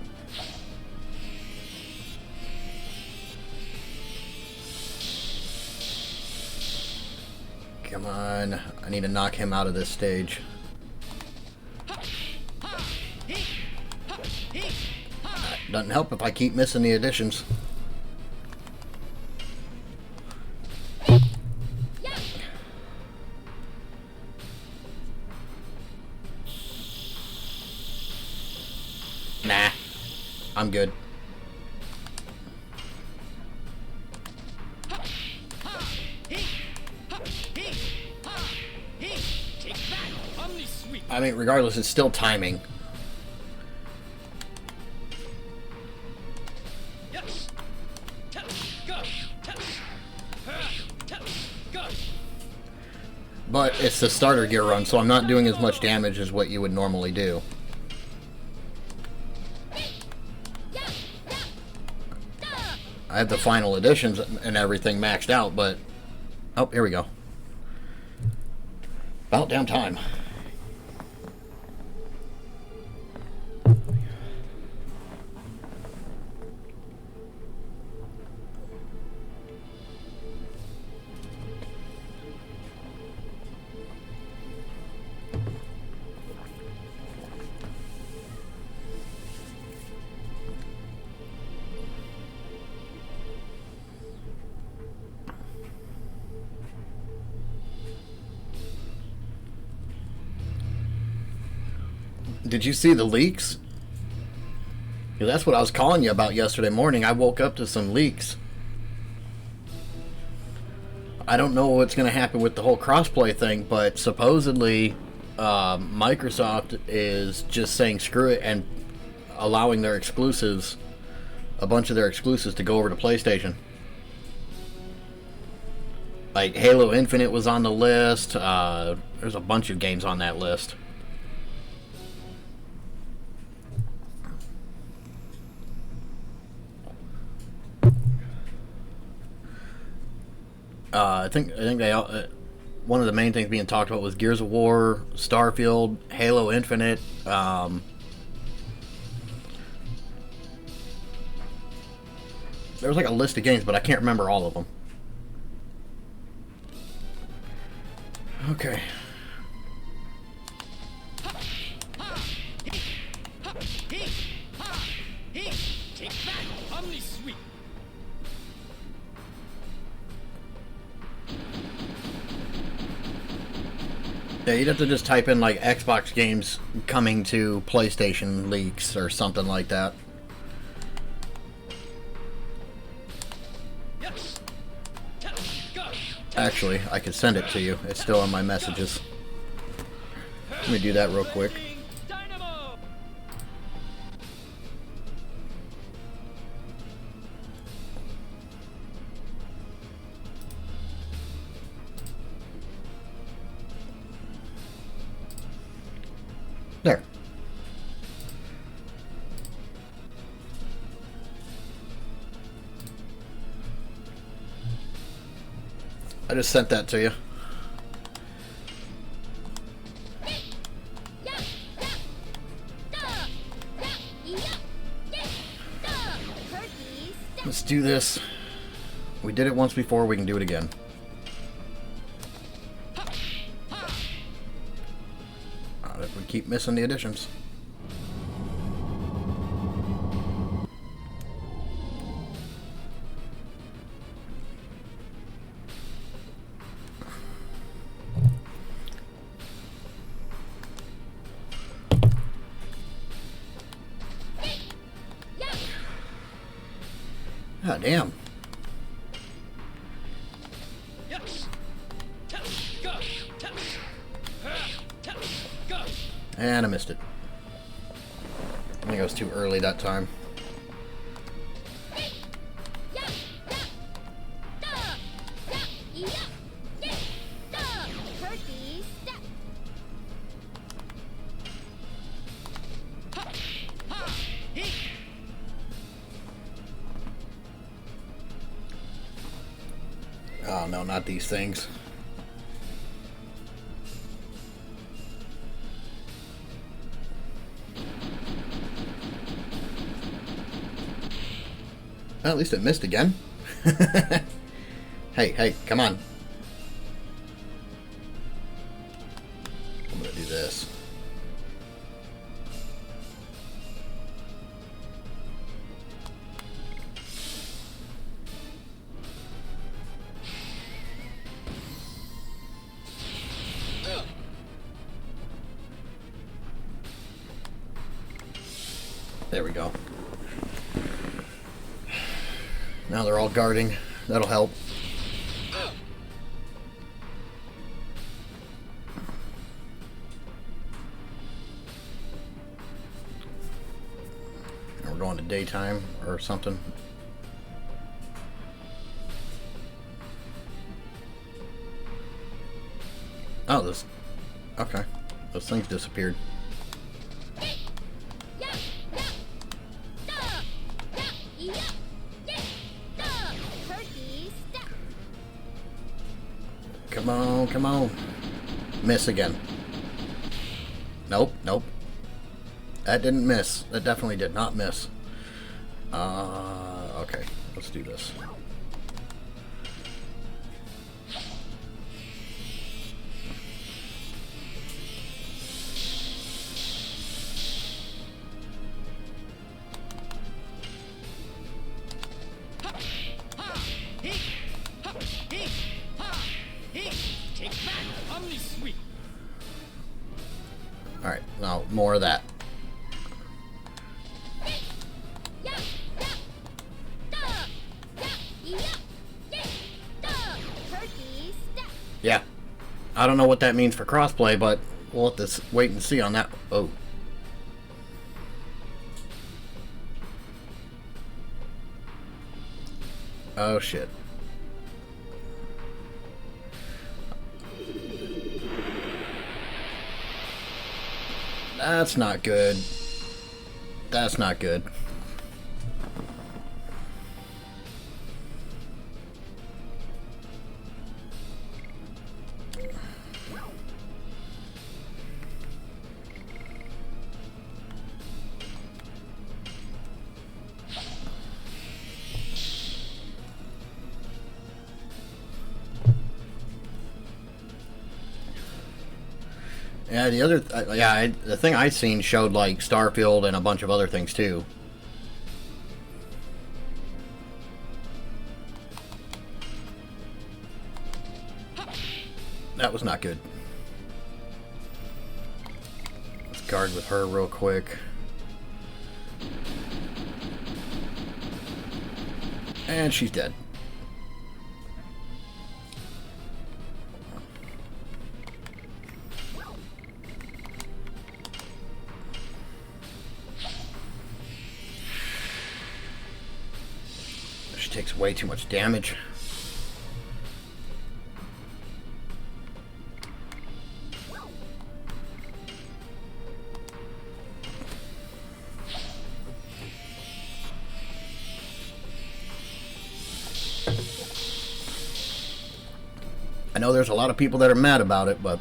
Come on. I need to knock him out of this stage. Doesn't help if I keep missing the additions. Nah, I'm good. I mean, regardless, it's still timing. But it's the starter gear run, so I'm not doing as much damage as what you would normally do. I have the final editions and everything maxed out, but... Oh, here we go. About damn time. Did you see the leaks? Yeah, that's what I was calling you about yesterday morning. I woke up to some leaks. I don't know what's going to happen with the whole crossplay thing, but supposedly Microsoft is just saying screw it and allowing their exclusives, a bunch of their exclusives, to go over to PlayStation. Like Halo Infinite was on the list. There's a bunch of games on that list. I think they one of the main things being talked about was Gears of War, Starfield, Halo Infinite. There was like a list of games, but I can't remember all of them. Okay. Yeah, you'd have to just type in like Xbox games coming to PlayStation leaks or something like that. Actually, I could send it to you. It's still on my messages. Let me do that real quick. Blazing Dynamo! There. I just sent that to you. Let's do this. We did it once before, we can do it again. Not if we keep missing the additions. God damn. Yes! Go! Go! And I missed it. I think I was too early that time. Turkey step. Oh no, not these things. Well, at least it missed again. Hey, come on. I'm gonna do this. There we go. Now they're all guarding. That'll help. And we're going to daytime or something. Oh, this... Okay. Those things disappeared. Turkey step. Come on, come on. Miss again. Nope, nope. That didn't miss. That definitely did not miss. Okay. Let's do this. Take that! Omni sweep! Alright, now more of that. Turkey step. Yeah. I don't know what that means for crossplay, but we'll have to wait and see on that. Oh. Oh, shit. That's not good. That's not good. Yeah, the thing I seen showed like Starfield and a bunch of other things too. That was not good. Let's guard with her real quick. And she's dead. takes way too much damage. I know there's a lot of people that are mad about it, but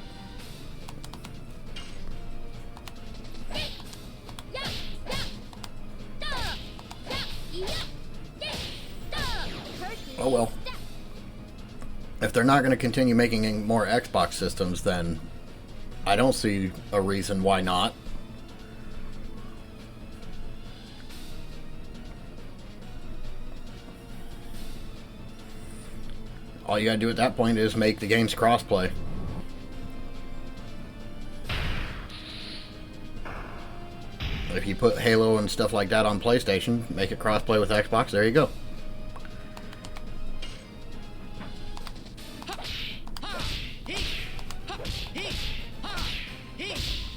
oh well. If they're not going to continue making more Xbox systems, then I don't see a reason why not. All you gotta do at that point is make the games crossplay. If you put Halo and stuff like that on PlayStation, make it crossplay with Xbox, there you go.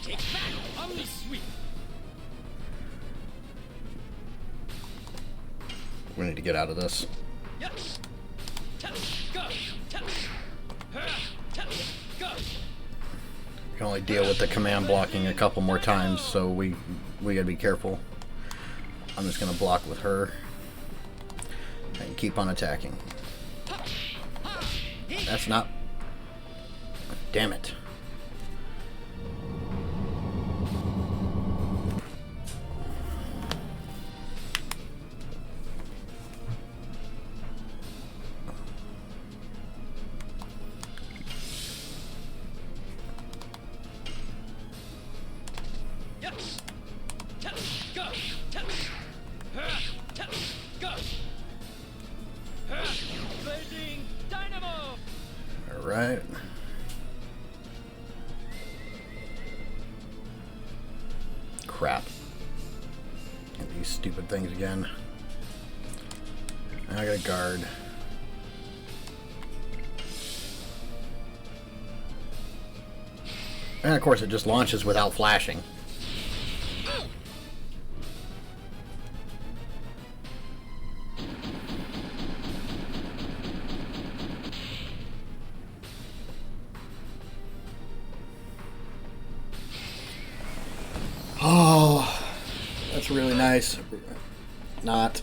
Take back, Omni Sweep. We need to get out of this. Yes. Go. Go. We can only deal with the command blocking a couple more times, so we gotta be careful. I'm just gonna block with her and keep on attacking. That's not... Damn it. Yes. Go. Go. Blazing Dynamo. Alright. Crap. These stupid things again. I got a guard. And of course it just launches without flashing. Oh, that's really nice. Not.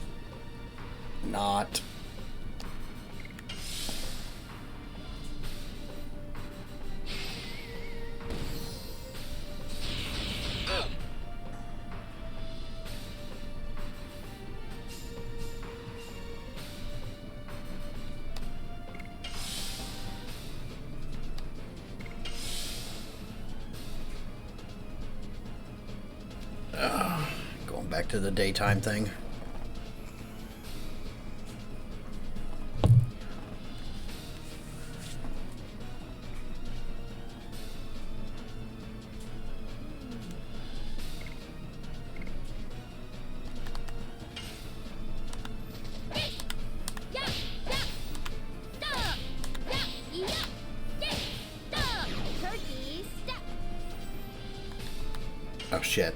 Going back to the daytime thing. Oh shit.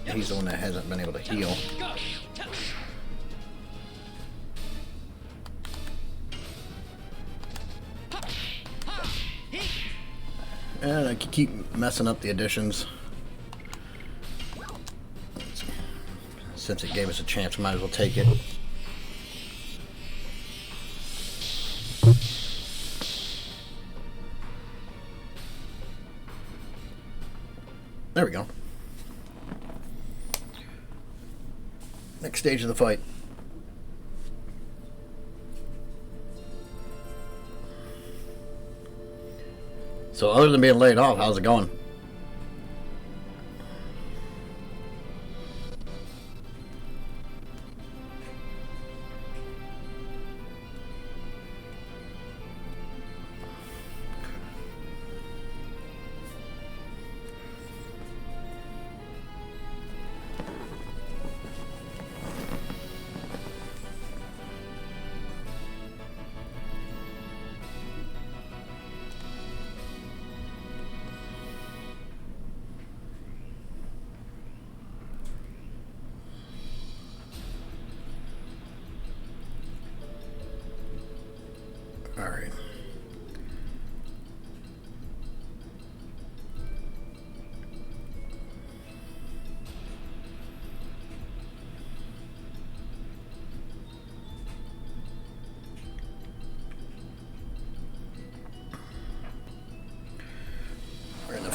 He's the one that hasn't been able to heal. And I keep messing up the additions. Since it gave us a chance, we might as well take it. There we go. Next stage of the fight. So other than being laid off, how's it going?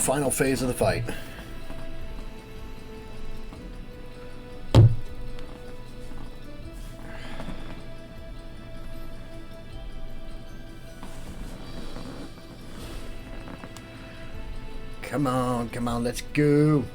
final phase of the fight. Come on, let's go.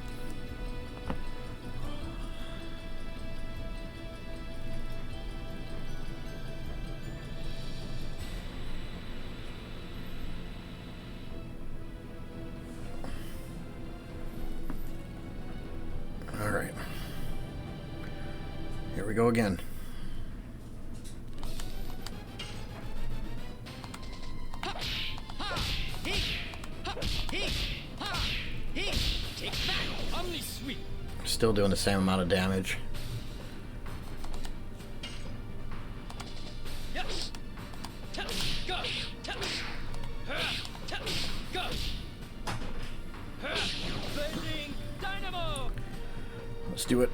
All right. Here we go again. Still doing the same amount of damage. Yes. Go. Go. Blazing dynamo. Let's do it.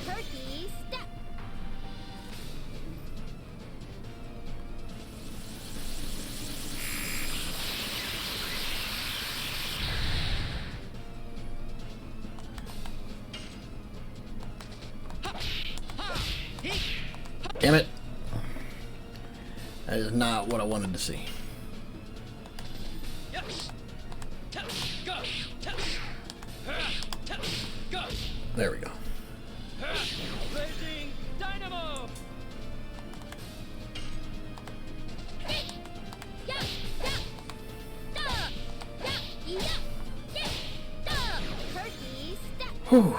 Turkey step. Damn it. That is not what I wanted to see. Yes. Go. Go. There we go. Blazing dynamo. Turkey step. Whew.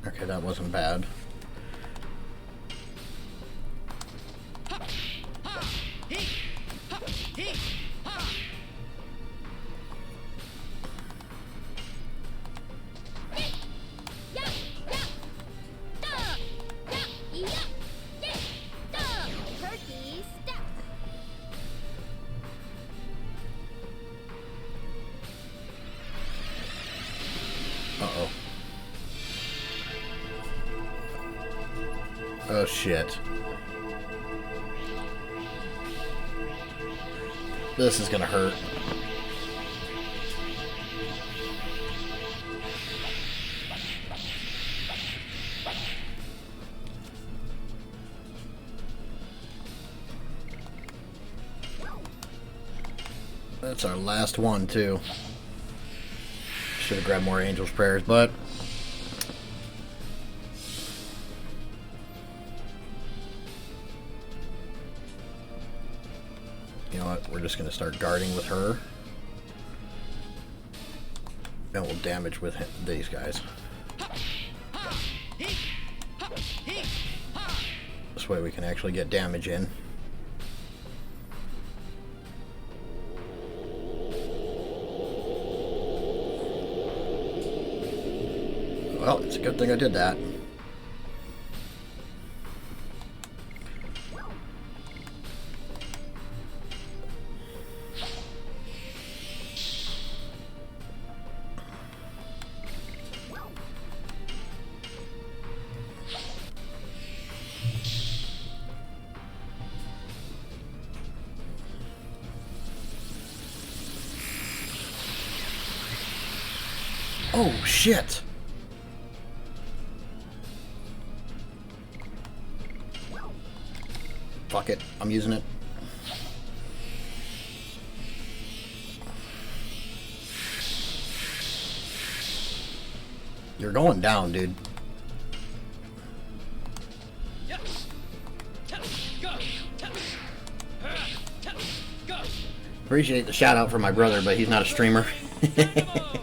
Okay, that wasn't bad. Turkey step. Uh-oh. Oh, shit. This is gonna hurt. That's our last one, too. Should have grabbed more Angel's Prayers, but... you know what? We're just going to start guarding with her. And we'll damage with these guys. This way we can actually get damage in. Well, it's a good thing I did that. Oh, shit! Fuck it, I'm using it. You're going down, dude. Yes. Go. Go. Appreciate the shout out for my brother, but he's not a streamer. Dynamo.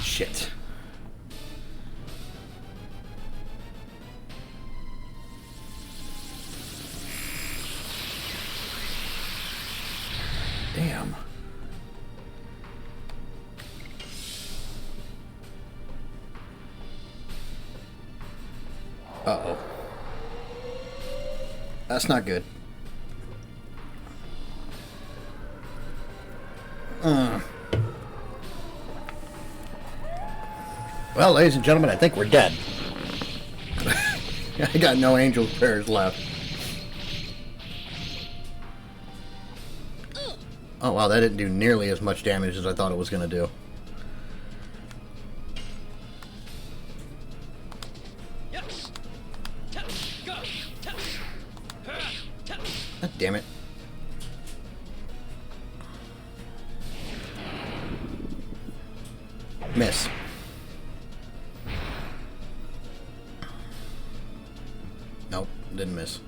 Shit. Damn. Uh-oh. That's not good. Well, ladies and gentlemen, I think we're dead. I got no angel prayers left. Oh wow, that didn't do nearly as much damage as I thought it was going to do. Yes. Go. God damn it. Miss. Nope, didn't miss.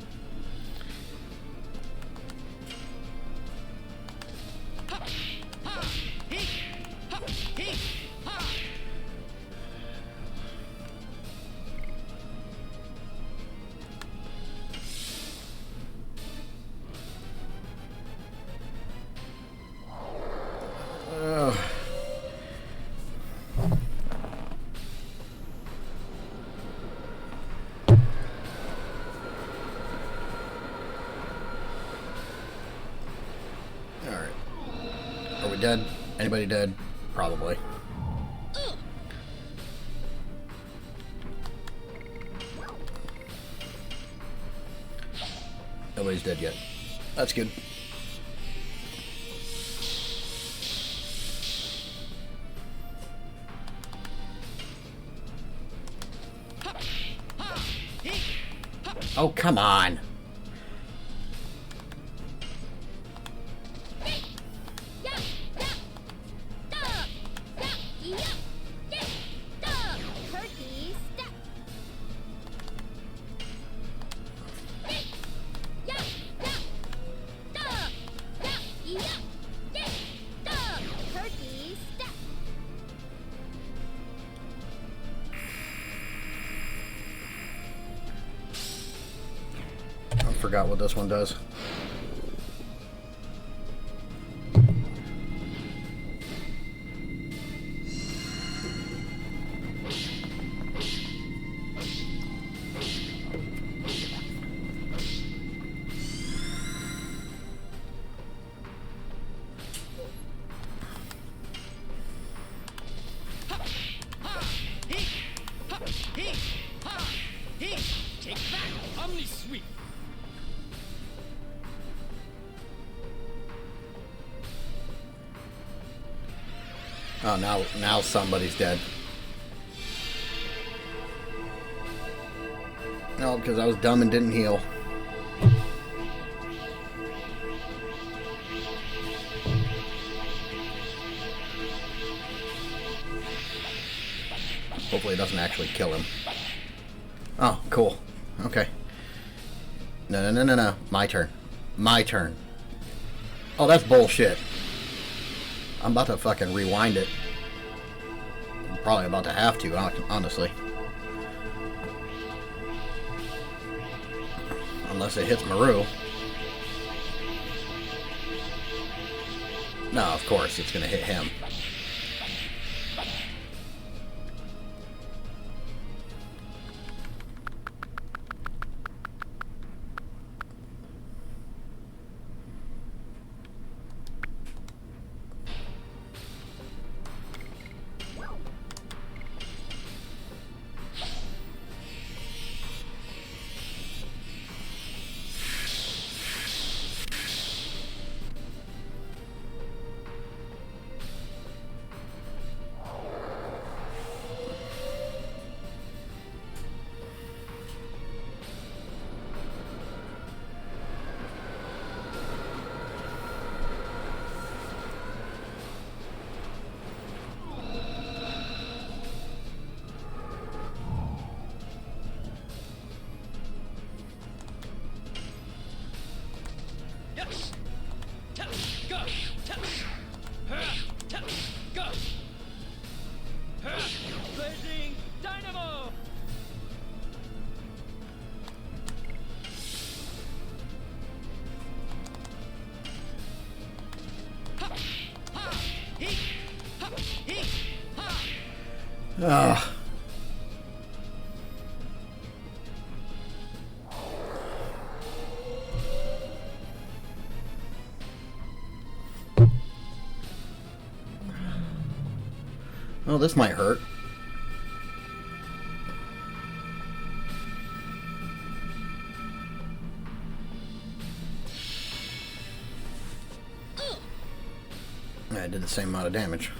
Alright. Are we dead? Anybody dead? Probably. Nobody's dead yet. That's good. Oh, come on. Turkey step. Turkey step. I forgot what this one does. Take that, Omni Sweep. Oh, now somebody's dead. No, because I was dumb and didn't heal. Hopefully it doesn't actually kill him. Oh, cool. Okay. No. My turn. My turn. Oh, that's bullshit. I'm about to fucking rewind it. I'm probably about to have to, honestly. Unless it hits Maru. No, of course, it's gonna hit him. Yes. Go. Go. Blazing Dynamo. Ugh. Oh, this might hurt. I did the same amount of damage.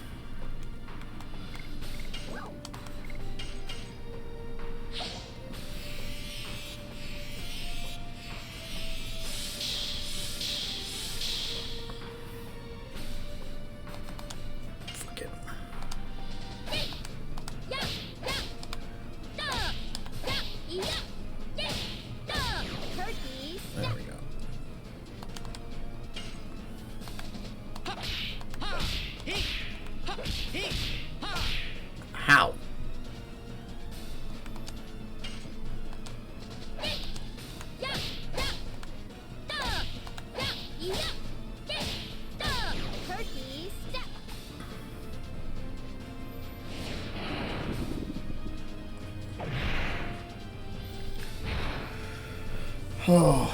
Fuck it. Turkey There step. we go. How? Turkey step. Oh.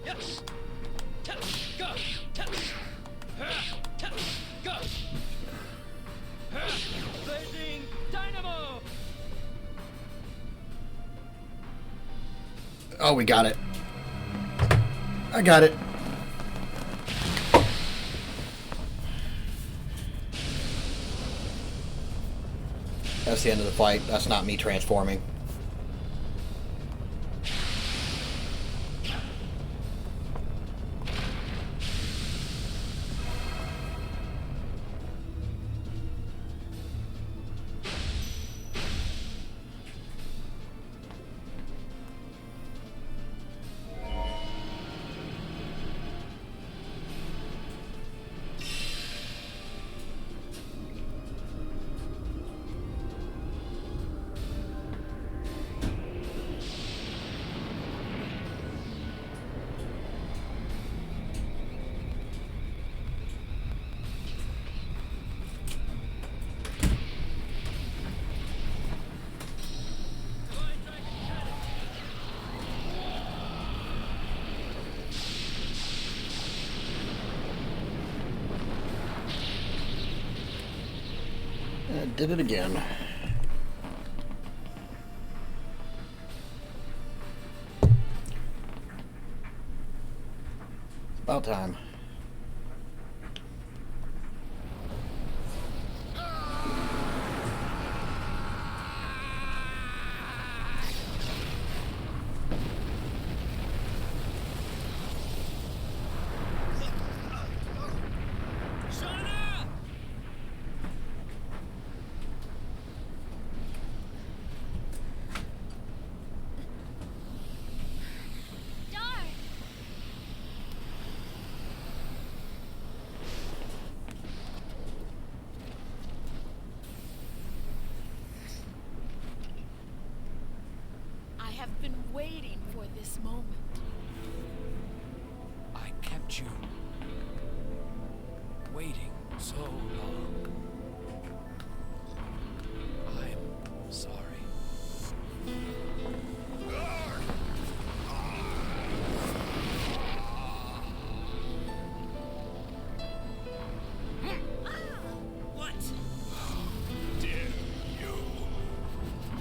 Yes. Go. Go. Blazing Dynamo. Oh, we got it. I got it. That's the end of the fight. That's not me transforming. I did it again. About time. Shana! Darn. I have been waiting for this moment. I kept you waiting so long. I'm sorry. What? Dare you?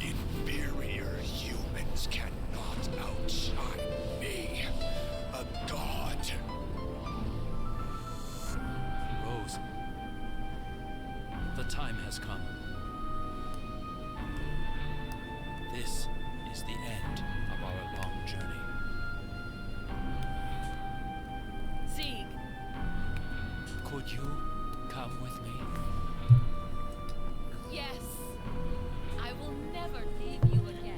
Inferior humans cannot outshine me, a god. Rose, the time has come. This is the end of our long journey. Zeke, Could you come with me? yes. I will never leave you again.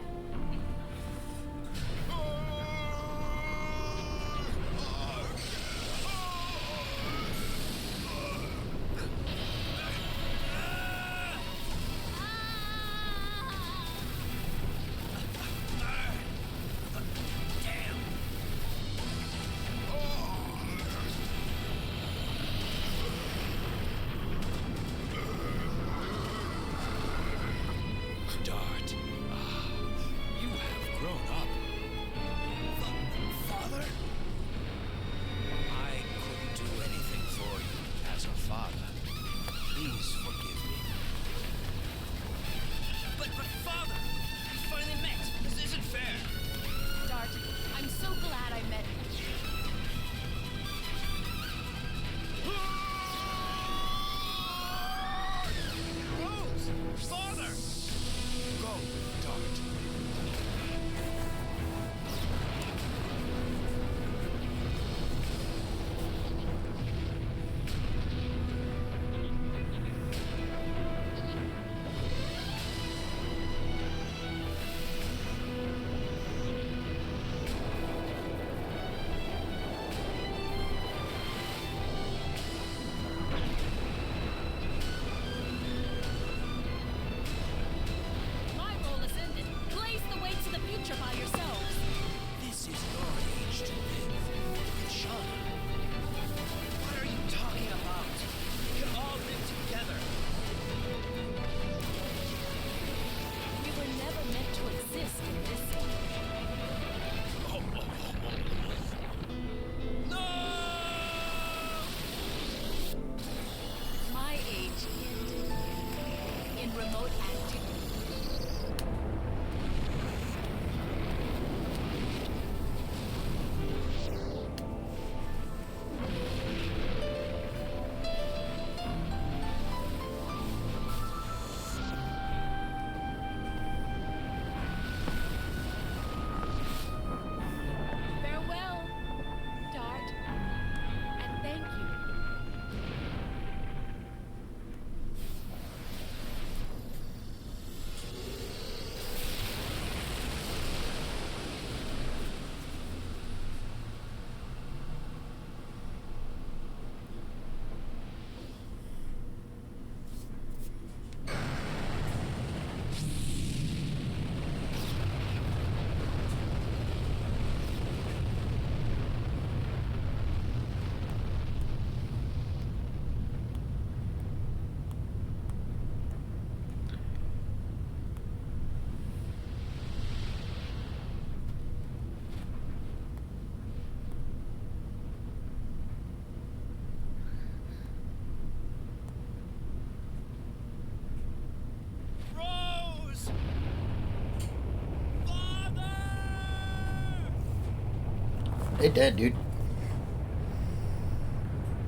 They did, dude.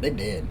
They did.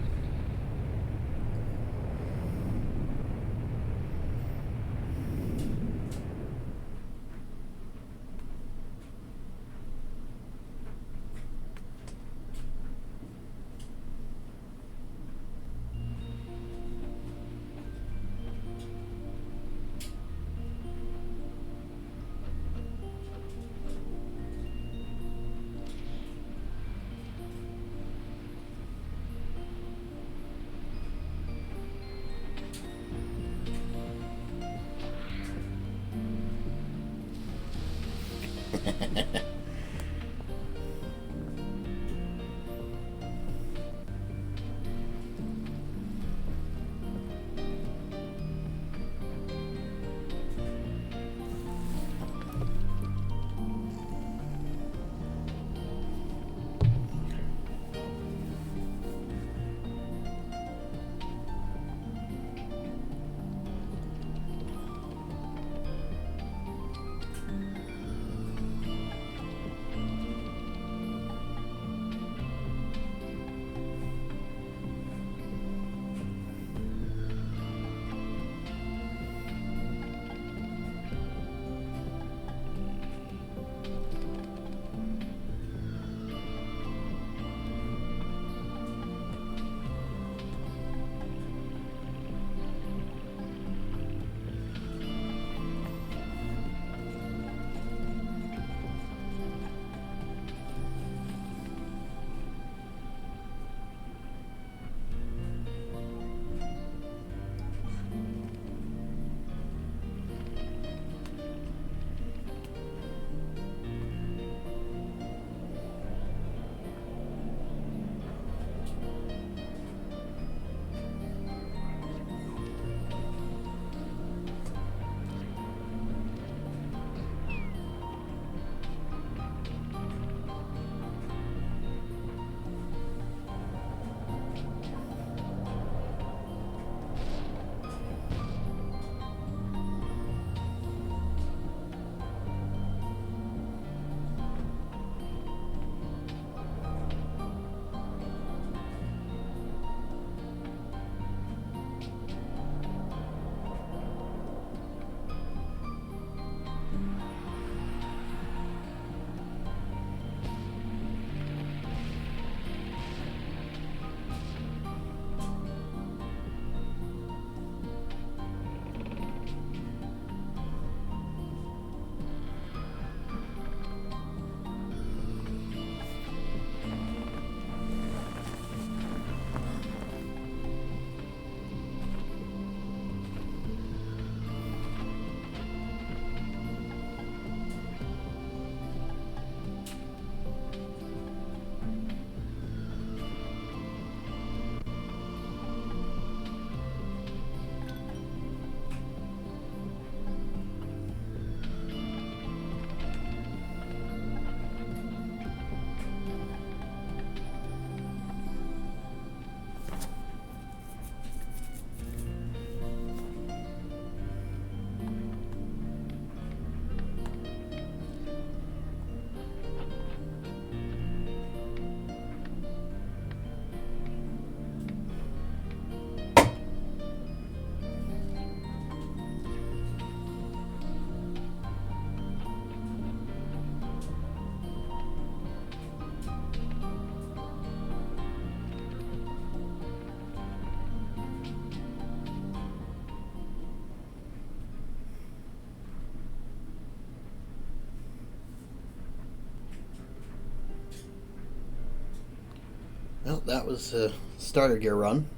Well, that was a starter gear run.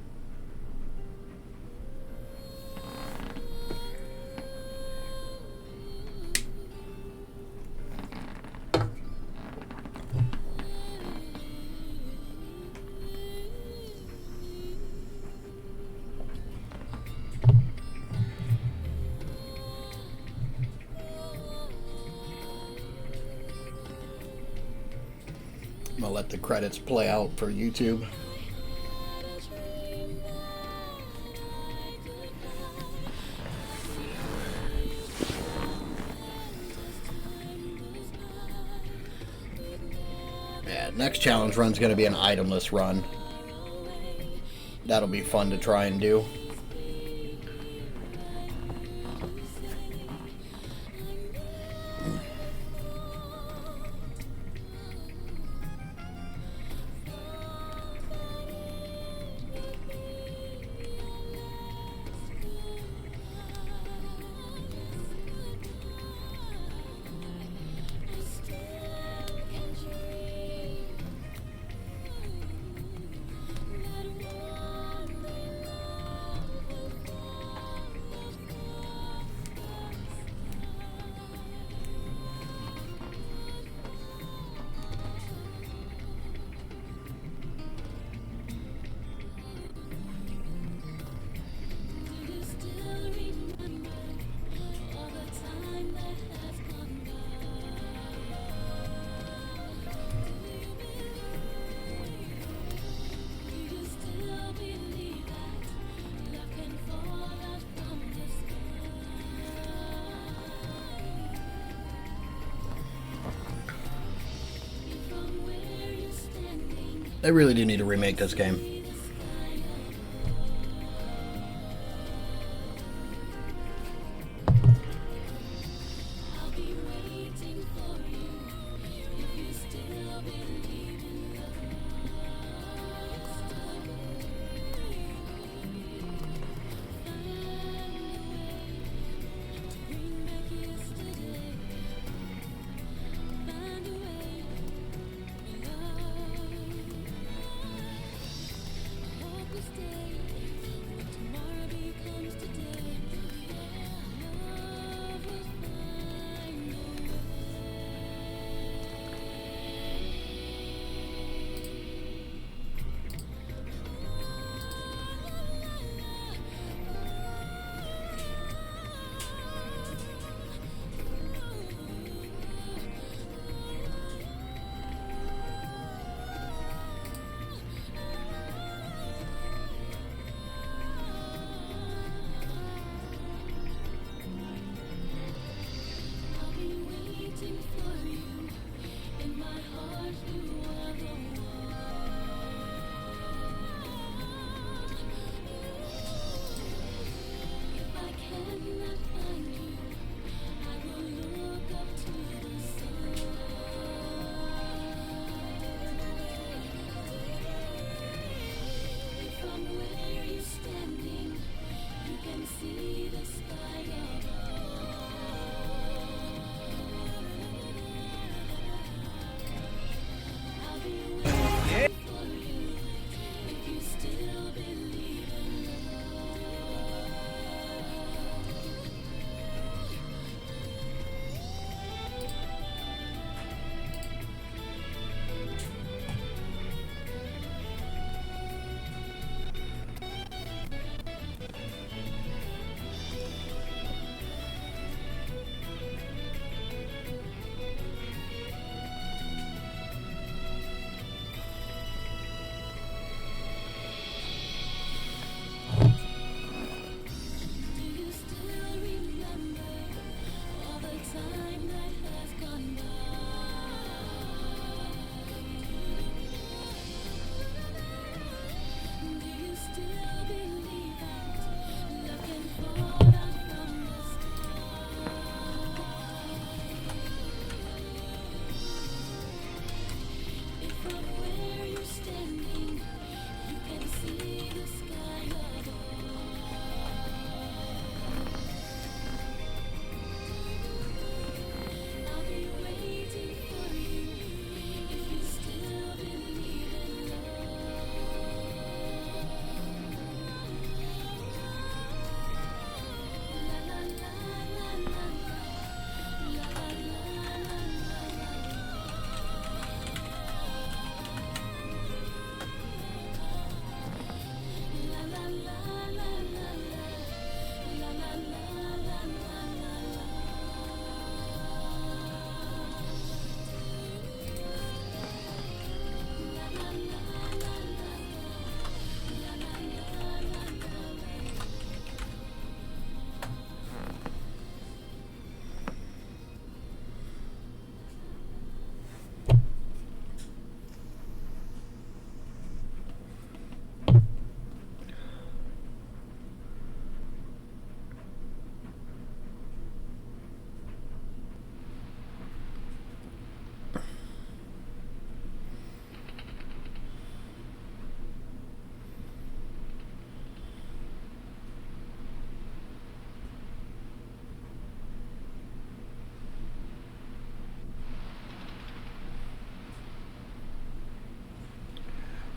I'm gonna let the credits play out for YouTube. Man, Next challenge run's going to be an itemless run. That'll be fun to try and do. They really do need to remake this game.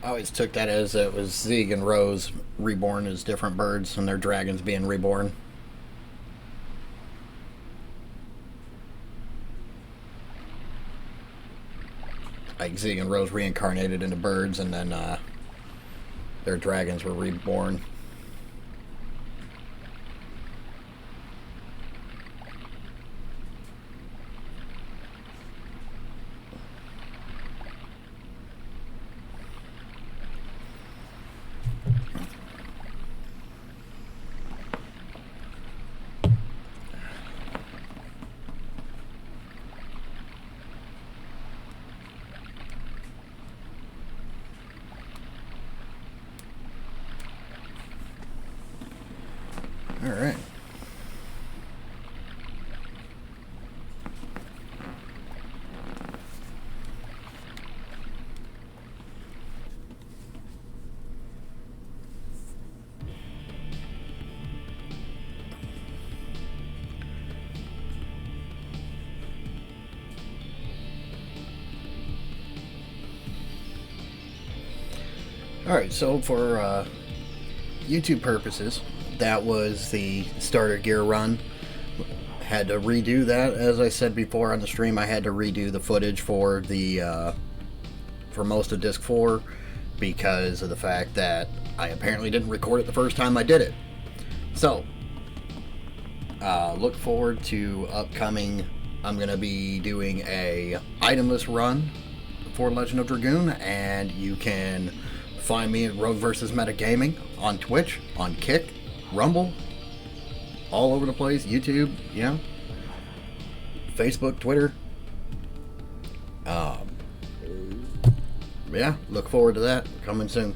I always took that as it was Zeke and Rose reborn as different birds and their dragons being reborn. Like Zeke and Rose reincarnated into birds and then their dragons were reborn. All right. All right, so for YouTube purposes, that was the starter gear run. Had to redo that, as I said before on the stream. I had to redo the footage for the for most of disc 4 because of the fact that I apparently didn't record it the first time I did it. So look forward to upcoming. I'm gonna be doing a itemless run for Legend of Dragoon, and you can find me at RogueVsMetaGaming on Twitch, on Kick, Rumble, all over the place, YouTube, you know, Facebook, Twitter. Yeah, look forward to that coming soon.